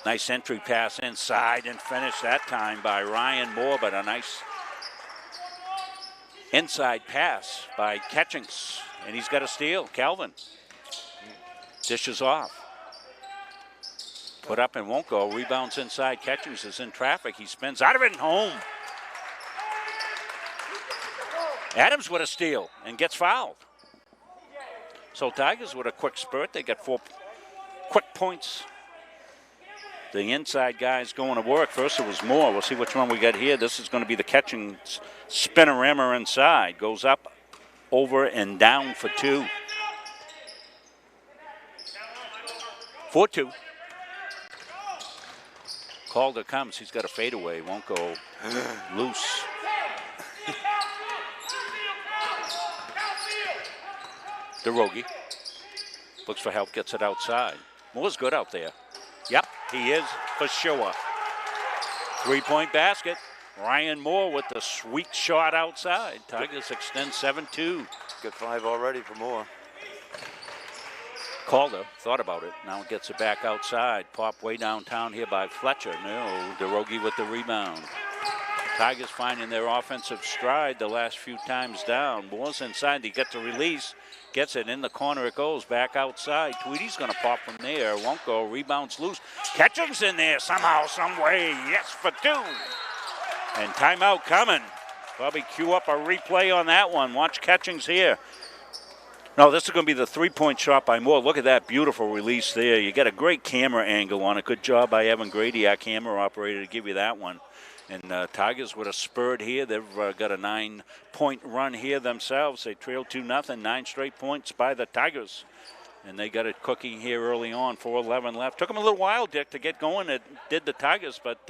Nice entry pass inside and finish that time by Ryan Moore, but a nice inside pass by Catchings, and he's got a steal. Calvin dishes off. Put up and won't go. Rebounds inside. Catchings is in traffic. He spins out of it and home. Adams with a steal and gets fouled. So Tigers with a quick spurt. They get 4 quick points. The inside guys going to work. First it was Moore. We'll see which one we got here. This is going to be the catching spinorama inside. Goes up, over, and down for 2. 4-2. Calder comes. He's got a fadeaway. Won't go loose. DeRogie looks for help. Gets it outside. Moore's good out there. Yep, he is for sure. 3-point basket. Ryan Moore with the sweet shot outside. Tigers extend 7-2. Got 5 already for Moore. Calder thought about it. Now gets it back outside. Pop way downtown here by Fletcher. No, DeRogie with the rebound. Tigers finding their offensive stride the last few times down. Moore's inside. He gets a release. Gets it in the corner. It goes back outside. Tweedy's going to pop from there. Won't go. Rebounds loose. Catching's in there somehow, some way. Yes for 2. And timeout coming. Probably cue up a replay on that one. Watch Catching's here. No, this is going to be the 3-point shot by Moore. Look at that beautiful release there. You get a great camera angle on it. Good job by Evan Grady, our camera operator, to give you that one. And Tigers with a spurt here. They've got a 9-point run here themselves. They trail 2-0, 9 straight points by the Tigers. And they got it cooking here early on, 4:11 left. Took them a little while, Dick, to get going. It did the Tigers, but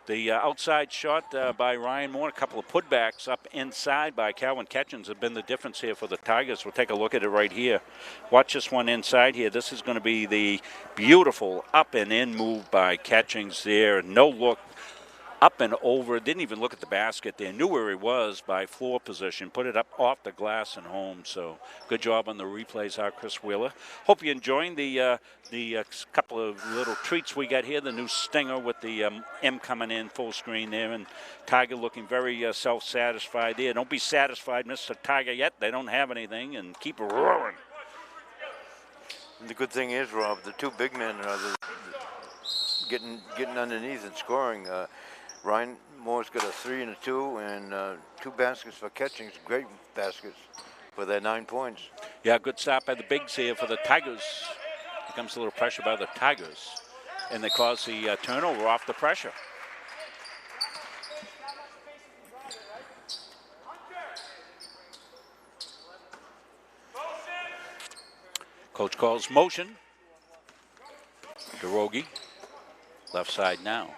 the outside shot by Ryan Moore, a couple of putbacks up inside by Calvin Catchings have been the difference here for the Tigers. We'll take a look at it right here. Watch this one inside here. This is going to be the beautiful up and in move by Catchings there. No look. Up and over, didn't even look at the basket there. Knew where he was by floor position. Put it up off the glass and home. So good job on the replays, Chris Wheeler. Hope you're enjoying the couple of little treats we got here. The new Stinger with the M coming in full screen there. And Tiger looking very self-satisfied there. Don't be satisfied, Mr. Tiger, yet. They don't have anything. And keep roaring. And the good thing is, Rob, the 2 big men are getting underneath and scoring. Ryan Moore's got a 3 and a 2, and 2 baskets for Catchings. Great baskets for their 9 points. Yeah, good stop by the bigs here for the Tigers. Here comes a little pressure by the Tigers, and they cause the turnover off the pressure. Coach calls motion. DeRogie, left side now.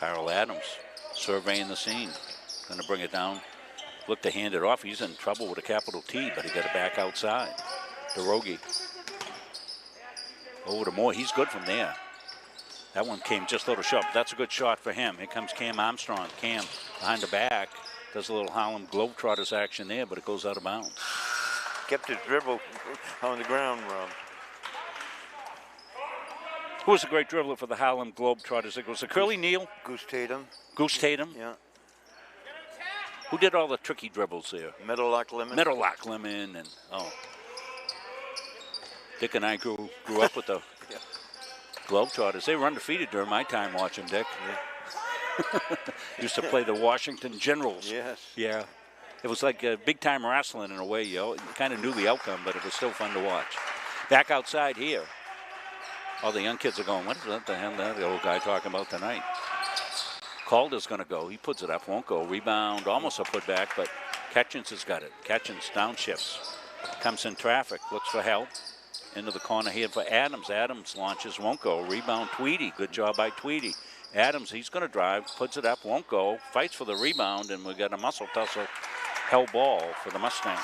Kyle Adams surveying the scene. Going to bring it down. Look to hand it off. He's in trouble with a capital T, but he got it back outside. DeRogie. Over to Moore. He's good from there. That one came just a little short. That's a good shot for him. Here comes Cam Armstrong. Cam behind the back. Does a little Harlem Globetrotters action there, but it goes out of bounds. Kept his dribble on the ground, Rob. Who was a great dribbler for the Harlem Globetrotters? It was a Curly Neal. Goose Tatum. Goose Tatum? Yeah. Who did all the tricky dribbles there? Meadowlark Lemon. Meadowlark Lemon and, Dick and I grew up with the Globetrotters. They were undefeated during my time watching, Dick. Yeah. Used to play the Washington Generals. Yes. Yeah. It was like big-time wrestling in a way, you kind of knew the outcome, but it was still fun to watch. Back outside here. All the young kids are going, what the hell that the old guy talking about tonight? Calder's going to go. He puts it up, won't go. Rebound, almost a putback, but Ketchens has got it. Ketchens downshifts. Comes in traffic, looks for help. Into the corner here for Adams. Adams launches, won't go. Rebound, Tweedy. Good job by Tweedy. Adams, he's going to drive, puts it up, won't go. Fights for the rebound, and we got a muscle tussle. Hell ball for the Mustangs.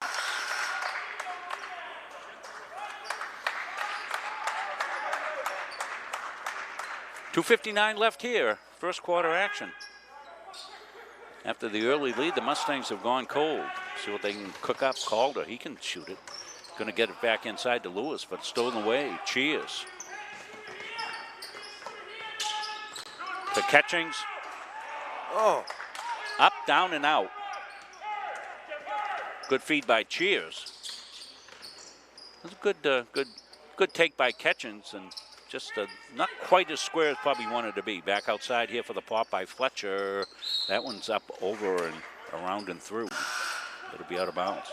.2:59 left here. First quarter action. After the early lead, the Mustangs have gone cold. See what they can cook up. Calder, he can shoot it. Going to get it back inside to Lewis, but stolen away. Cheers. To Ketchings. Oh. Up, down, and out. Good feed by Cheers. It was a good take by Ketchens, and just not quite as square as probably wanted to be. Back outside here for the pop by Fletcher. That one's up, over, and around and through. It'll be out of bounds.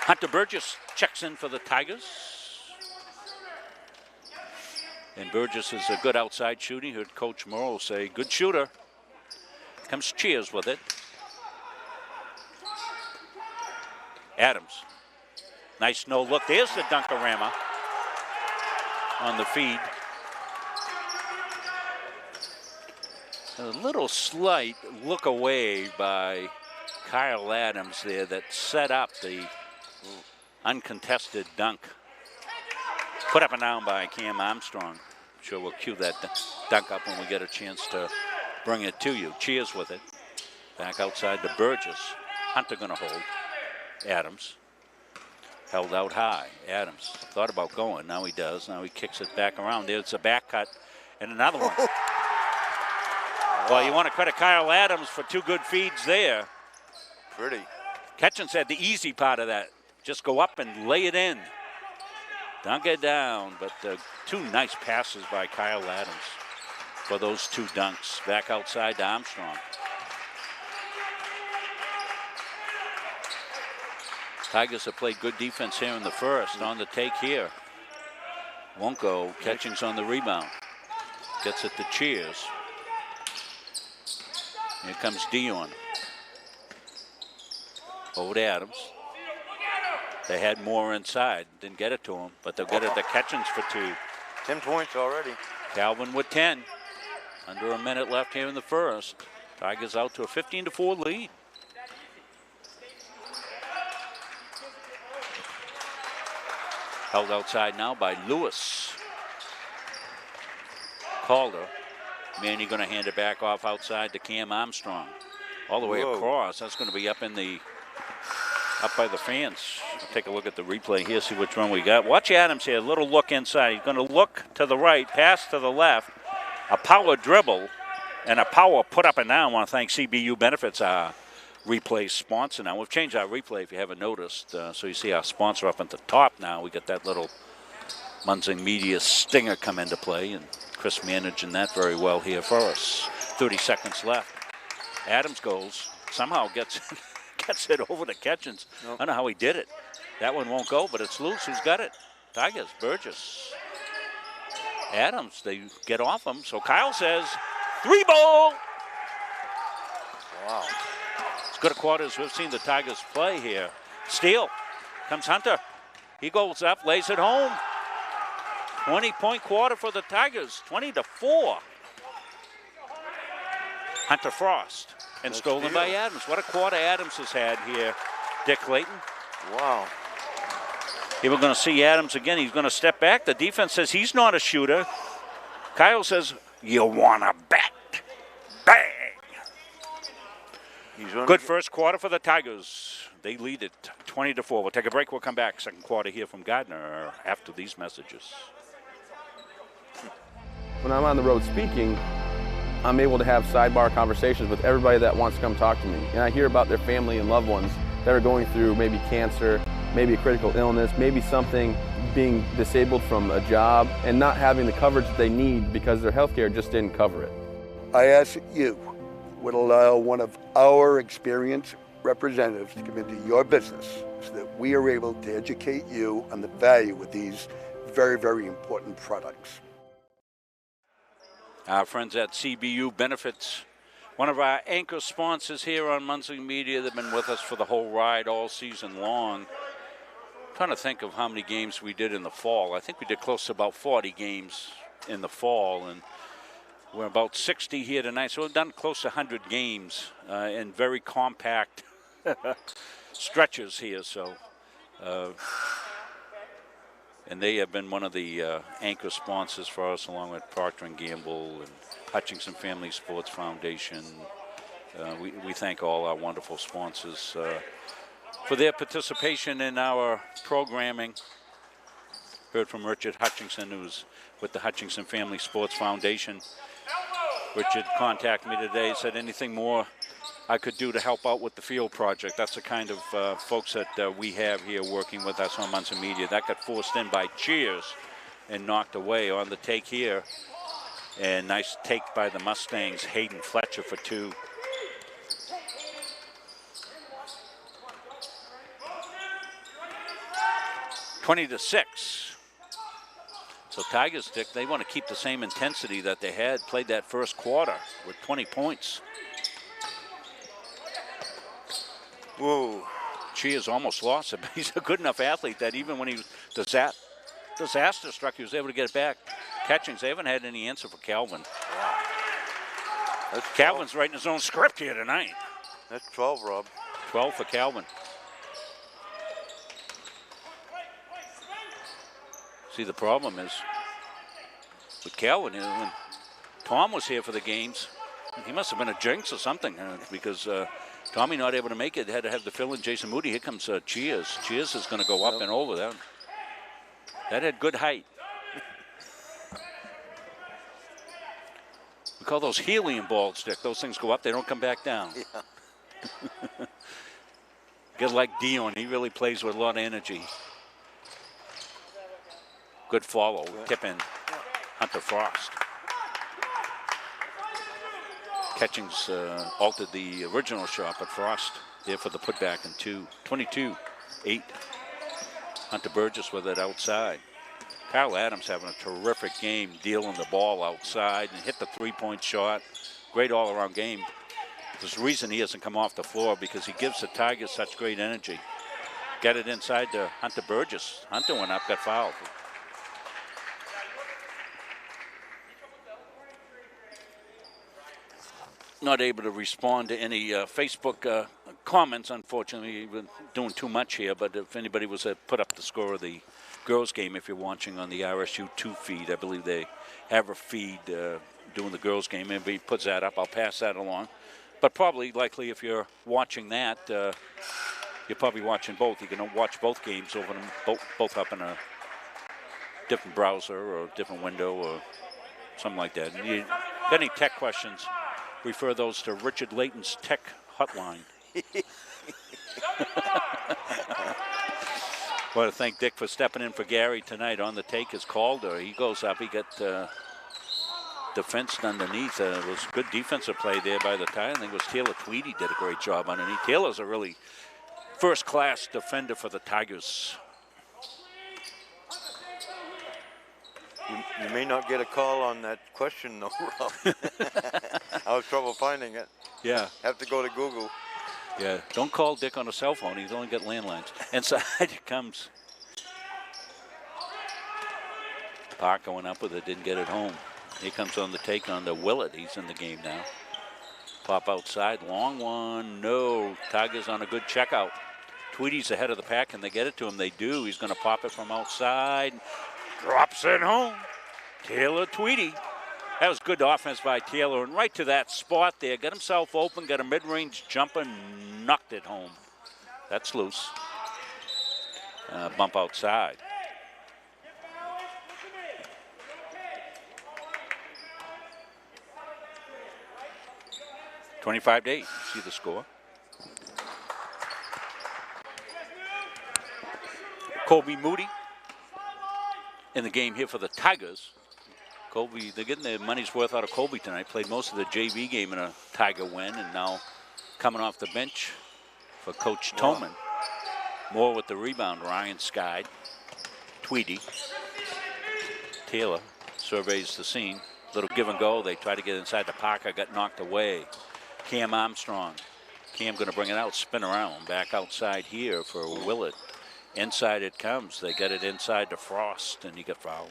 Hunter Burgess checks in for the Tigers. And Burgess is a good outside shooting. Heard Coach Morrow say, good shooter. Comes Cheers with it. Adams. Nice no look. There's the Dunkarama on the feed. A little slight look away by Kyle Adams there that set up the uncontested dunk. Put up and down by Cam Armstrong. I'm sure we'll cue that dunk up when we get a chance to bring it to you. Cheers with it. Back outside to Burgess. Hunter going to hold. Adams. Held out high. Adams thought about going. Now he does. Now he kicks it back around. There's a back cut and another one. Well, you want to credit Kyle Adams for two good feeds there. Pretty. Ketchens had the easy part of that. Just go up and lay it in. Dunk it down. But two nice passes by Kyle Adams for those two dunks. Back outside to Armstrong. Tigers have played good defense here in the first. On the take here. Won't go. Ketchings on the rebound. Gets it to Cheers. Here comes Dion. Over to Adams. They had more inside. Didn't get it to him, but they'll get it to Ketchens for two. 10 points already. Calvin with 10. Under a minute left here in the first. Tigers out to a 15-4 lead. Held outside now by Lewis. Calder. Manny going to hand it back off outside to Cam Armstrong. All the way across. That's going to be up by the fans. We'll take a look at the replay here, see which one we got. Watch Adams here. A little look inside. He's going to look to the right, pass to the left. A power dribble and a power put up and down. I want to thank CBU Benefits, our replay sponsor now. We've changed our replay if you haven't noticed. So you see our sponsor up at the top now. We got that little Munzing Media stinger come into play, and Chris managing that very well here for us. 30 seconds left. Adams goes, somehow gets it over to Ketchens. Nope. I don't know how he did it. That one won't go, but it's loose. Who's got it? Tigers, Burgess. Adams, they get off him. So Kyle says, 3-ball. Wow. As good a quarter as we've seen the Tigers play here. Steele. Comes Hunter. He goes up, lays it home. 20-point quarter for the Tigers. 20-4. Hunter Frost. And stolen by Adams. What a quarter Adams has had here, Dick Clayton. Wow. Here we're going to see Adams again. He's going to step back. The defense says he's not a shooter. Kyle says, you want to bet. Bang. Good first quarter for the Tigers. They lead it 20-4. We'll take a break. We'll come back. Second quarter here from Gardiner after these messages. When I'm on the road speaking, I'm able to have sidebar conversations with everybody that wants to come talk to me. And I hear about their family and loved ones that are going through maybe cancer, maybe a critical illness, maybe something, being disabled from a job and not having the coverage that they need because their health care just didn't cover it. I ask you, would allow one of our experienced representatives to come into your business so that we are able to educate you on the value of these very, very important products. Our friends at CBU Benefits, one of our anchor sponsors here on Muncie Media. They've been with us for the whole ride all season long. I'm trying to think of how many games we did in the fall. I think we did close to about 40 games in the fall, and we're about 60 here tonight. So we've done close to 100 games in very compact stretches here. So, and they have been one of the anchor sponsors for us, along with Procter & Gamble and Hutchinson Family Sports Foundation. We thank all our wonderful sponsors for their participation in our programming. Heard from Richard Hutchinson, who's with the Hutchinson Family Sports Foundation. Richard contacted me today, said anything more I could do to help out with the field project. That's the kind of folks that we have here working with us on Muncie Media. That got forced in by Cheers and knocked away on the take here. And nice take by the Mustangs, Hayden Fletcher for 2. (20-6). So Tigers, Dick, they want to keep the same intensity that they had played that first quarter with 20 points. Whoa. Cheers almost lost it, but he's a good enough athlete that even when he was disaster struck, he was able to get it back. Catchings, they haven't had any answer for Calvin. That's Calvin's writing his own script here tonight. That's 12, Rob. 12 for Calvin. See, the problem is with Calvin, when Tom was here for the games, he must have been a jinx or something because Tommy not able to make it, had to have the fill in Jason Moody. Here comes Cheers. Cheers is going to go up and over that. That had good height. We call those helium balls, Dick. Those things go up, they don't come back down. Yeah. Good like Dion, he really plays with a lot of energy. Good follow, tip in, Hunter Frost. Catchings altered the original shot, but Frost there for the putback in 2. 22-8. Hunter Burgess with it outside. Kyle Adams having a terrific game, dealing the ball outside and hit the three-point shot. Great all-around game. There's a reason he hasn't come off the floor, because he gives the Tigers such great energy. Get it inside to Hunter Burgess. Hunter went up, got fouled. Not able to respond to any Facebook comments, unfortunately. We've been doing too much here, but if anybody was to put up the score of the girls' game, if you're watching on the RSU2 feed, I believe they have a feed doing the girls' game. Anybody puts that up, I'll pass that along. But probably, likely, if you're watching that, you're probably watching both. You can watch both games over them, both up in a different browser or a different window or something like that. And you got any tech questions, refer those to Richard Layton's tech hotline. I want to thank Dick for stepping in for Gary tonight on the take as Calder. He goes up, he got defensed underneath. It was good defensive play there by the tie. I think it was Taylor Tweedy did a great job underneath. Taylor's a really first-class defender for the Tigers. You may not get a call on that question, though, Rob. I was trouble finding it. Yeah. Have to go to Google. Yeah, don't call Dick on a cell phone. He's only got landlines. Inside it comes. Park going up with it, didn't get it home. Here comes on the take on the Willett. He's in the game now. Pop outside, long one, no. Tigers on a good checkout. Tweedy's ahead of the pack, and they get it to him. They do. He's going to pop it from outside. Drops it home. Taylor Tweedy. That was good offense by Taylor, and right to that spot there. Got himself open, got a mid-range jumper, knocked it home. That's loose. Bump outside. (25-8). See the score. Kobe Moody in the game here for the Tigers. Colby, they're getting their money's worth out of Colby tonight. Played most of the JV game in a Tiger win, and now coming off the bench for Coach Toman. Moore with the rebound. Ryan Skide. Tweedy. Taylor surveys the scene. Little give and go. They try to get inside the Parker. Got knocked away. Cam Armstrong. Cam going to bring it out. Spin around. Back outside here for Willett. Inside it comes. They get it inside to Frost, and he got fouled.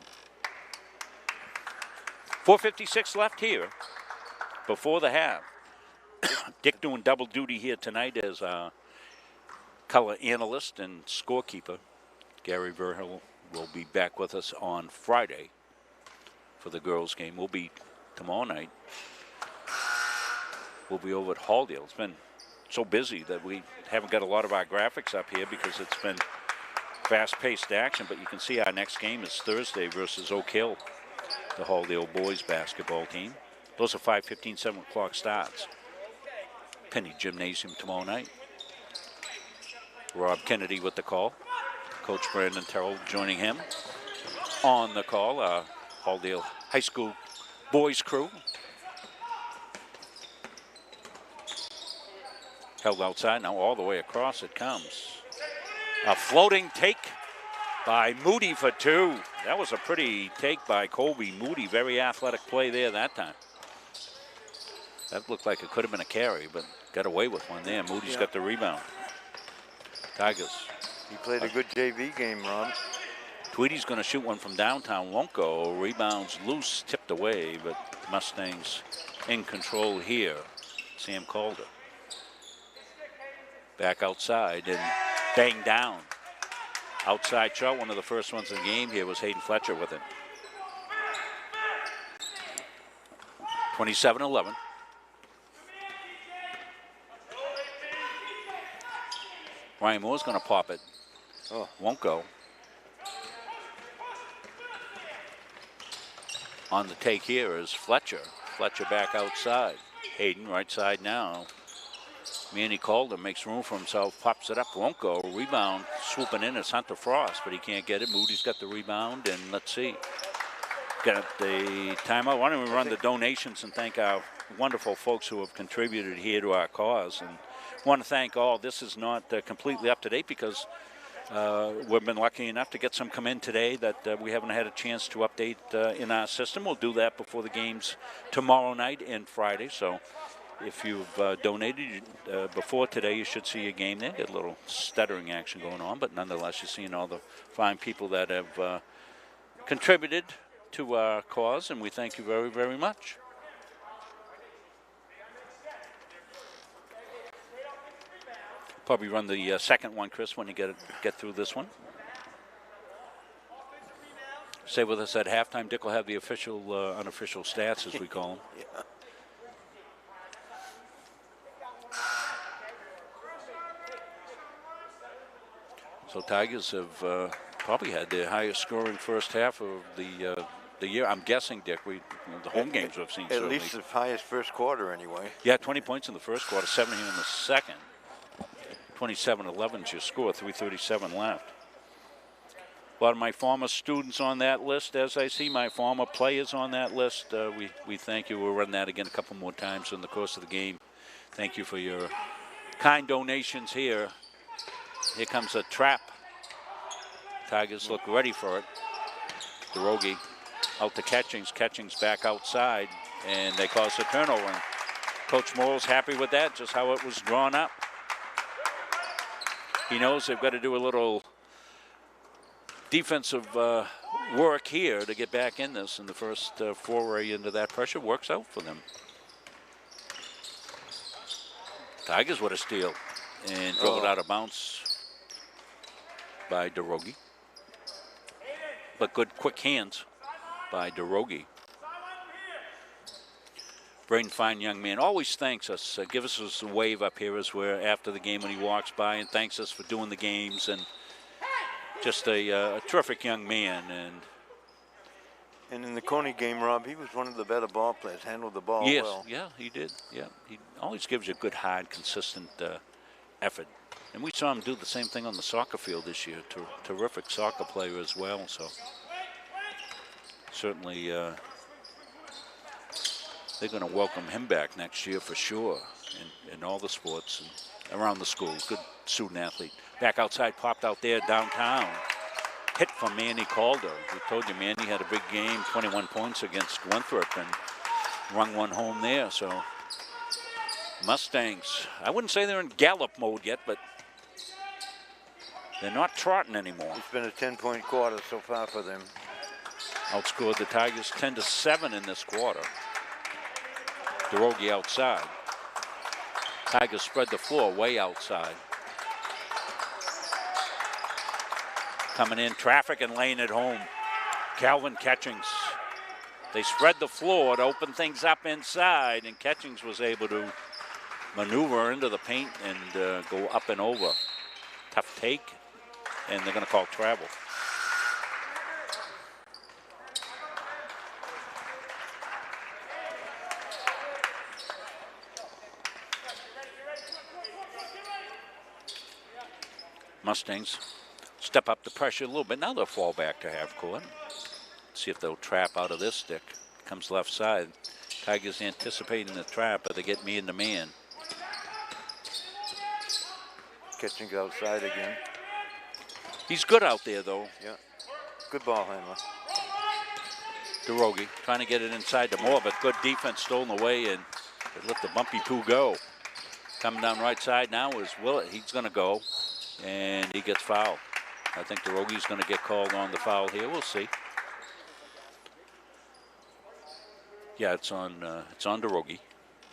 4:56 left here before the half. Dick doing double duty here tonight as color analyst and scorekeeper. Gary Verhill will be back with us on Friday for the girls' game. We'll be tomorrow night. We'll be over at Halldale. It's been so busy that we haven't got a lot of our graphics up here because it's been fast-paced action, but you can see our next game is Thursday versus Oak Hill, the Halldale boys basketball team. Those are 5:15, 7 o'clock starts. Penny Gymnasium tomorrow night. Rob Kennedy with the call. Coach Brandon Terrell joining him on the call. Halldale High School boys crew. Held outside, now all the way across it comes. A floating take by Moody for two. That was a pretty take by Colby Moody. Very athletic play there that time. That looked like it could have been a carry, but got away with one there. Moody's got the rebound. Tigers. He played a good JV game, Ron. Tweedy's going to shoot one from downtown. Won't go. Rebounds loose, tipped away, but Mustangs in control here. Sam Calder. Back outside and bang down. Outside shot, one of the first ones in the game here was Hayden Fletcher with it. 27-11. Ryan Moore's going to pop it. Oh, won't go. On the take here is Fletcher. Fletcher back outside. Hayden right side now. Manny Calder makes room for himself, pops it up, won't go. Rebound swooping in is Hunter Frost, but he can't get it. Moody's got the rebound, and let's see. Got the timeout. Why don't we run the donations and thank our wonderful folks who have contributed here to our cause. And want to thank all. This is not completely up to date because we've been lucky enough to get some come in today that we haven't had a chance to update in our system. We'll do that before the games tomorrow night and Friday. So if you've donated before today, you should see a game there. Get a little stuttering action going on, but nonetheless, you're seeing all the fine people that have contributed to our cause, and we thank you very, very much. Probably run the second one, Chris, when you get through this one. Stay with us at halftime. Dick will have the official, unofficial stats, as we call them. Yeah. So Tigers have probably had their highest scoring first half of the year. I'm guessing, Dick, the home games we've seen. At least the highest first quarter, anyway. Yeah, 20 points in the first quarter, 17 in the second. 27-11 is your score, 3:37 left. A lot of my former students on that list, as I see my former players on that list. We thank you. We'll run that again a couple more times in the course of the game. Thank you for your kind donations here. Here comes a trap. Tigers look ready for it. DeRogie out to Catchings. Catchings back outside, and they cause a turnover. And Coach Morrell's happy with that, just how it was drawn up. He knows they've got to do a little defensive work here to get back in this, and the first foray into that pressure works out for them. Tigers with a steal and drove it out of bounds by DeRogie. But good quick hands by DeRogie. Braden, fine young man, always thanks us. Give us a wave up here as we're after the game when he walks by, and thanks us for doing the games, and just a terrific young man. And in the Coney game, Rob, he was one of the better ball players, handled the ball well. Yeah, he did. Yeah, he always gives you a good, hard, consistent effort. And we saw him do the same thing on the soccer field this year. Terrific soccer player as well. So certainly they're going to welcome him back next year for sure in all the sports and around the school. Good student athlete. Back outside, popped out there downtown. Hit from Manny Calder. We told you Manny had a big game, 21 points against Winthrop, and rung one home there. So Mustangs, I wouldn't say they're in gallop mode yet, but they're not trotting anymore. It's been a 10-point quarter so far for them. Outscored the Tigers 10-7 in this quarter. DeRogie outside. Tigers spread the floor way outside. Coming in, traffic and laying it home. Calvin Catchings. They spread the floor to open things up inside, and Catchings was able to maneuver into the paint and go up and over. Tough take, and they're going to call travel. Mustangs step up the pressure a little bit. Now they'll fall back to half court. See if they'll trap out of this stick. Comes left side. Tigers anticipating the trap, but they get me in the man. Catching outside again. He's good out there, though. Yeah. Good ball handler. DeRogie trying to get it inside to Moore, but good defense stolen away, and they let the bumpy poo go. Coming down right side now is Willett. He's going to go, and he gets fouled. I think DeRogie's going to get called on the foul here. We'll see. Yeah, it's on DeRogie.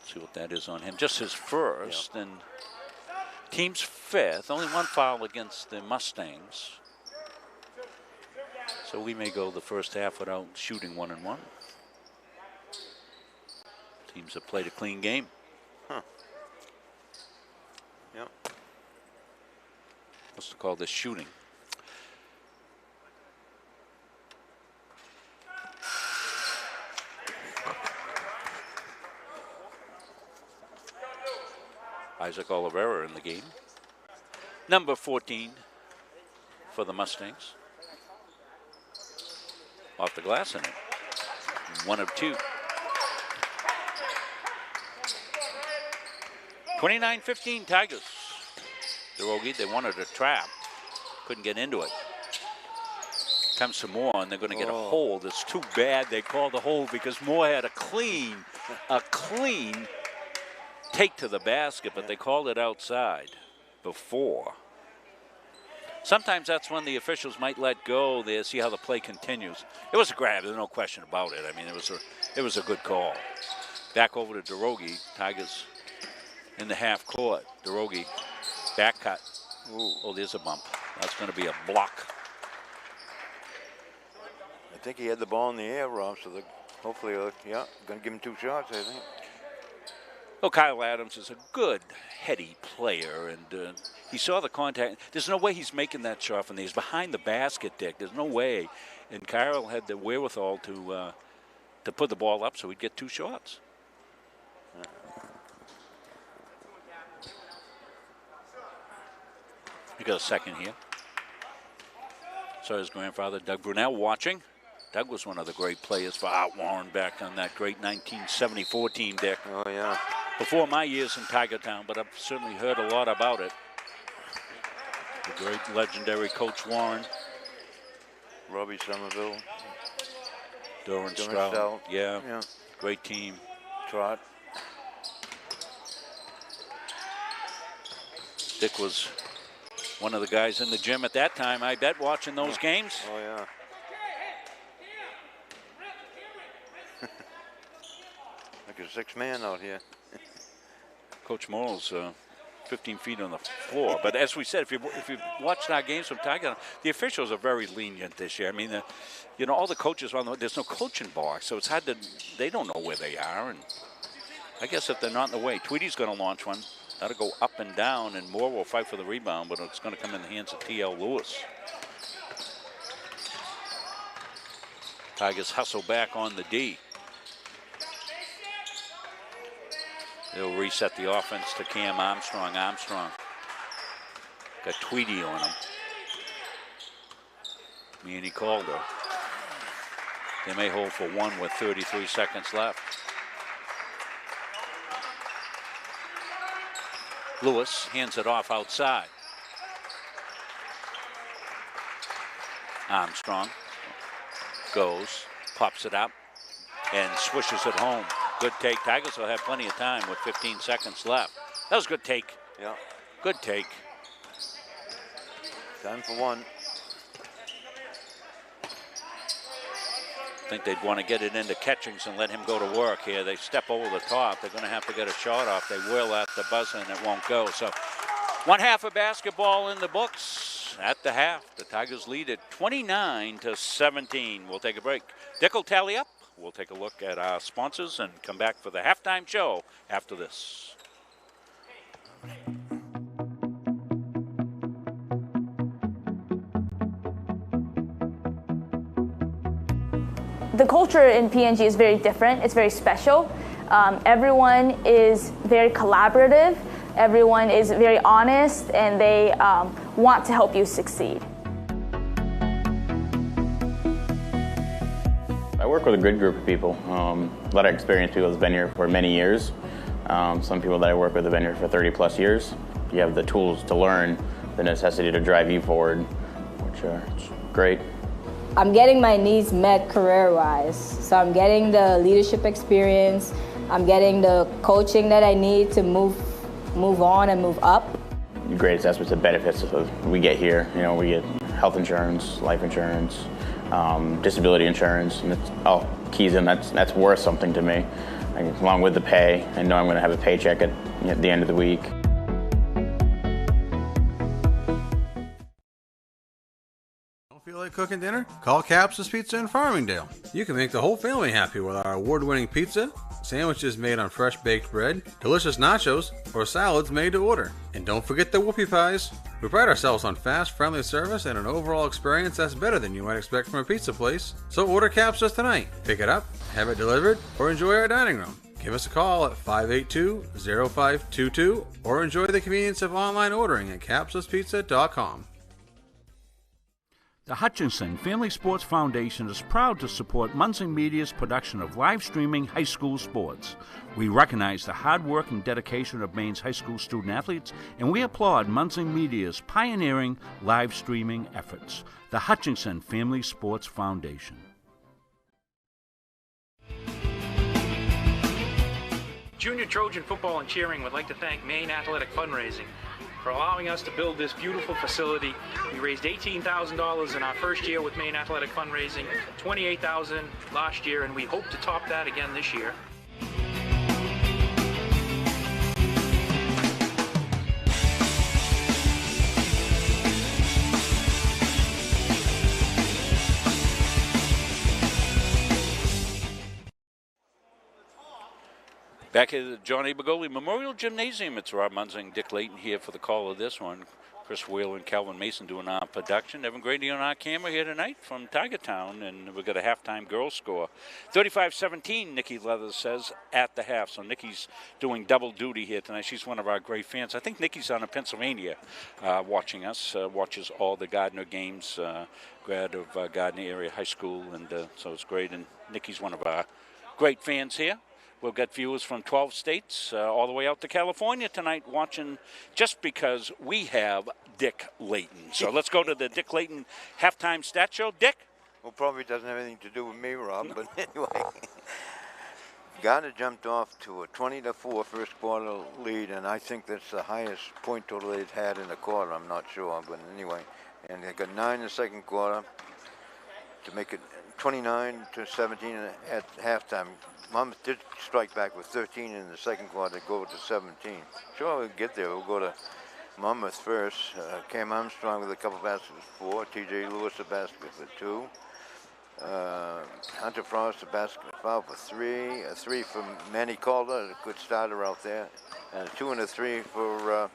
See what that is on him. Just his first, and team's fifth. Only one foul against the Mustangs. So we may go the first half without shooting 1-1. Teams have played a clean game. Huh. Yep. What's to call this shooting? Isaac Oliveira in the game. Number 14 for the Mustangs. Off the glass in it. 1 of 2. 29-15 Tigers. DeRogie, they wanted a trap. Couldn't get into it. Comes some more, and they're going to get a hold. It's too bad they called the hold because Moore had a clean take to the basket, but they called it outside before. Sometimes that's when the officials might let go there, see how the play continues. It was a grab, there's no question about it. I mean, it was a good call. Back over to DeRogie. Tigers in the half court. DeRogie, back cut. Ooh. Oh, there's a bump. That's going to be a block. I think he had the ball in the air, Rob, so hopefully, going to give him 2 shots, I think. Well, Kyle Adams is a good, heady player, and he saw the contact. There's no way he's making that shot from there. He's behind the basket, Dick. There's no way. And Kyle had the wherewithal to put the ball up so he'd get 2 shots. We got a second here. So his grandfather, Doug Brunel, watching. Doug was one of the great players for Art Warren back on that great 1974 team, Dick. Oh, yeah. Before my years in Tiger Town, but I've certainly heard a lot about it. The great legendary Coach Warren. Robbie Somerville. Doran Stroud. Yeah, great team. Trot. Dick was one of the guys in the gym at that time, I bet, watching those games. Oh, yeah. Like a 6-man out here. Coach Morrill's 15 feet on the floor. But as we said, if you watched our games from Tiger, the officials are very lenient this year. I mean, all the coaches on there's no coaching box, so it's hard to. They don't know where they are, and I guess if they're not in the way, Tweedy's going to launch one. That'll go up and down, and Moore will fight for the rebound, but it's going to come in the hands of T.L. Lewis. Tigers hustle back on the D. They'll reset the offense to Cam Armstrong. Armstrong got Tweedy on him. Manny Calder. They may hold for 1 with 33 seconds left. Lewis hands it off outside. Armstrong goes, pops it up, and swishes it home. Good take. Tigers will have plenty of time with 15 seconds left. That was a good take. Yeah. Good take. Time for one. I think they'd want to get it into Catchings and let him go to work here. They step over the top. They're going to have to get a shot off. They will at the buzzer, and it won't go. So 1 half of basketball in the books. At the half, the Tigers lead it 29-17. We'll take a break. Dick will tally up. We'll take a look at our sponsors and come back for the halftime show after this. The culture in PNG is very different. It's very special. Everyone is very collaborative. Everyone is very honest, and they want to help you succeed. I work with a good group of people. A lot of experienced people have been here for many years. Some people that I work with have been here for 30 plus years. You have the tools to learn, the necessity to drive you forward, which are great. I'm getting my needs met career-wise. So I'm getting the leadership experience. I'm getting the coaching that I need to move on and move up. The greatest aspects of benefits we get here. You know, we get health insurance, life insurance, disability insurance, and it's all keys in. That's worth something to me. Along with the pay, I know I'm going to have a paycheck at the end of the week. Feel like cooking dinner? Call Capsa's Pizza in Farmingdale. You can make the whole family happy with our award-winning pizza, sandwiches made on fresh baked bread, delicious nachos, or salads made to order. And don't forget the whoopie pies. We pride ourselves on fast, friendly service and an overall experience that's better than you might expect from a pizza place. So order Capsa's tonight. Pick it up, have it delivered, or enjoy our dining room. Give us a call at 582-0522 or enjoy the convenience of online ordering at capsaspizza.com. The Hutchinson Family Sports Foundation is proud to support Munson Media's production of live streaming high school sports. We recognize the hard work and dedication of Maine's high school student athletes, and we applaud Munson Media's pioneering live streaming efforts. The Hutchinson Family Sports Foundation. Junior Trojan Football and Cheering would like to thank Maine Athletic Fundraising for allowing us to build this beautiful facility. We raised $18,000 in our first year with Maine Athletic Fundraising, $28,000 last year, and we hope to top that again this year. Back at the John A. Begoli Memorial Gymnasium, it's Rob Munzing, Dick Layton here for the call of this one. Chris Wheeler and Calvin Mason doing our production. Evan Grady on our camera here tonight from Tiger Town, and we've got a halftime girls score. 35-17, Nikki Leathers says, at the half. So Nikki's doing double duty here tonight. She's one of our great fans. I think Nikki's on in Pennsylvania watching us, watches all the Gardiner games, grad of Gardiner area high school, and so it's great. And Nikki's one of our great fans here. We'll get viewers from 12 states all the way out to California tonight watching just because we have Dick Layton. So let's go to the Dick Layton halftime stat show. Dick? Well, probably doesn't have anything to do with me, Rob, but anyway. Gardiner jumped off to a 20-4 first quarter lead, and I think that's the highest point total they've had in a quarter. I'm not sure, but anyway. And they got 9 in the second quarter to make it 29-17 at halftime. Monmouth did strike back with 13 in the second quarter to go to 17. Sure, we'll get there. We'll go to Monmouth first. Cam Armstrong with a couple baskets for 4. T.J. Lewis a basket for 2. Hunter Frost a basket foul for 3. A 3 from Manny Calder, a good starter out there. And a 2 and a 3 for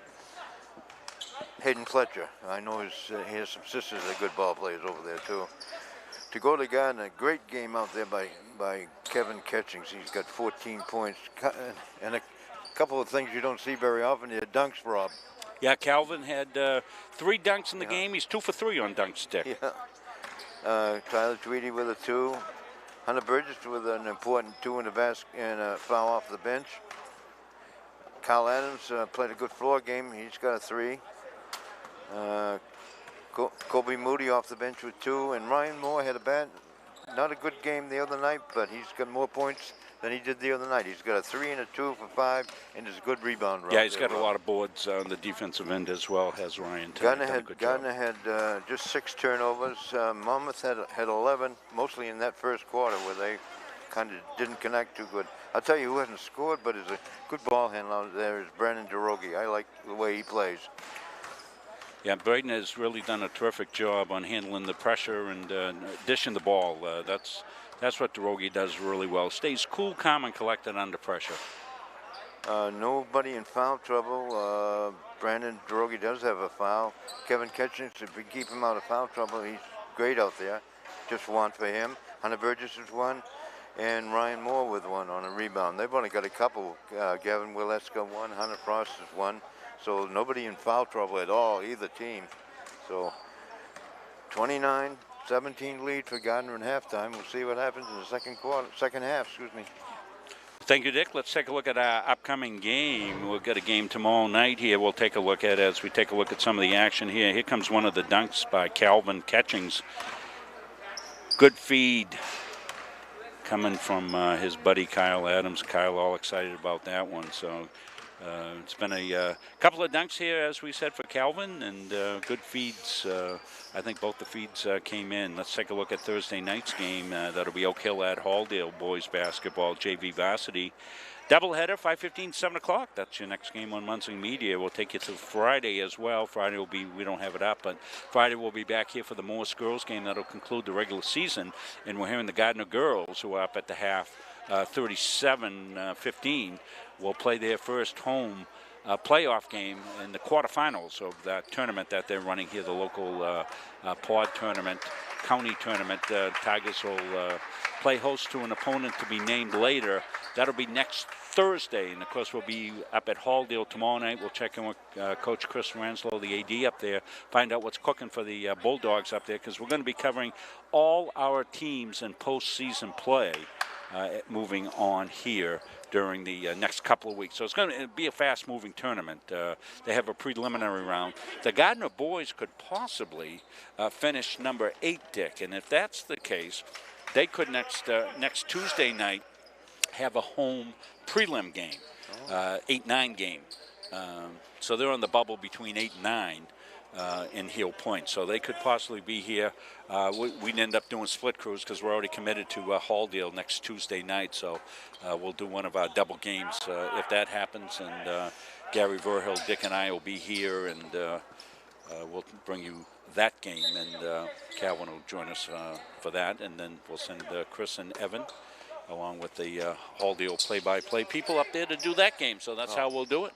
Hayden Fletcher. I know he has some sisters that are good ball players over there too. To go to Gardiner, a great game out there by Kevin Catchings. He's got 14 points and a couple of things you don't see very often. He had dunks, Rob. Yeah, Calvin had 3 dunks in the game. He's 2 for 3 on dunk stick. Yeah. Tyler Tweedy with a 2. Hunter Burgess with an important 2 in the basket and a foul off the bench. Kyle Adams played a good floor game. He's got a 3. Kobe Moody off the bench with 2, and Ryan Moore had not a good game the other night, but he's got more points than he did the other night. He's got a 3 and a 2 for 5, and is a good rebound. Yeah, he's got a lot of boards on the defensive end as well, has Ryan. Gardiner had just 6 turnovers. Monmouth had 11, mostly in that first quarter where they kind of didn't connect too good. I'll tell you who hasn't scored, but is a good ball handler there is Brandon DeRogi. I like the way he plays. Yeah, Braden has really done a terrific job on handling the pressure and dishing the ball. That's what DeRogi does really well. Stays cool, calm, and collected under pressure. Nobody in foul trouble. Brandon DeRogi does have a foul. Kevin Ketchens, if we keep him out of foul trouble, he's great out there. Just 1 for him. Hunter Burgess is 1, and Ryan Moore with 1 on a rebound. They've only got a couple. Gavin Willeska 1, Hunter Frost is 1. So nobody in foul trouble at all, either team. So 29-17 lead for Gardiner in halftime. We'll see what happens in the second half. Excuse me. Thank you, Dick. Let's take a look at our upcoming game. We'll get a game tomorrow night here. We'll take a look at as we take a look at some of the action here. Here comes one of the dunks by Calvin Catchings. Good feed coming from his buddy Kyle Adams. Kyle all excited about that one. So it's been a couple of dunks here, as we said, for Calvin, and good feeds. I think both the feeds came in. Let's take a look at Thursday night's game. That'll be Oak Hill at Halldale boys basketball, JV varsity. Doubleheader, 5:15, 7 o'clock. That's your next game on Munson Media. We'll take you to Friday as well. Friday will be, we don't have it up, but Friday we'll be back here for the Morse girls game. That'll conclude the regular season. And we're hearing the Gardiner girls, who are up at the half, 37-15, will play their first home playoff game in the quarterfinals of that tournament that they're running here, the local pod tournament, county tournament. Tigers will play host to an opponent to be named later. That'll be next Thursday, and of course we'll be up at Halldale tomorrow night. We'll check in with Coach Chris Ranslow, the AD up there, find out what's cooking for the Bulldogs up there, because we're going to be covering all our teams in postseason play moving on here during the next couple of weeks. So it's going to be a fast-moving tournament. They have a preliminary round. The Gardiner boys could possibly finish number 8, Dick, and if that's the case, they could next Tuesday night have a home prelim game, 8-9 game. So they're on the bubble between 8 and 9 in Heel Point. So they could possibly be here. We'd end up doing split crews because we're already committed to Halldale next Tuesday night. So we'll do one of our double games if that happens. And Gary Verhill, Dick, and I will be here, and we'll bring you that game. And Calvin will join us for that. And then we'll send Chris and Evan, along with the Halldale play-by-play people up there to do that game. So that's how we'll do it.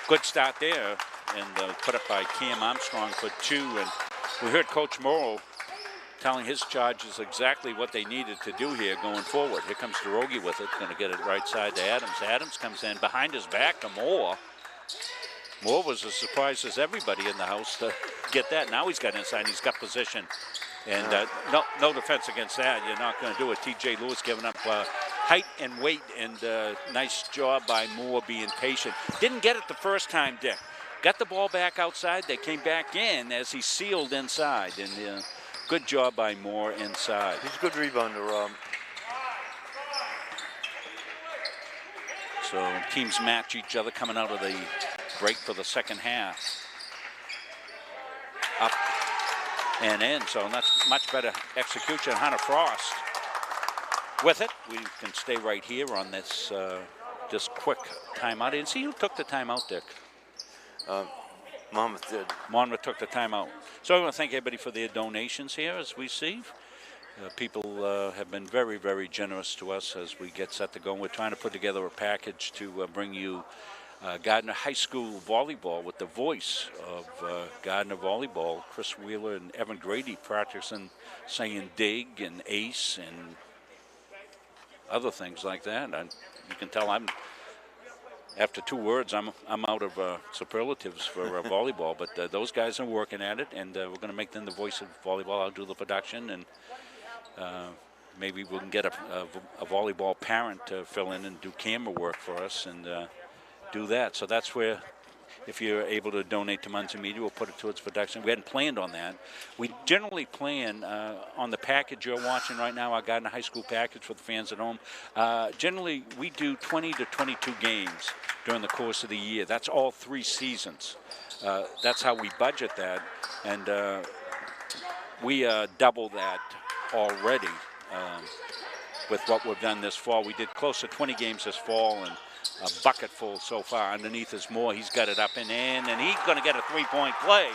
Good start there, and put up by Cam Armstrong for 2. And we heard Coach Morrow telling his charges exactly what they needed to do here going forward. Here comes DeRogi with it, going to get it right side to Adams. Adams comes in behind his back to Moore. Moore was as surprised as everybody in the house to get that. Now he's got inside, he's got position. And no defense against that. You're not going to do it. T.J. Lewis giving up height and weight, and nice job by Moore being patient. Didn't get it the first time, Dick. Got the ball back outside. They came back in as he sealed inside. And good job by Moore inside. He's a good rebounder, Rob. So teams match each other coming out of the break for the second half. Up and in, so that's much better execution. Hunter Frost with it. We can stay right here on this this quick timeout. And see who took the timeout, Dick? Monmouth did. Monmouth took the timeout. So I want to thank everybody for their donations here, as we see. People have been very, very generous to us as we get set to go. We're trying to put together a package to bring you Gardiner High School volleyball with the voice of Gardiner volleyball, Chris Wheeler and Evan Grady practicing saying dig and ace and other things like that. And you can tell after 2 words, I'm out of superlatives for volleyball, but those guys are working at it, and we're going to make them the voice of volleyball. I'll do the production, and maybe we can get a volleyball parent to fill in and do camera work for us and do that. So that's where, if you're able to donate to Muncie Media, we'll put it towards production. We hadn't planned on that. We generally plan on the package you're watching right now, our Gardiner High School package for the fans at home. Generally, we do 20 to 22 games during the course of the year. That's all 3 seasons. That's how we budget that, and we double that already with what we've done this fall. We did close to 20 games this fall, and a bucket full so far. Underneath is more. He's got it up and in, and he's going to get a 3-point play.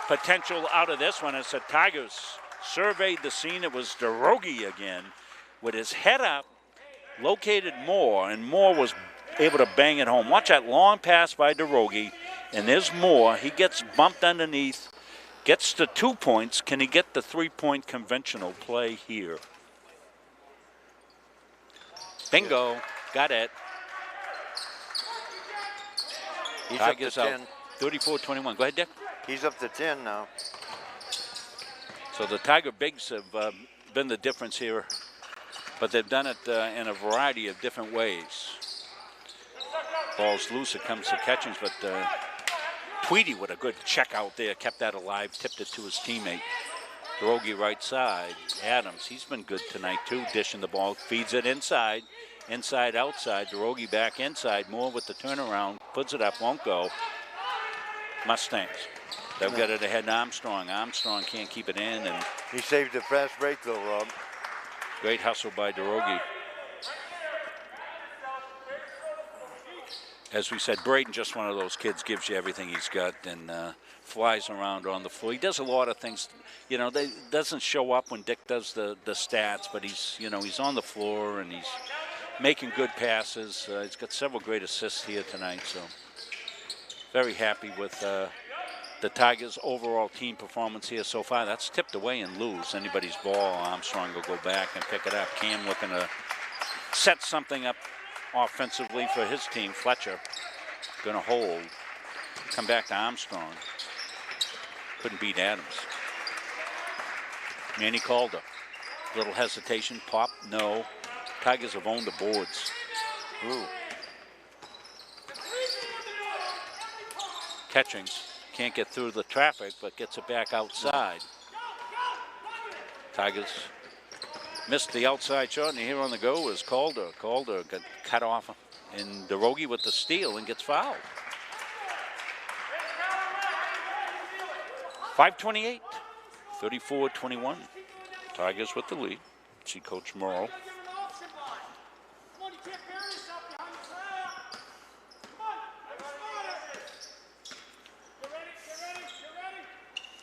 Potential out of this one as the Tigers surveyed the scene. It was DeRogie again with his head up, located Moore, and Moore was able to bang it home. Watch that long pass by DeRogie, and there's Moore. He gets bumped underneath, gets to 2 points. Can he get the 3-point conventional play here? Bingo, got it. He's Tigers up to out 10. 34-21. Go ahead, Dick. He's up to 10 now. So the Tiger Bigs have been the difference here, but they've done it in a variety of different ways. Ball's loose, it comes to catchings, but Tweedy with a good check out there, kept that alive, tipped it to his teammate. DeRogie right side. Adams, he's been good tonight too, dishing the ball, feeds it inside. Inside, outside, DeRogie back inside. Moore with the turnaround, puts it up, won't go. Mustangs. They've got it ahead to Armstrong. Armstrong can't keep it in. And he saved the fast break though, Rob. Great hustle by DeRogie. As we said, Braden, just one of those kids, gives you everything he's got and flies around on the floor. He does a lot of things. You know, they doesn't show up when Dick does the stats, but he's, you know, he's on the floor and he's making good passes. He's got several great assists here tonight, so very happy with the Tigers' overall team performance here so far. That's tipped away and loose. Anybody's ball. Armstrong will go back and pick it up. Cam looking to set something up offensively for his team. Fletcher going to hold. Come back to Armstrong. Couldn't beat Adams. Manny Calder. Little hesitation. Pop. No. Tigers have owned the boards. Ooh. Catchings. Can't get through the traffic, but gets it back outside. Tigers missed the outside shot, and here on the go is Calder. Calder got cut off, and DeRogie with the steal and gets fouled. 5:28, 34-21. Tigers with the lead. See Coach Morrow.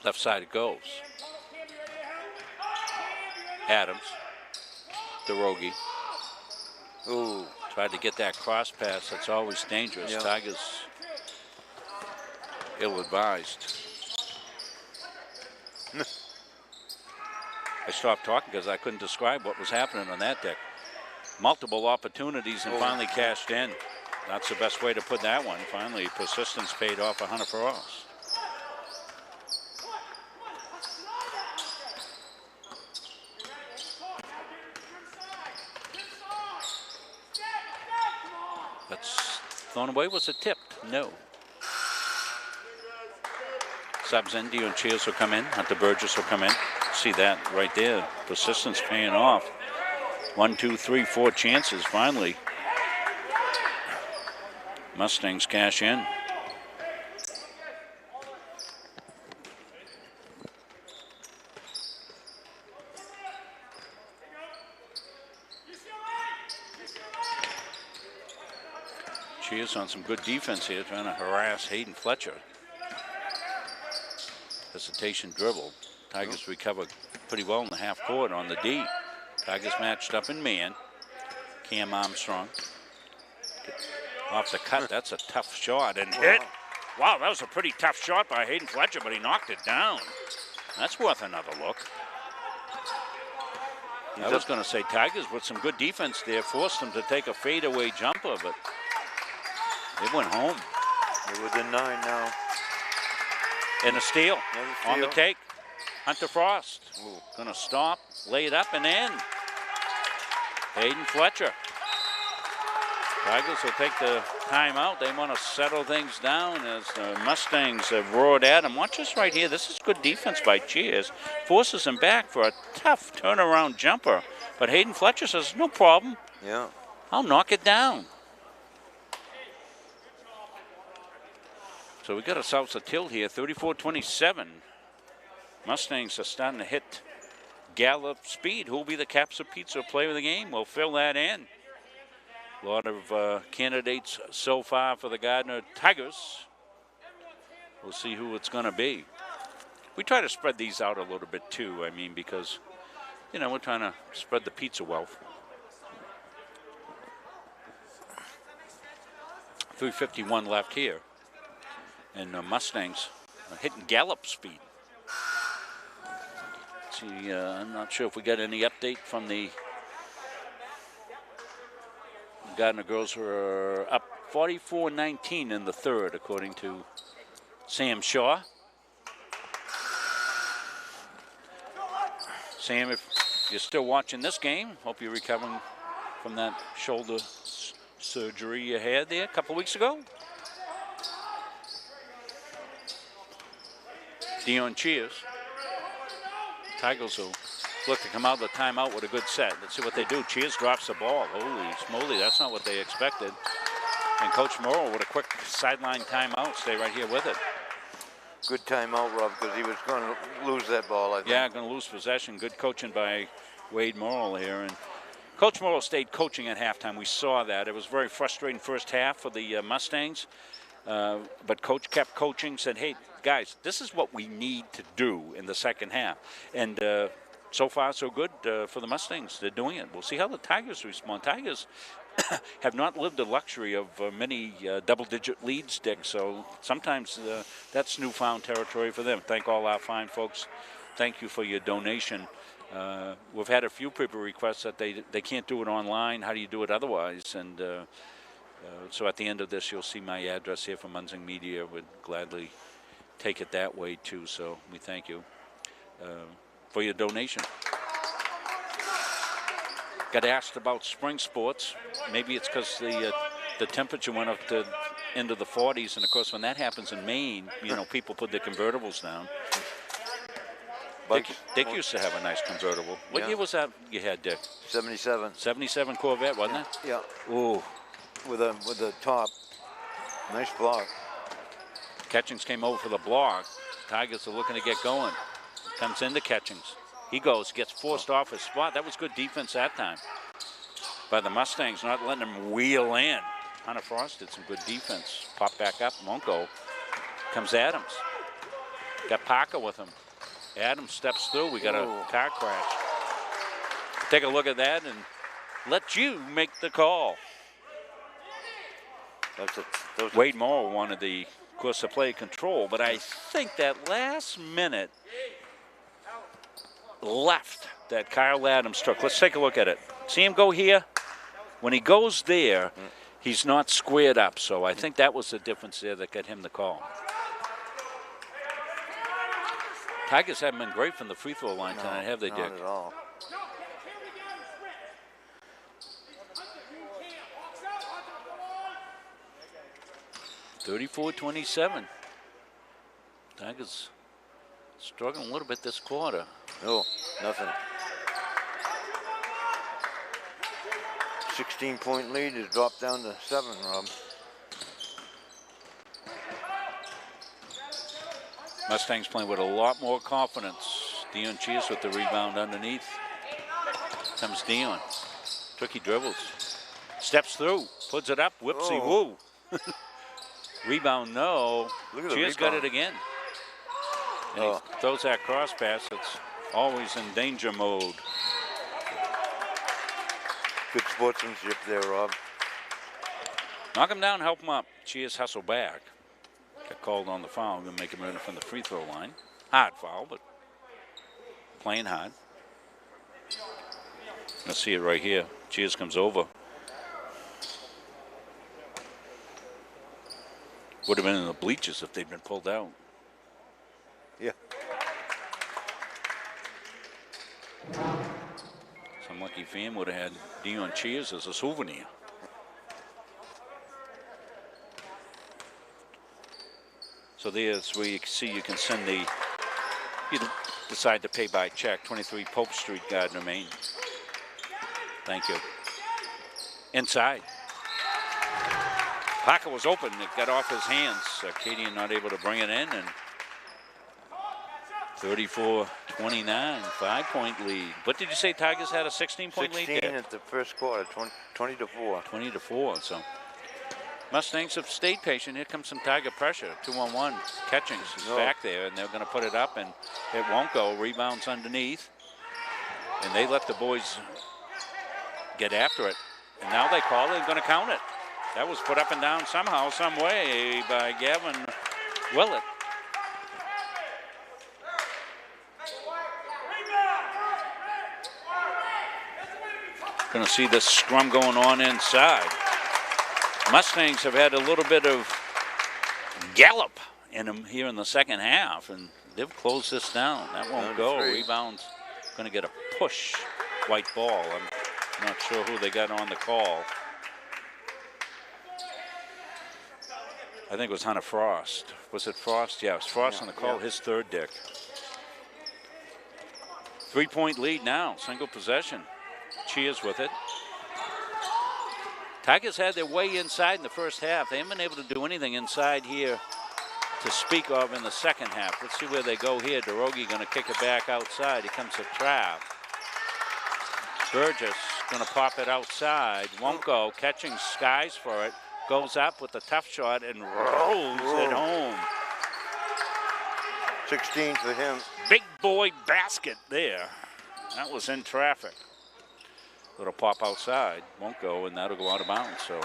Left side it goes. Adams. DeRogie. Ooh, tried to get that cross pass. That's always dangerous. Yeah. Tigers ill-advised. I stopped talking because I couldn't describe what was happening on that deck. Multiple opportunities and finally cashed in. That's the best way to put that one. Finally, persistence paid off 100 for us. That's thrown away. Was it tipped? No. Subs in, Dion Cheers will come in. Hunter Burgess will come in. See that right there. Persistence paying off. 1, 2, 3, 4 chances finally. Mustangs cash in. Cheers on some good defense here, trying to harass Hayden Fletcher. Hesitation dribble. Tigers recover pretty well in the half court on the D. Tigers matched up in man. Cam Armstrong. Off the cut, that's a tough shot and hit. Wow, that was a pretty tough shot by Hayden Fletcher, but he knocked it down. That's worth another look. I was going to say Tigers with some good defense there forced them to take a fadeaway jumper, but they went home. They're within 9 now. And a steal Another steal. on the take. Hunter Frost going to stop, lay it up and in. Hayden Fletcher. Tigers will take the timeout. They want to settle things down as the Mustangs have roared at them. Watch this right here. This is good defense by Cheers. Forces him back for a tough turnaround jumper. But Hayden Fletcher says, no problem. Yeah. I'll knock it down. So we got ourselves a tilt here, 34-27. Mustangs are starting to hit Gallup speed. Who will be the Capsa Pizza player of the game? We'll fill that in. A lot of candidates so far for the Gardiner Tigers. We'll see who it's going to be. We try to spread these out a little bit too, I mean, because, you know, we're trying to spread the pizza wealth. 3:51 left here. And the Mustangs are hitting Gallup speed. See, I'm not sure if we got any update from the Gardiner girls, who are up 44-19 in the third, according to Sam Shaw. Sam, if you're still watching this game, hope you're recovering from that shoulder surgery you had there a couple weeks ago. Dion Cheers. Tigers will look to come out of the timeout with a good set. Let's see what they do. Cheers drops the ball. Holy smoly, that's not what they expected. And Coach Morrow with a quick sideline timeout. Stay right here with it. Good timeout, Rob, because he was going to lose that ball, I think. Yeah, going to lose possession. Good coaching by Wade Morrow here. And Coach Morrow stayed coaching at halftime. We saw that. It was very frustrating first half for the Mustangs. But Coach kept coaching, said, hey, guys, this is what we need to do in the second half. And so far, so good for the Mustangs. They're doing it. We'll see how the Tigers respond. Tigers have not lived the luxury of many double-digit leads, Dick, so sometimes that's newfound territory for them. Thank all our fine folks. Thank you for your donation. We've had a few people request that they can't do it online. How do you do it otherwise? And so at the end of this, you'll see my address here from Munzing Media. Would gladly take it that way, too, so we thank you for your donation. Got asked about spring sports. Maybe it's because the temperature went up to into the 40s, and of course when that happens in Maine, you know, people put their convertibles down. Dick used to have a nice convertible. What year was that you had, Dick? 77. 77 Corvette, wasn't it? Yeah. Ooh. With a top. Nice block. Catchings came over for the block. Tigers are looking to get going. Comes into Catchings. He goes, gets forced off his spot. That was good defense that time by the Mustangs, not letting him wheel in. Hunter Frost did some good defense. Pop back up, won't go. Comes Adams. Got Parker with him. Adams steps through. We got a car crash. Take a look at that and let you make the call. Wade Morrow wanted the, of course, the play control, but I think that last minute left that Kyle Adams took. Let's take a look at it. See him go here? When he goes there, he's not squared up, so I think that was the difference there that got him the call. Tigers haven't been great from the free throw line tonight, have they, Dick? Not at all. (34-27). Tigers struggling a little bit this quarter. No, nothing. 16-point lead has dropped down to 7, Rob. Mustangs playing with a lot more confidence. Dion Cheers with the rebound underneath. Comes Dion. Tricky dribbles. Steps through. Puts it up. Whoopsie woo. Rebound, no. Cheers got it again. And he throws that cross pass. It's always in danger mode. Good sportsmanship there, Rob. Knock him down, help him up. Cheers hustle back. Got called on the foul. Going to make him run from the free throw line. Hard foul, but playing hard. Let's see it right here. Cheers comes over. Would have been in the bleachers if they'd been pulled out. Yeah. Some Some lucky fan would have had Dion Cheers as a souvenir. So there's where you see you can send the, you decide to pay by check, 23 Pope Street, Gardiner, Maine. Thank you. Inside. Parker was open. It got off his hands. Acadian not able to bring it in, and 34-29, 5-point lead. What did you say Tigers had a 16-point lead? 16 at the first quarter, 20 to 4. 20 to 4, so. Mustangs have stayed patient. Here comes some Tiger pressure. 2-on-1. Catchings is back there, and they're going to put it up, and it won't go. Rebounds underneath. And they let the boys get after it. And now they call it and going to count it. That was put up and down somehow, some way by Gavin Willett. Going to see this scrum going on inside. Mustangs have had a little bit of gallop in them here in the second half, and they've closed this down. That won't go. Rebound's going to get a push. White ball. I'm not sure who they got on the call. I think it was Hunter Frost. Was it Frost? Yeah, it was Frost on the call. His third, Dick. 3-point lead now. Single possession. Cheers with it. Tigers had their way inside in the first half. They haven't been able to do anything inside here to speak of in the second half. Let's see where they go here. DeRogi going to kick it back outside. Here comes a trap. Burgess going to pop it outside. Won't go. Catching skies for it. Goes up with a tough shot and rolls it home. 16 for him. Big boy basket there. That was in traffic. It'll pop outside. Won't go, and that'll go out of bounds. So.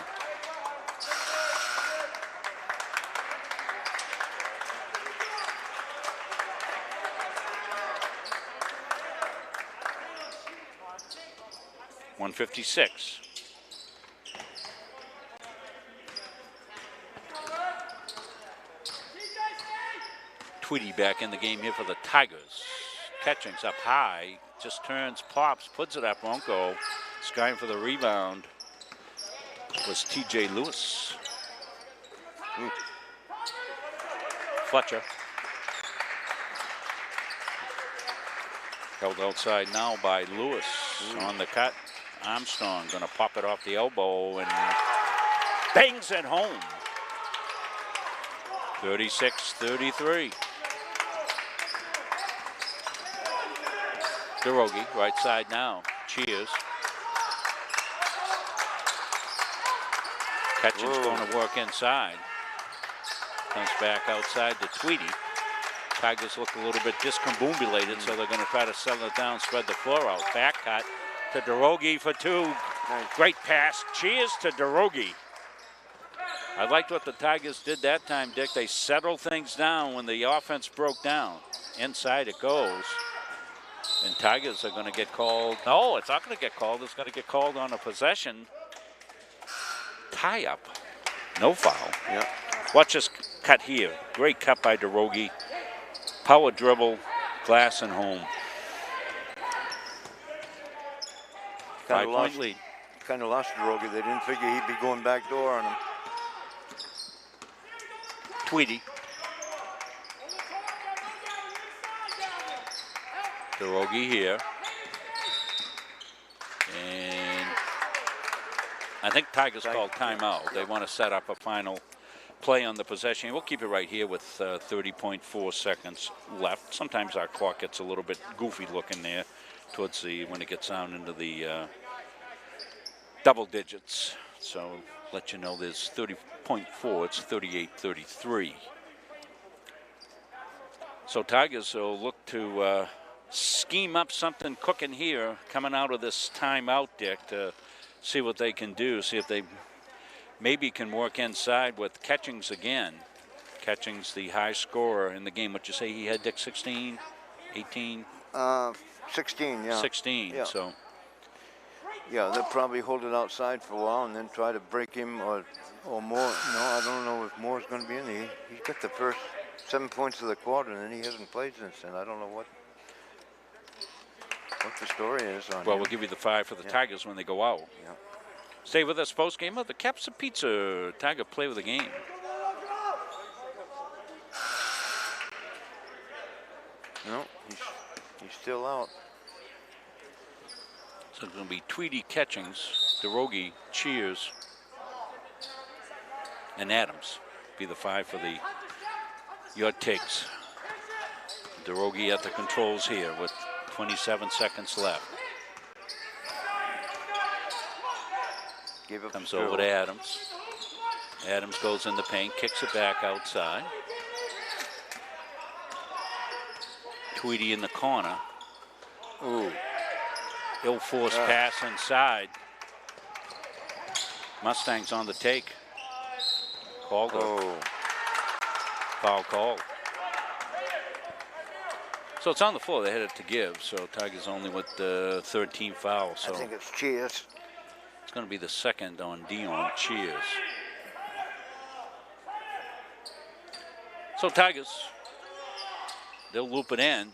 .156. Tweedy back in the game here for the Tigers. Catching's up high, just turns, pops, puts it up, won't go. Skying for the rebound was TJ Lewis. Fletcher. Held outside now by Lewis on the cut. Armstrong gonna pop it off the elbow and bangs it home. 36-33. DeRogi, right side now. Cheers. Catching's going to work inside. Comes back outside to Tweedy. Tigers look a little bit discombobulated, so they're going to try to settle it down, spread the floor out. Back cut to DeRogi for two. Nice. Great pass. Cheers to DeRogi. I liked what the Tigers did that time, Dick. They settled things down when the offense broke down. Inside it goes. And Tigers are going to get called. No, it's not going to get called. It's going to get called on a possession. Tie up. No foul. Yeah. Watch this cut here. Great cut by DeRogi. Power dribble, glass and home. 5-point lead. Kind of lost DeRogi. They didn't figure he'd be going back door on him. Tweedy. DeRogi here. And I think Tigers called timeout. They want to set up a final play on the possession. We'll keep it right here with 30.4 seconds left. Sometimes our clock gets a little bit goofy looking there towards the, when it gets down into the double digits. So let you know there's 30.4, it's 38-33. So Tigers will look to scheme up something cooking here coming out of this timeout, Dick, to see what they can do, see if they maybe can work inside with Catchings again. Catchings the high scorer in the game. What you say he had, Dick, 16, 18? 16, yeah. 16, yeah. So. Yeah, they'll probably hold it outside for a while and then try to break him or more. No, I don't know if Moore's going to be in there. He got the first 7 points of the quarter and then he hasn't played since then. I don't know what. what the story is on Well, him. we'll give you the 5 for the Tigers when they go out. Yeah. Stay with us post game of the Caps of Pizza Tiger play of the game. No, he's still out. So it's going to be Tweedy Catchings, DeRogie, Cheers, and Adams. Be the 5 for the your Tigs. DeRogie at the controls here with 27 seconds left. Comes over to Adams. Adams goes in the paint, kicks it back outside. Tweedy in the corner. Ooh. Ill-forced pass inside. Mustangs on the take. Called foul call. So it's on the floor. They had it to give. So Tigers only with 13 fouls. So I think it's Cheers. It's going to be the second on Dion. Cheers. So Tigers, they'll loop it in.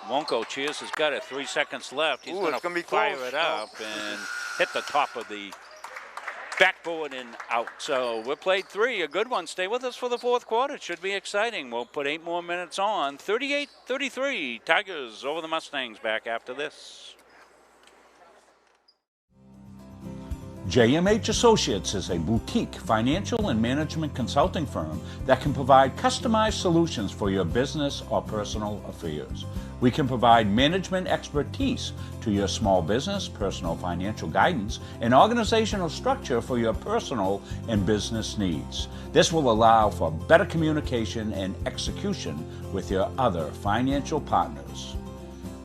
Won't go. Cheers has got it. 3 seconds left. He's going to fire it up and hit the top of the backboard and out. So we're played 3, a good one. Stay with us for the 4th quarter. It should be exciting. We'll put 8 more minutes on. 38-33. Tigers over the Mustangs. Back after this. JMH Associates is a boutique financial and management consulting firm that can provide customized solutions for your business or personal affairs. We can provide management expertise to your small business, personal financial guidance, and organizational structure for your personal and business needs. This will allow for better communication and execution with your other financial partners.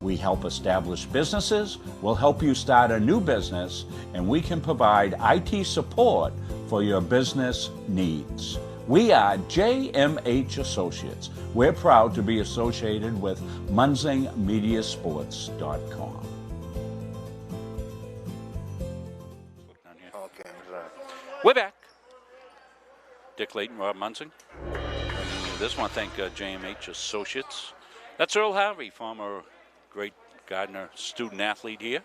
We help establish businesses, we'll help you start a new business, and we can provide IT support for your business needs. We are JMH Associates. We're proud to be associated with MunsingMediaSports.com. Okay, we're back. Dick Layton, Rob Munsing. This one, thank JMH Associates. That's Earl Harvey, former great Gardiner student athlete here.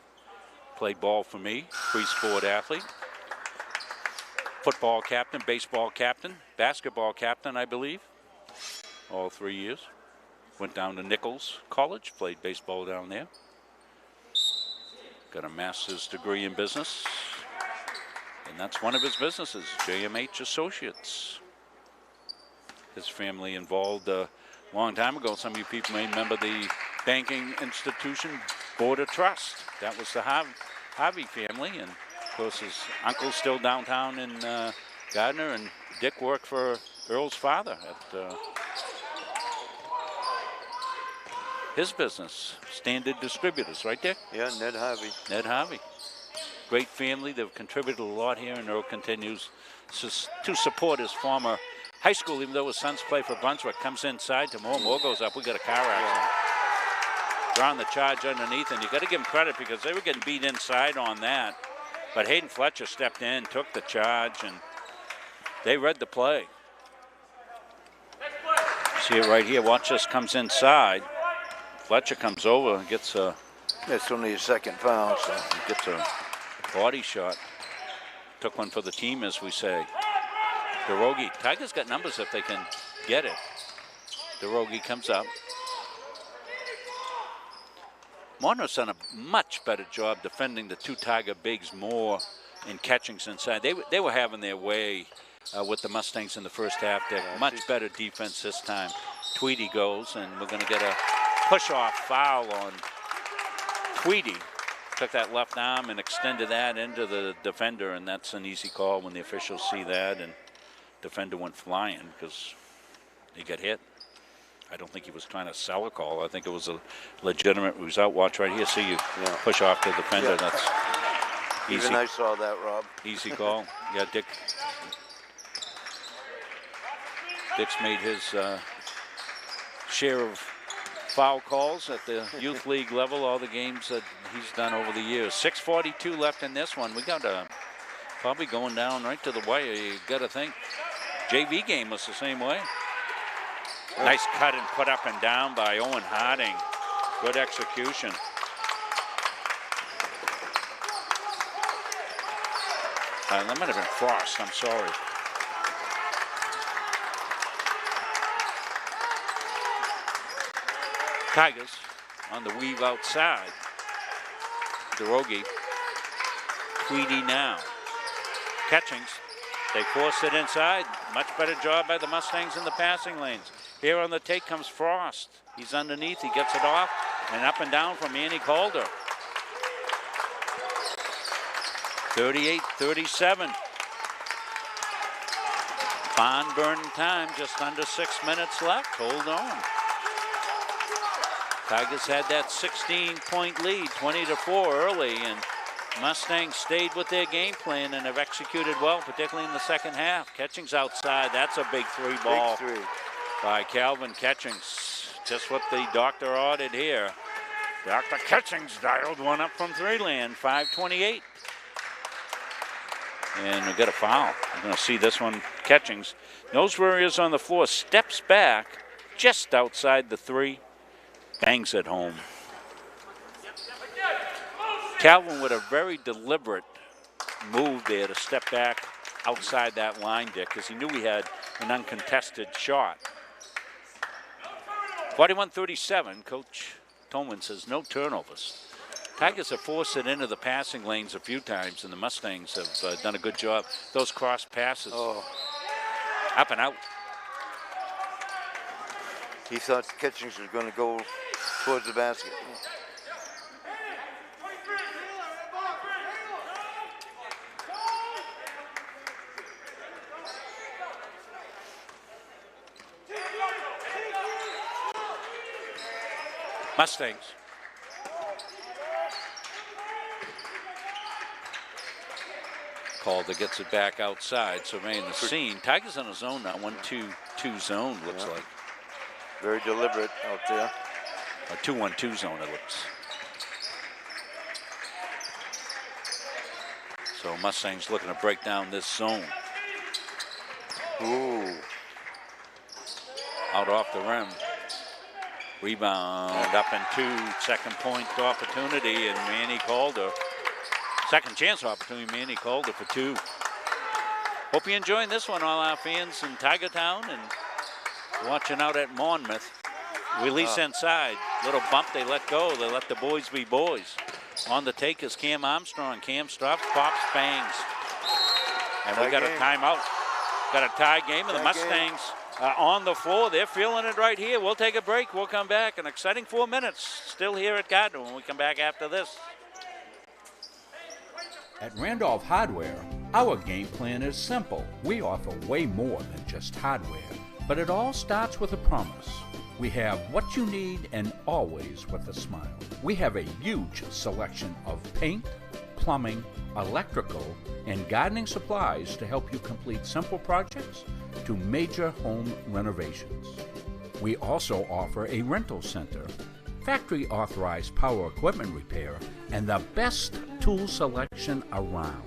Played ball for me, free sport athlete. Football captain, baseball captain, basketball captain, I believe. All 3 years. Went down to Nichols College, played baseball down there. Got a master's degree in business. And that's one of his businesses, JMH Associates. His family involved a long time ago. Some of you people may remember the banking institution Board of Trust. That was the Harvey family, and of course his uncle's still downtown in Gardiner, and Dick worked for Earl's father at his business, Standard Distributors, right, Dick? Yeah, Ned Harvey. Ned Harvey. Great family. They've contributed a lot here, and Earl continues to support his former high school, even though his sons play for Brunswick. Comes inside to Moore goes up. We got a car accident. Drawing the charge underneath, and you got to give him credit because they were getting beat inside on that. But Hayden Fletcher stepped in, took the charge, and they read the play. See it right here. Watch this. Comes inside. Fletcher comes over and gets a. It's only his second foul, so he gets a body shot. Took one for the team, as we say. DeRogie. Tigers got numbers if they can get it. DeRogie comes up. Monmouth's done a much better job defending the 2 Tiger bigs more in catchings inside. They were having their way with the Mustangs in the first half. They're much better defense this time. Tweedy goes, and we're going to get a push-off foul on Tweedy. Took that left arm and extended that into the defender, and that's an easy call when the officials see that, and defender went flying because he got hit. I don't think he was trying to sell a call. I think it was a legitimate result. Watch right here. See you push off the defender. Yeah. That's easy. Even I saw that, Rob. Easy call. Yeah, Dick's made his share of foul calls at the youth league level, all the games that he's done over the years. 6:42 left in this one. We got probably going down right to the wire. You got to think. JV game was the same way. Nice cut and put up and down by Owen Harding. Good execution. That might have been Frost. I'm sorry. Tigers on the weave outside. Derogi. Tweedy now. Catchings. They force it inside. Much better job by the Mustangs in the passing lanes. Here on the take comes Frost. He's underneath. He gets it off. And up and down from Manny Calder. 38-37. Barn burn time. Just under 6 minutes left. Hold on. Tigers had that 16-point lead, 20-4 early, and Mustangs stayed with their game plan and have executed well, particularly in the second half. Catchings outside. That's a big three ball by Calvin Catchings. Just what the doctor ordered here. Dr. Catchings dialed one up from three land, 5:28. And we got a foul. We're going to see this one. Catchings knows where he is on the floor, steps back just outside the three. Bangs it home. Calvin with a very deliberate move there to step back outside that line, Dick, because he knew he had an uncontested shot. 41-37, Coach Tolman says no turnovers. Tigers have forced it into the passing lanes a few times, and the Mustangs have done a good job. Those cross passes, up and out. He thought Catchings was going to go towards the basket. Mustangs. Calder gets it back outside, surveying the scene. Tigers on a zone now, 1-2-2 zone, looks like. Very deliberate out there. A 2-1-2 zone, it looks. So Mustangs looking to break down this zone. Ooh. Out off the rim. Rebound up and two. Second point opportunity, and Manny Calder. Second chance opportunity, Manny Calder for two. Hope you're enjoying this one, all our fans in Tiger Town and watching out at Monmouth. Release inside. Little bump, they let go. They let the boys be boys. On the take is Cam Armstrong. Cam stops, pops, bangs. And we got a timeout. Got a tie game, and the Mustangs on the floor. They're feeling it right here. We'll take a break. We'll come back. An exciting 4 minutes still here at Gardiner when we come back after this. At Randolph Hardware, our game plan is simple. We offer way more than just hardware, but it all starts with a promise. We have what you need and always with a smile. We have a huge selection of paint, plumbing, electrical, and gardening supplies to help you complete simple projects to major home renovations. We also offer a rental center, factory authorized power equipment repair, and the best tool selection around.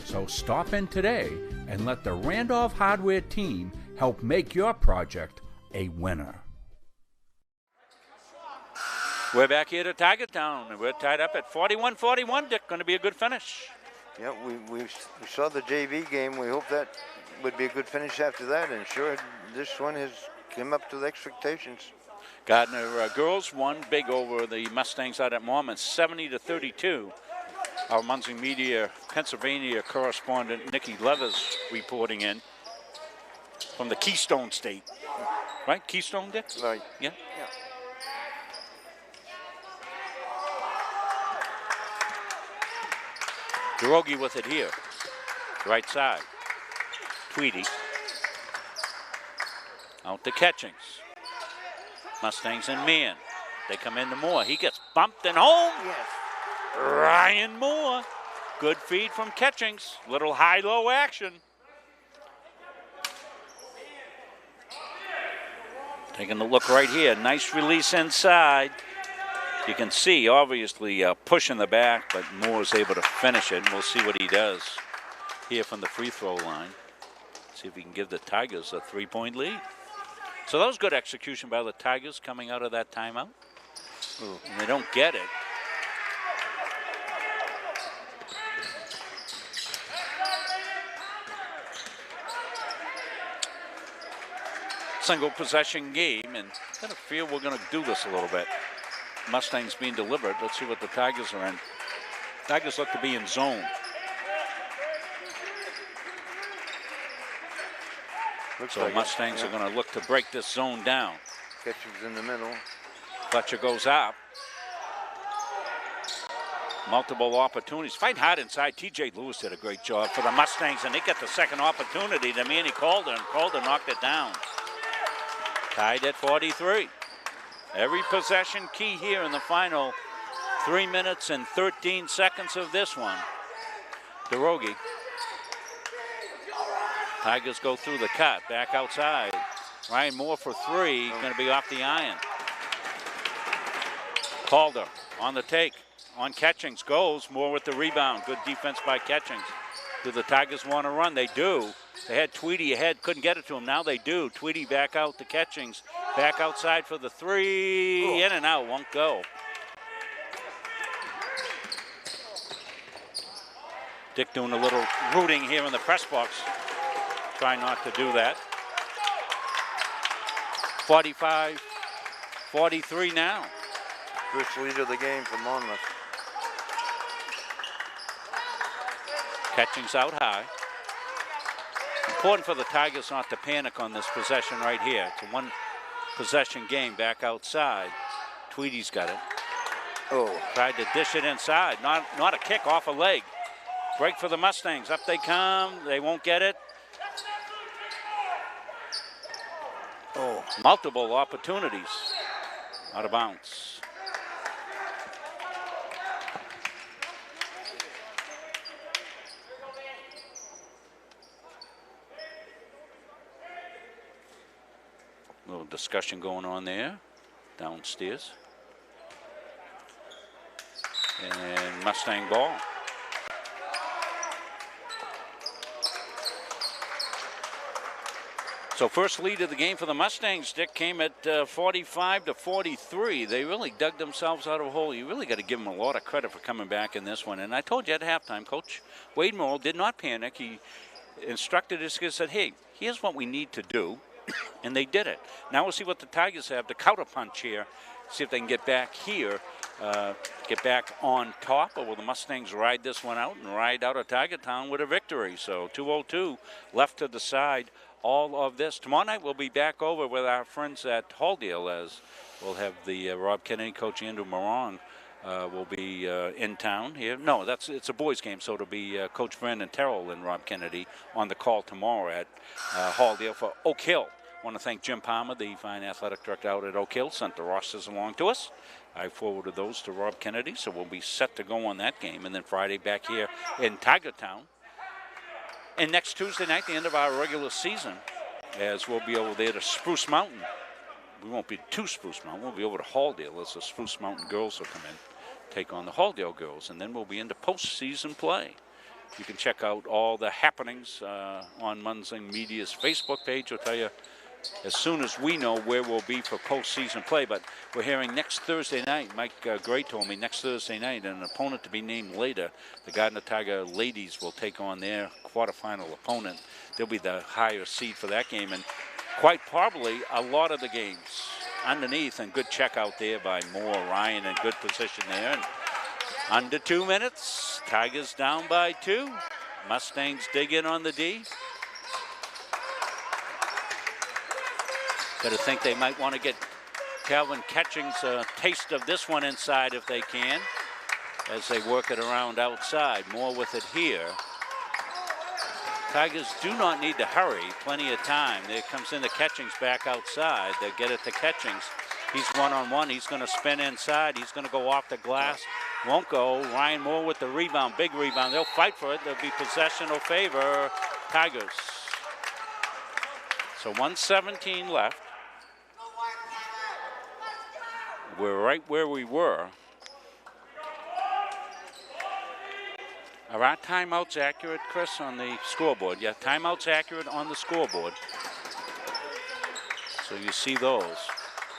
So stop in today and let the Randolph Hardware team help make your project a winner. We're back here to Tiger Town, and we're tied up at 41-41, Dick. Going to be a good finish. Yeah, we saw the JV game. We hope that would be a good finish after that, and sure, this one has come up to the expectations. Gardiner girls won big over the Mustangs out at Monmouth, 70-32. Our Muncie Media Pennsylvania correspondent Nikki Leathers reporting in from the Keystone State. Right? Keystone, Dick? Right. Yeah. Derogi with it here. Right side. Tweedy. Out to Catchings. Mustangs in man. They come into Moore. He gets bumped and home. Yes. Ryan Moore. Good feed from Catchings. Little high-low action. Taking a look right here. Nice release inside. You can see, obviously, pushing the back, but Moore's able to finish it, and we'll see what he does here from the free throw line. See if he can give the Tigers a three-point lead. So that was good execution by the Tigers coming out of that timeout. And they don't get it. single possession game, and I kind of feel we're going to do this a little bit. Mustangs being delivered. Let's see what the Tigers are in. Tigers look to be in zone. Looks So like Mustangs are going to look to break this zone down. Catches in the middle. Fletcher goes up. Multiple opportunities. Fight hard inside. TJ Lewis did a great job for the Mustangs, and they get the second opportunity to Manny Calder, and Calder knocked it down. Tied at 43. Every possession key here in the final 3 minutes and 13 seconds of this one. DeRogie. Tigers go through the cut, back outside. Ryan Moore for three, going to be off the iron. Calder on the take, on Catchings, goes. Moore with the rebound. Good defense by Catchings. Do the Tigers want to run? They do. They had Tweedy ahead, couldn't get it to him. Now they do. Tweedy back out to Catchings. Back outside for the three. In and out, won't go. Dick doing a little rooting here in the press box. Trying not to do that. 45-43 now. First lead of the game for Monmouth. Catchings out high. Important for the Tigers not to panic on this possession right here. It's a one possession game back outside. Tweedy's got it. Oh. Tried to dish it inside. Not a kick, off a leg. Break for the Mustangs. Up they come. They won't get it. Oh, multiple opportunities. Out of bounds. Little discussion going on there, downstairs. And Mustang ball. So first lead of the game for the Mustangs, Dick, came at 45-43. They really dug themselves out of a hole. You really got to give them a lot of credit for coming back in this one. And I told you at halftime, Coach Wade Morrill did not panic. He instructed his kids, said, hey, here's what we need to do. And they did it. Now we'll see what the Tigers have to counterpunch here. See if they can get back here, get back on top, or will the Mustangs ride this one out and ride out of Tiger Town with a victory? So 2:02 left to decide all of this. Tomorrow night we'll be back over with our friends at Halldale, as we'll have the Rob Kennedy, Coach Andrew Morong will be in town here. No, it's a boys game, so it'll be Coach Brandon Terrell and Rob Kennedy on the call tomorrow at Halldale for Oak Hill. I want to thank Jim Palmer, the fine athletic director out at Oak Hill, sent the rosters along to us. I forwarded those to Rob Kennedy, so we'll be set to go on that game. And then Friday back here in Tiger Town. And next Tuesday night, the end of our regular season, as we'll be over there to Spruce Mountain. We won't be to Spruce Mountain. We'll be over to Halldale as the Spruce Mountain girls will come in, take on the Halldale girls, and then we'll be into postseason play. You can check out all the happenings on Munsing Media's Facebook page. We'll tell you as soon as we know where we'll be for postseason play. But we're hearing next Thursday night, Mike Gray told me next Thursday night, an opponent to be named later, the Gardiner Tiger ladies will take on their quarterfinal opponent. They'll be the higher seed for that game. And quite probably a lot of the games underneath, and good check out there by Moore, Ryan in good position there. And under 2 minutes, Tigers down by 2. Mustangs dig in on the D. Got to think they might want to get Calvin Catchings a taste of this one inside if they can, as they work it around outside. More with it here. Tigers do not need to hurry. Plenty of time. There comes in the Catchings back outside. They get it to Catchings. He's one-on-one. He's going to spin inside. He's going to go off the glass. Won't go. Ryan Moore with the rebound. Big rebound. They'll fight for it. There'll be possession or favor Tigers. So 1:17 left. We're right where we were. Are our timeouts accurate, Chris, on the scoreboard? Yeah, timeouts accurate on the scoreboard. So you see those.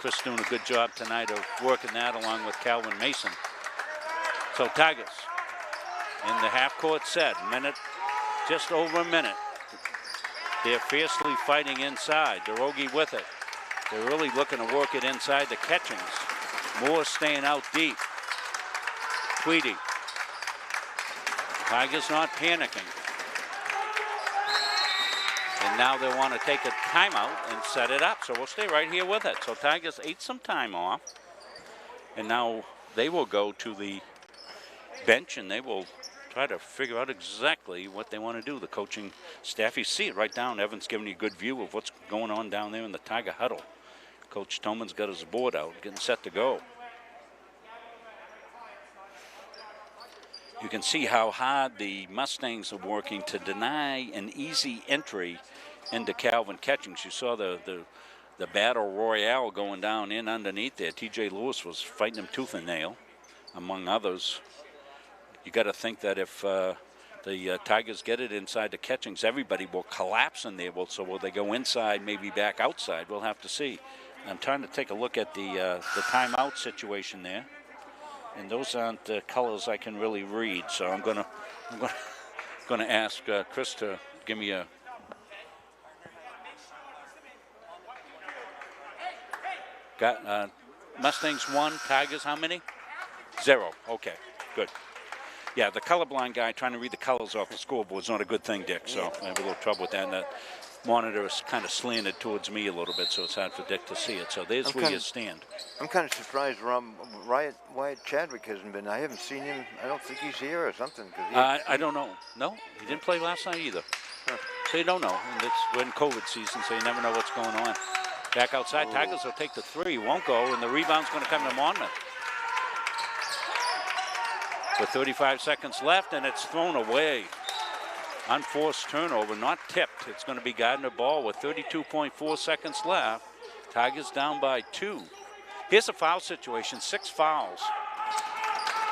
Chris doing a good job tonight of working that along with Calvin Mason. So Tigers in the half-court set, just over a minute. They're fiercely fighting inside. DeRogie with it. They're really looking to work it inside the catchings. Moore staying out deep. Tweedy. Tigers not panicking. And now they want to take a timeout and set it up. So we'll stay right here with it. So Tigers ate some time off. And now they will go to the bench and they will try to figure out exactly what they want to do. The coaching staff, you see it right down. Evan's giving you a good view of what's going on down there in the Tiger huddle. Coach Toman's got his board out, getting set to go. You can see how hard the Mustangs are working to deny an easy entry into Calvin Catchings. You saw the battle royale going down in underneath there. TJ Lewis was fighting him tooth and nail, among others. You got to think that if the Tigers get it inside the Catchings, everybody will collapse in there. So will they go inside, maybe back outside? We'll have to see. I'm trying to take a look at the timeout situation there. And those aren't colors I can really read, so I'm gonna ask Chris to give me a. Got Mustangs 1, Tigers how many? 0. Okay, good. Yeah, the colorblind guy trying to read the colors off the scoreboard is not a good thing, Dick. So I have a little trouble with that. And that monitor is kind of slanted towards me a little bit, so it's hard for Dick to see it. So there's where you stand. I'm kind of surprised Wyatt Chadwick hasn't been. I haven't seen him. I don't think he's here or something. I don't know. No, he didn't play last night either. Huh. So you don't know. And we're in COVID season, so you never know what's going on. Back outside, Tigers will take the 3, won't go, and the rebound's going to come to Monmouth. With 35 seconds left, and it's thrown away. Unforced turnover, not tipped. It's going to be Gardiner ball with 32.4 seconds left. Tigers down by 2. Here's a foul situation, 6 fouls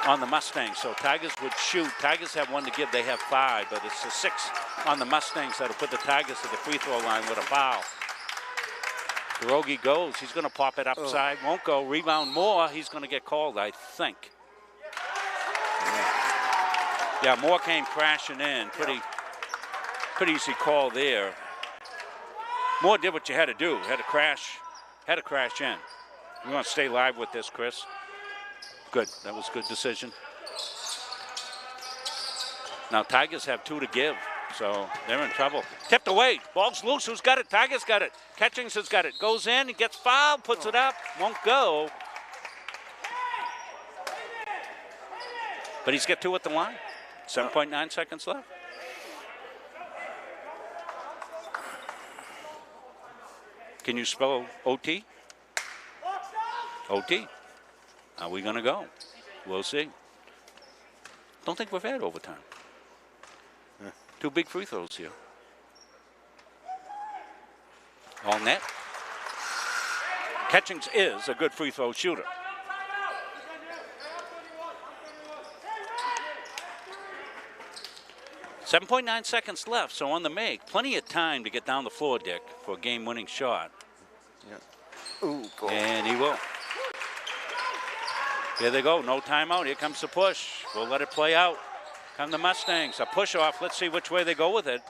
on the Mustangs. So Tigers would shoot. Tigers have 1 to give. They have 5, but it's the 6 on the Mustangs that'll put the Tigers to the free throw line with a foul. Pierogi goes. He's going to pop it upside. Won't go. Rebound Moore. He's going to get called, I think. Yeah, Moore came crashing in. Pretty easy call there. Moore did what you had to do. Had to crash in. We want to stay live with this, Chris. Good. That was a good decision. Now Tigers have 2 to give, so they're in trouble. Tipped away. Ball's loose. Who's got it? Tigers got it. Catchings has got it. Goes in. He gets fouled. Puts it up. Won't go. But he's got 2 at the line. 7.9 seconds left. Can you spell OT? OT. Are we going to go? We'll see. Don't think we've had overtime. 2 big free throws here. All net. Catchings is a good free throw shooter. .9 seconds left, so on the make. Plenty of time to get down the floor, Dick, for a game-winning shot. Yeah. Ooh, goal. And he will. Here they go, no timeout. Here comes the push. We'll let it play out. Come the Mustangs, a push off. Let's see which way they go with it.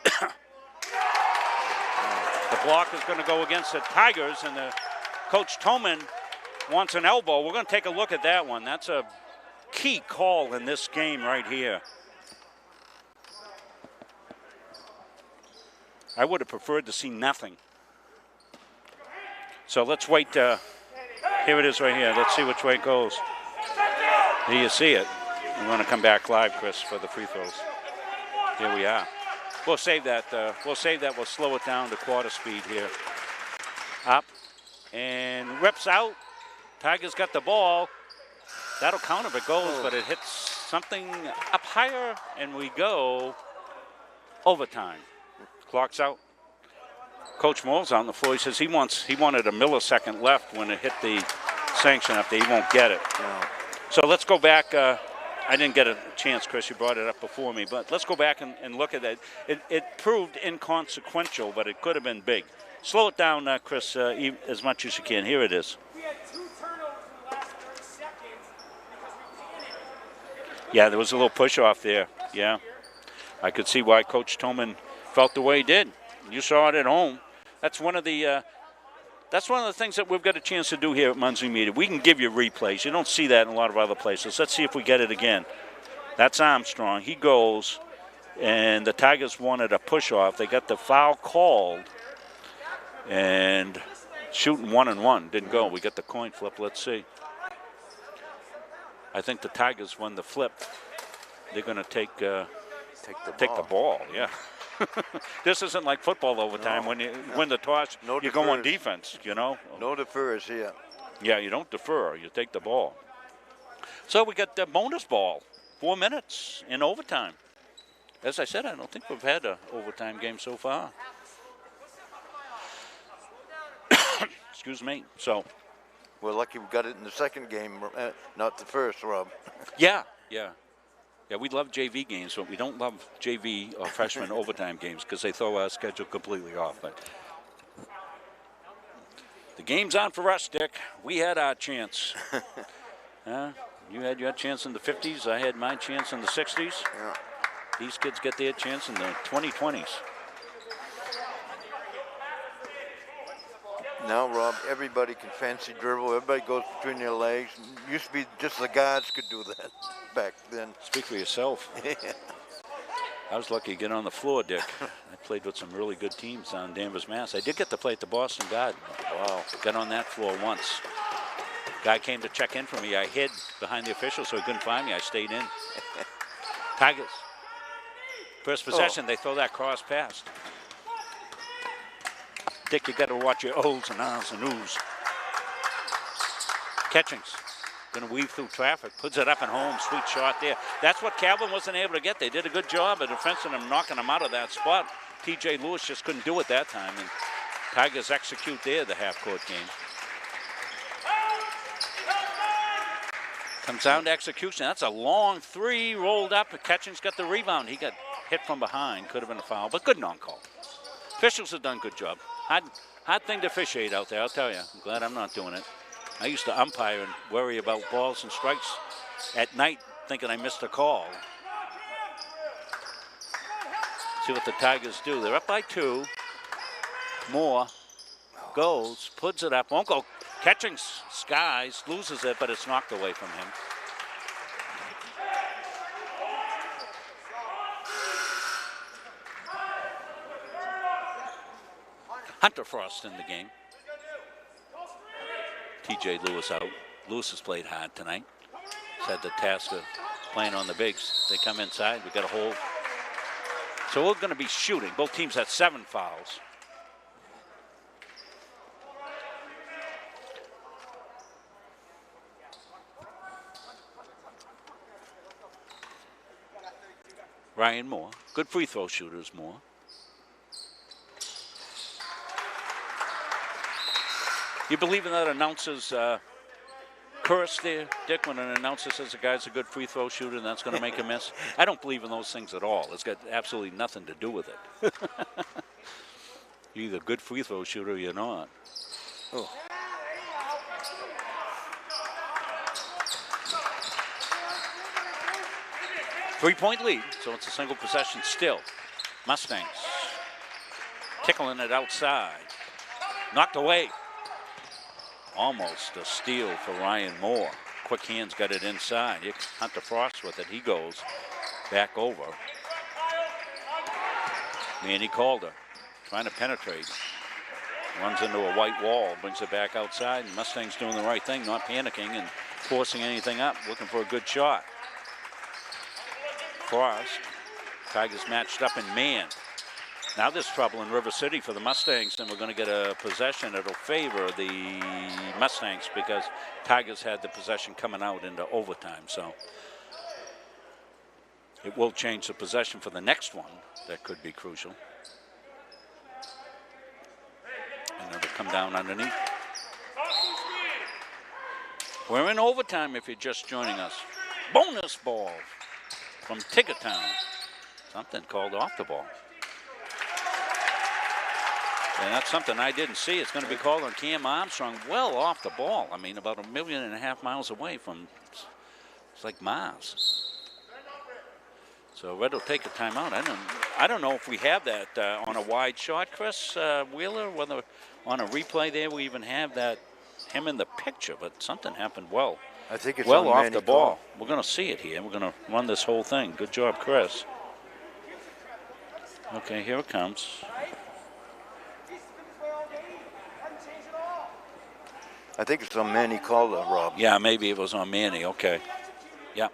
The block is going to go against the Tigers, and Coach Toman wants an elbow. We're going to take a look at that one. That's a key call in this game right here. I would have preferred to see nothing. So let's wait. Here it is right here. Let's see which way it goes. Here you see it. We're going to come back live, Chris, for the free throws. Here we are. We'll save that. We'll slow it down to quarter speed here. Up and rips out. Tigers got the ball. That'll count if it goes, but it hits something up higher, and we go overtime. Clock's out. Coach Moore's on the floor. He says he wanted a millisecond left when it hit the sanction up there. He won't get it. No. So let's go back. I didn't get a chance, Chris. You brought it up before me, but let's go back and look at that. It proved inconsequential, but it could have been big. Slow it down, Chris, as much as you can. Here it is. We had 2 turnovers in the last 30 seconds because we panicked. Yeah, there was a little push off there. Yeah, I could see why Coach Toman felt the way he did. You saw it at home. That's one of the things that we've got a chance to do here at Muncie Media. We can give you replays. You don't see that in a lot of other places. Let's see if we get it again. That's Armstrong. He goes, and the Tigers wanted a push-off. They got the foul called, and shooting 1-1 didn't go. We got the coin flip. Let's see. I think the Tigers won the flip. They're going to take the ball. Yeah. This isn't like football overtime. No, when you win the toss, no you go on defense, you know. No defers here. Yeah, you don't defer. You take the ball. So we got the bonus ball, 4 minutes in overtime. As I said, I don't think we've had an overtime game so far. Excuse me. So we're lucky we got it in the second game, not the first, Rob. Yeah. Yeah, we love JV games, but we don't love JV or freshman overtime games because they throw our schedule completely off. But the game's on for us, Dick. We had our chance. You had your chance in the 50s. I had my chance in the 60s. Yeah. These kids get their chance in the 2020s. Now, Rob, everybody can fancy dribble. Everybody goes between their legs. Used to be just the guards could do that back then. Speak for yourself. I was lucky to get on the floor, Dick. I played with some really good teams on Danvers, Mass. I did get to play at the Boston Garden. Wow. Got on that floor once. Guy came to check in for me. I hid behind the officials so he couldn't find me. I stayed in. Tigers. First possession, they throw that cross pass. Dick, you got to watch your O's and R's and O's. Catchings. Going to weave through traffic. Puts it up and home. Sweet shot there. That's what Calvin wasn't able to get. They did a good job of defending him, knocking him out of that spot. T.J. Lewis just couldn't do it that time. And Tigers execute there the half-court game. Comes down to execution. That's a long three rolled up. Catchings got the rebound. He got hit from behind. Could have been a foul, but good non-call. Officials have done a good job. Hard thing to officiate out there, I'll tell you. I'm glad I'm not doing it. I used to umpire and worry about balls and strikes at night thinking I missed a call. See what the Tigers do. They're up by 2. Moore goes, puts it up, won't go. Catching skies, loses it, but it's knocked away from him. Hunter Frost in the game. T.J. Lewis out. Lewis has played hard tonight. He's had the task of playing on the bigs. They come inside. We got a hold. So we're going to be shooting. Both teams had 7 fouls. Ryan Moore. Good free throw shooters, Moore. You believe in that announcer's curse there, Dick, when an announcer says a guy's a good free throw shooter and that's going to make a miss? I don't believe in those things at all. It's got absolutely nothing to do with it. You're either a good free throw shooter or you're not. Oh. Three-point lead, so it's a single possession still. Mustangs tickling it outside. Knocked away. Almost a steal for Ryan Moore. Quick hands got it inside. Hunter Frost with it. He goes back over. Manny Calder trying to penetrate. Runs into a white wall, brings it back outside. And Mustang's doing the right thing, not panicking and forcing anything up, looking for a good shot. Frost. Tigers matched up in man. Now there's trouble in River City for the Mustangs, and we're going to get a possession that'll favor the Mustangs because Tigers had the possession coming out into overtime. So it will change the possession for the next one. That could be crucial. And it'll come down underneath. We're in overtime if you're just joining us. Bonus ball from Tickertown. Something called off the ball. And that's something I didn't see. It's going to be called on Cam Armstrong well off the ball. I mean, about 1.5 million miles away from, it's like Mars. So So Red will take a timeout. I don't know if we have that on a wide shot, Chris Wheeler, whether on a replay there we even have that him in the picture, but something happened well. I think it's well on off Manny the ball. Cole. We're going to see it here. We're going to run this whole thing. Good job, Chris. Okay, here it comes. I think it's on Manny Calder, Rob. Yeah, maybe it was on Manny. Okay. Yeah.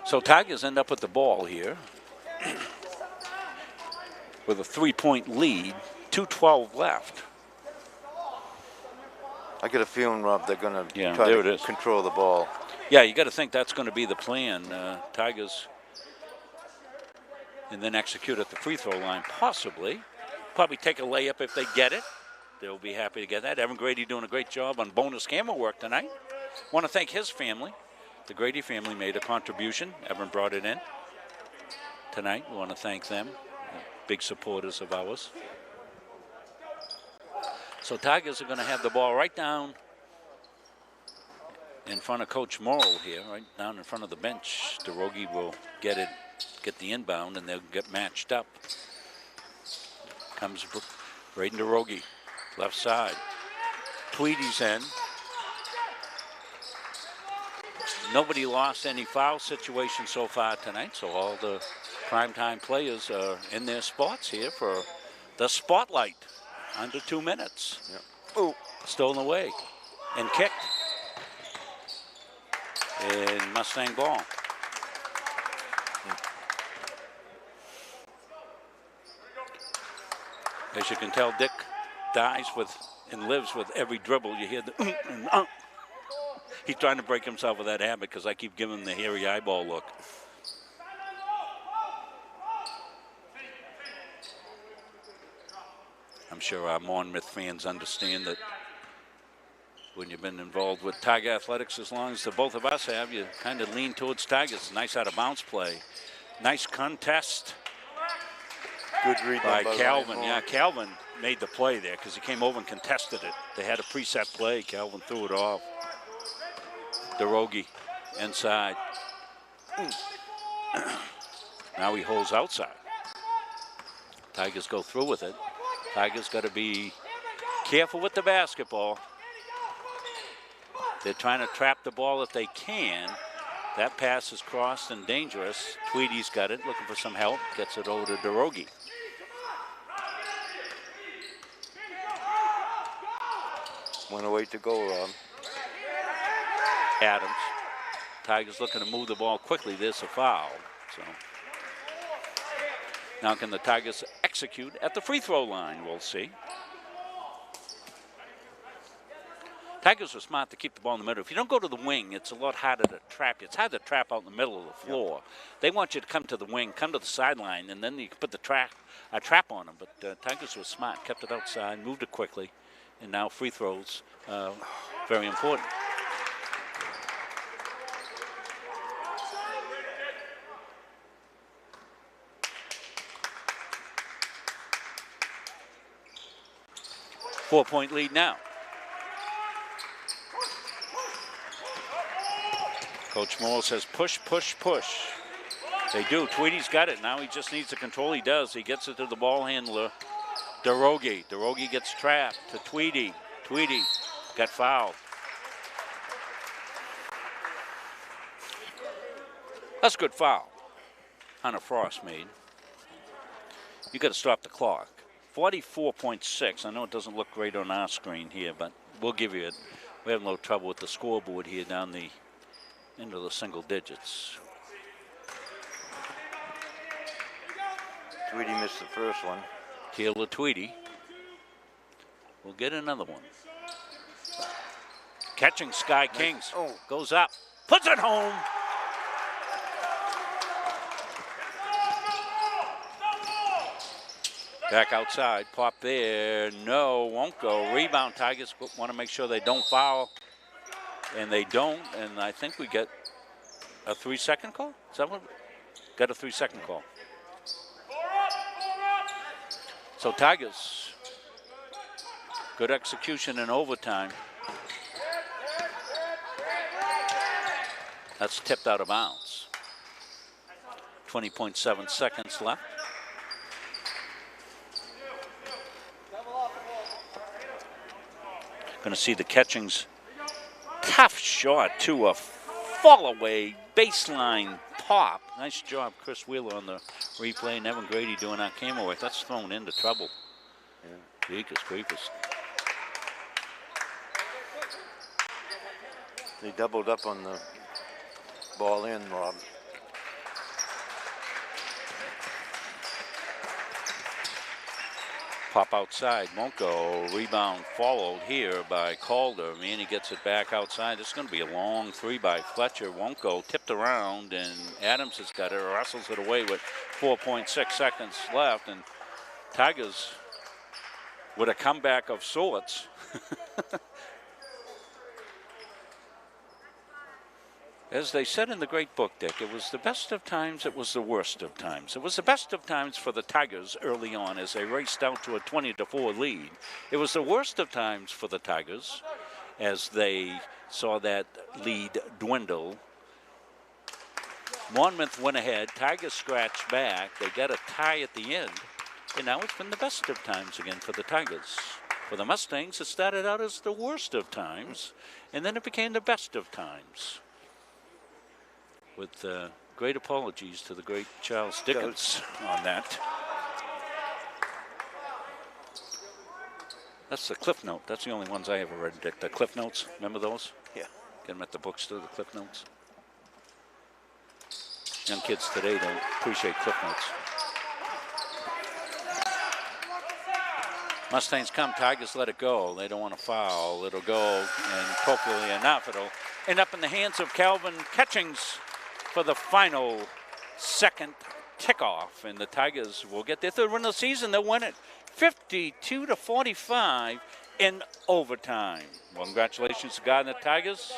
So Tigers end up with the ball here with a 3-point lead, 2:12 left. I get a feeling, Rob, they're going to try there to it is. control the ball. Yeah, you got to think that's going to be the plan. Tigers, and then execute at the free throw line, possibly. Probably take a layup if they get it. They'll be happy to get that. Evan Grady doing a great job on bonus camera work tonight. Want to thank his family. The Grady family made a contribution. Evan brought it in tonight. We want to thank them. Big supporters of ours. So Tigers are going to have the ball right down in front of Coach Morrill here, right down in front of the bench. DeRogie will get the inbound, and they'll get matched up. Comes Braden DeRogie, left side. Tweedy's in. Nobody lost any foul situation so far tonight, so all the primetime players are in their spots here for the spotlight. Under 2 minutes. Yeah. Ooh. Stolen away and kicked. And Mustang ball. As you can tell, Dick dies with and lives with every dribble. You hear the He's trying to break himself of that habit because I keep giving him the hairy eyeball look. I'm sure our Monmouth fans understand that when you've been involved with Tiger Athletics as long as the both of us have, you kind of lean towards Tigers. Nice out of bounds play. Nice contest. Good read by by Calvin. Ryan Yeah, Calvin made the play there because he came over and contested it. They had a preset play. Calvin threw it off. DeRogie inside. Now he holds outside. Tigers go through with it. Tigers got to be careful with the basketball. They're trying to trap the ball if they can. That pass is crossed and dangerous. Tweedy's got it, looking for some help. Gets it over to DeRogie. One away to go, Rob. Adams. Tigers looking to move the ball quickly. There's a foul. So now can the Tigers execute at the free throw line? We'll see. Tigers are smart to keep the ball in the middle. If you don't go to the wing, it's a lot harder to trap you. It's hard to trap out in the middle of the floor. Yep. They want you to come to the wing, come to the sideline, and then you can put the trap on them. But Tigers were smart, kept it outside, moved it quickly, and now free throws, very important. Four-point lead now. Coach Morrill says push, push, push. They do. Tweedy's got it. Now he just needs to control. He does. He gets it to the ball handler, DeRogie. DeRogie gets trapped to Tweedy. Tweedy got fouled. That's a good foul. Hunter Frost made. You got to stop the clock. 44.6. I know it doesn't look great on our screen here, but we'll give you it. We have a little trouble with the scoreboard here down the into the single digits. Tweedy missed the first one. Taylor Tweedy. We'll get another one. Catching Sky Kings. Goes up. Puts it home. Back outside. Pop there. No, won't go. Rebound. Tigers want to make sure they don't foul. And they don't, and I think we get a 3-second call? Is that what? Got a 3-second call. So Tigers, good execution in overtime. That's tipped out of bounds. 20.7 seconds left. Going to see the Catchings tough shot to a fall away baseline pop. Nice job, Chris Wheeler, on the replay. And Evan Grady doing our camera work. That's thrown into trouble. Yeah. Jeepers creepers. They doubled up on the ball in, Rob. Pop outside, won't go. Rebound followed here by Calder. Manny gets it back outside. This is going to be a long three by Fletcher. Won't go. Tipped around, and Adams has got it. Wrestles it away with 4.6 seconds left. And Tigers with a comeback of sorts. As they said in the great book, Dick, it was the best of times, it was the worst of times. It was the best of times for the Tigers early on as they raced out to a 20-4 lead. It was the worst of times for the Tigers as they saw that lead dwindle. Monmouth went ahead, Tigers scratched back, they got a tie at the end, and now it's been the best of times again for the Tigers. For the Mustangs, it started out as the worst of times, and then it became the best of times. With great apologies to the great Charles Dickens on that. That's the Cliff Note. That's the only ones I ever read, Dick. The Cliff Notes, remember those? Yeah. Get them at the bookstore, the Cliff Notes. Young kids today don't appreciate Cliff Notes. Mustangs come, Tigers let it go. They don't want to foul. It'll go, and hopefully enough, it'll end up in the hands of Calvin Catchings for the final second kickoff, and the Tigers will get their third win of the season. They'll win it 52-45 in overtime. Well, congratulations to Gardiner Tigers.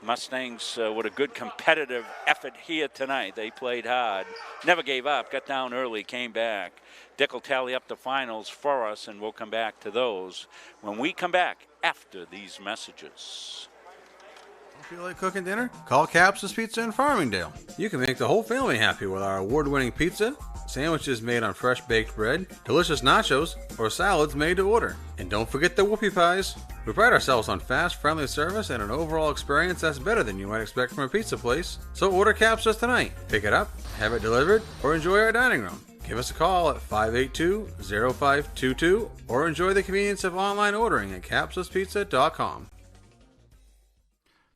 Mustangs with a good competitive effort here tonight. They played hard, never gave up, got down early, came back. Dick will tally up the finals for us, and we'll come back to those when we come back after these messages. Feel like cooking dinner? Call Caps's Pizza in Farmingdale. You can make the whole family happy with our award-winning pizza, sandwiches made on fresh baked bread, delicious nachos, or salads made to order. And don't forget the whoopie pies. We pride ourselves on fast, friendly service and an overall experience that's better than you might expect from a pizza place. So order Caps's tonight. Pick it up, have it delivered, or enjoy our dining room. Give us a call at 582-0522 or enjoy the convenience of online ordering at capsuspizza.com.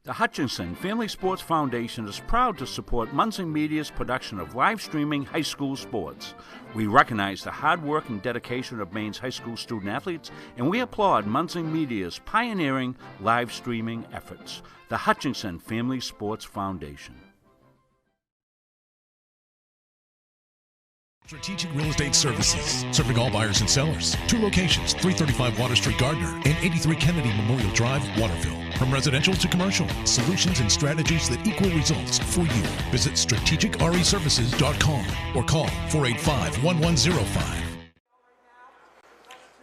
The Hutchinson Family Sports Foundation is proud to support Munson Media's production of live streaming high school sports. We recognize the hard work and dedication of Maine's high school student athletes, and we applaud Munson Media's pioneering live streaming efforts. The Hutchinson Family Sports Foundation. Strategic Real Estate Services, serving all buyers and sellers. 2 locations, 335 Water Street, Gardiner, and 83 Kennedy Memorial Drive, Waterville. From residential to commercial, solutions and strategies that equal results for you. Visit strategicreservices.com or call 485-1105.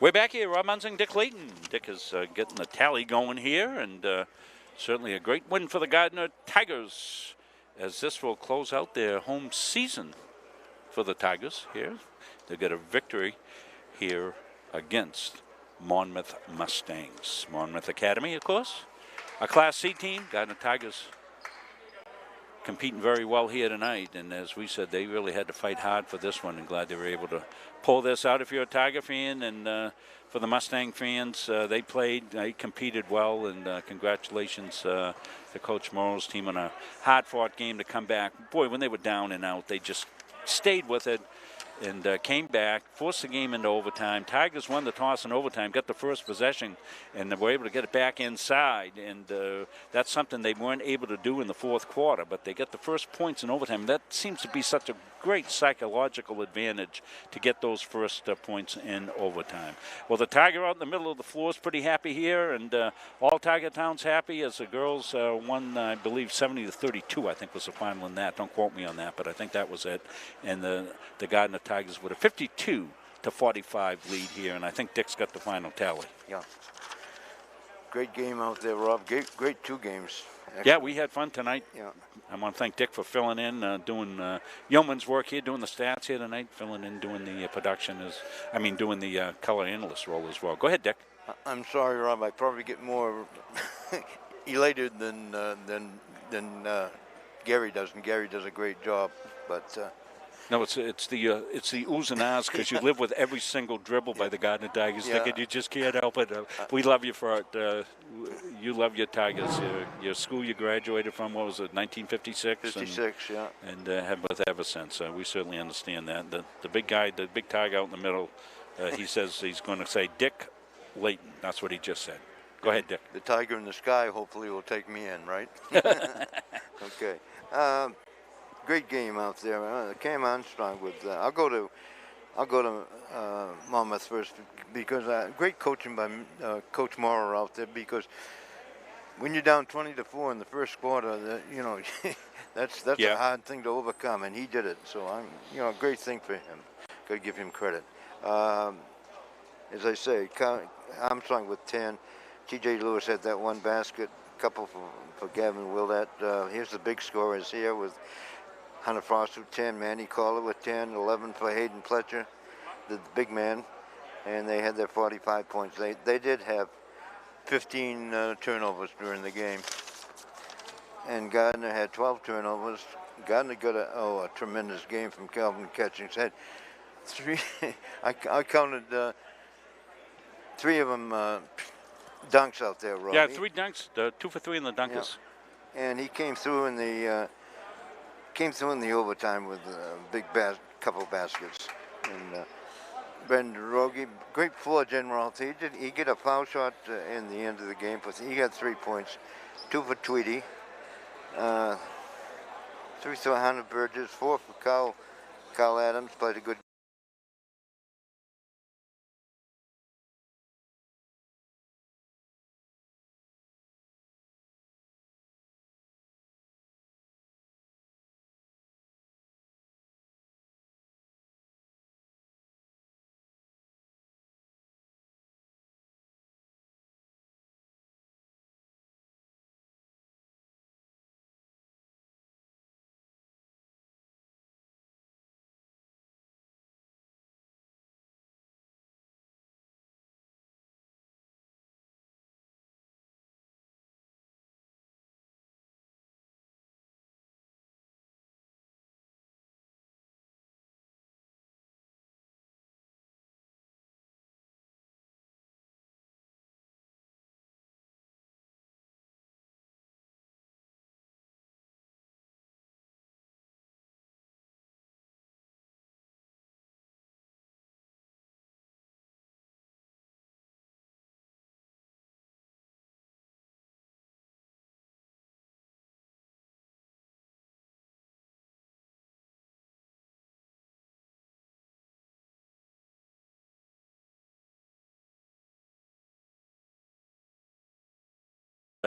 We're back here, Rob Munson, Dick Layton. Dick is getting the tally going here, and certainly a great win for the Gardiner Tigers, as this will close out their home season for the Tigers here. They get a victory here against Monmouth Mustangs. Monmouth Academy, of course. A Class C team, Gardiner Tigers competing very well here tonight, and as we said, they really had to fight hard for this one, and glad they were able to pull this out. If you're a Tiger fan, and for the Mustang fans, they competed well, and congratulations to Coach Morrow's team on a hard-fought game to come back. Boy, when they were down and out, they just stayed with it and came back, forced the game into overtime. Tigers won the toss in overtime, got the first possession, and they were able to get it back inside. And that's something they weren't able to do in the fourth quarter, but they got the first points in overtime. That seems to be such a great psychological advantage to get those first points in overtime. Well, the Tiger out in the middle of the floor is pretty happy here, and all Tiger Town's happy as the girls won, I believe, 70-32, I think was the final in that. Don't quote me on that, but I think that was it. And the Gardiner Tigers with a 52-45 lead here, and I think Dick's got the final tally. Yeah. Great game out there, Rob. Great 2 games. Yeah, we had fun tonight. Yeah. I want to thank Dick for filling in, doing yeoman's work here, doing the stats here tonight, filling in, doing the production, doing the color analyst role as well. Go ahead, Dick. I'm sorry, Rob. I probably get more elated than Gary does, and Gary does a great job. But no, it's the oohs and ahs because you live with every single dribble by the Gardiner Tigers. Yeah. Dick, and you just can't help it. We love you for it. You love your Tigers. Your school you graduated from, what was it, 1956? 56, yeah. And have with ever since. We certainly understand that. The big guy, the big Tiger out in the middle, he says he's going to say Dick Layton. That's what he just said. Go ahead, Dick. The Tiger in the sky hopefully will take me in, right? Okay. Great game out there. Came on strong with. I'll go to Monmouth first because great coaching by Coach Morrow out there, because when you're down 20-4 in the first quarter, that's Yeah. a hard thing to overcome, and he did it. So a great thing for him. Got to give him credit. As I say, Armstrong with 10. T.J. Lewis had that one basket, couple for Gavin Willett. Here's the big scorers here with Hunter Frost with 10, Manny Collar with 10, 11 for Hayden Pletcher, the big man, and they had their 45 points. They did have 15 turnovers during the game, and Gardiner had 12 turnovers. Gardiner got a tremendous game from Calvin Catchings. Had three, I counted 3 of them dunks out there, Robbie. Yeah, 3 dunks, 2 for 3 in the dunkers. Yeah. And he came through in the overtime with a couple baskets. And Brendan Rogie, great floor generality. He get a foul shot in the end of the game. He got 3 points, 2 for Tweedy, 3 for Hunter Burgess, 4 for Kyle Adams. Played a good.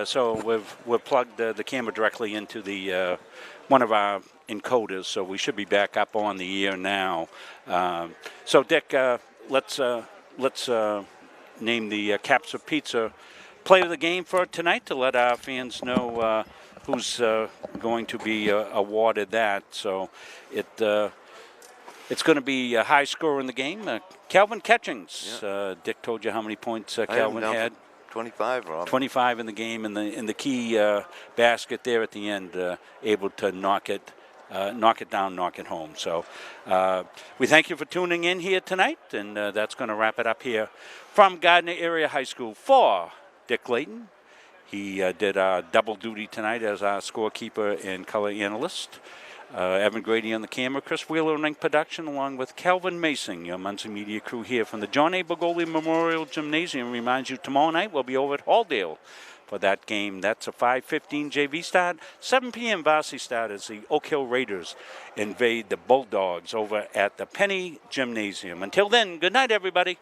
So we've plugged the camera directly into the one of our encoders, so we should be back up on the air now. So Dick, let's name the Caps of Pizza play of the game for tonight to let our fans know who's going to be awarded that. So it's going to be a high score in the game. Calvin Catchings. Yeah. Dick told you how many points Calvin had. 25, Rob. 25 in the game, and the key basket there at the end, able to knock it down, knock it home. So we thank you for tuning in here tonight, and that's going to wrap it up here from Gardiner Area High School for Dick Layton. He did double duty tonight as our scorekeeper and color analyst. Evan Grady on the camera, Chris Wheeler on production, along with Calvin Mason, your Muncie Media crew here from the John A. Bergoli Memorial Gymnasium. Reminds you, tomorrow night we'll be over at Halldale for that game. That's a 5:15 JV start, 7 p.m. varsity start as the Oak Hill Raiders invade the Bulldogs over at the Penny Gymnasium. Until then, good night, everybody.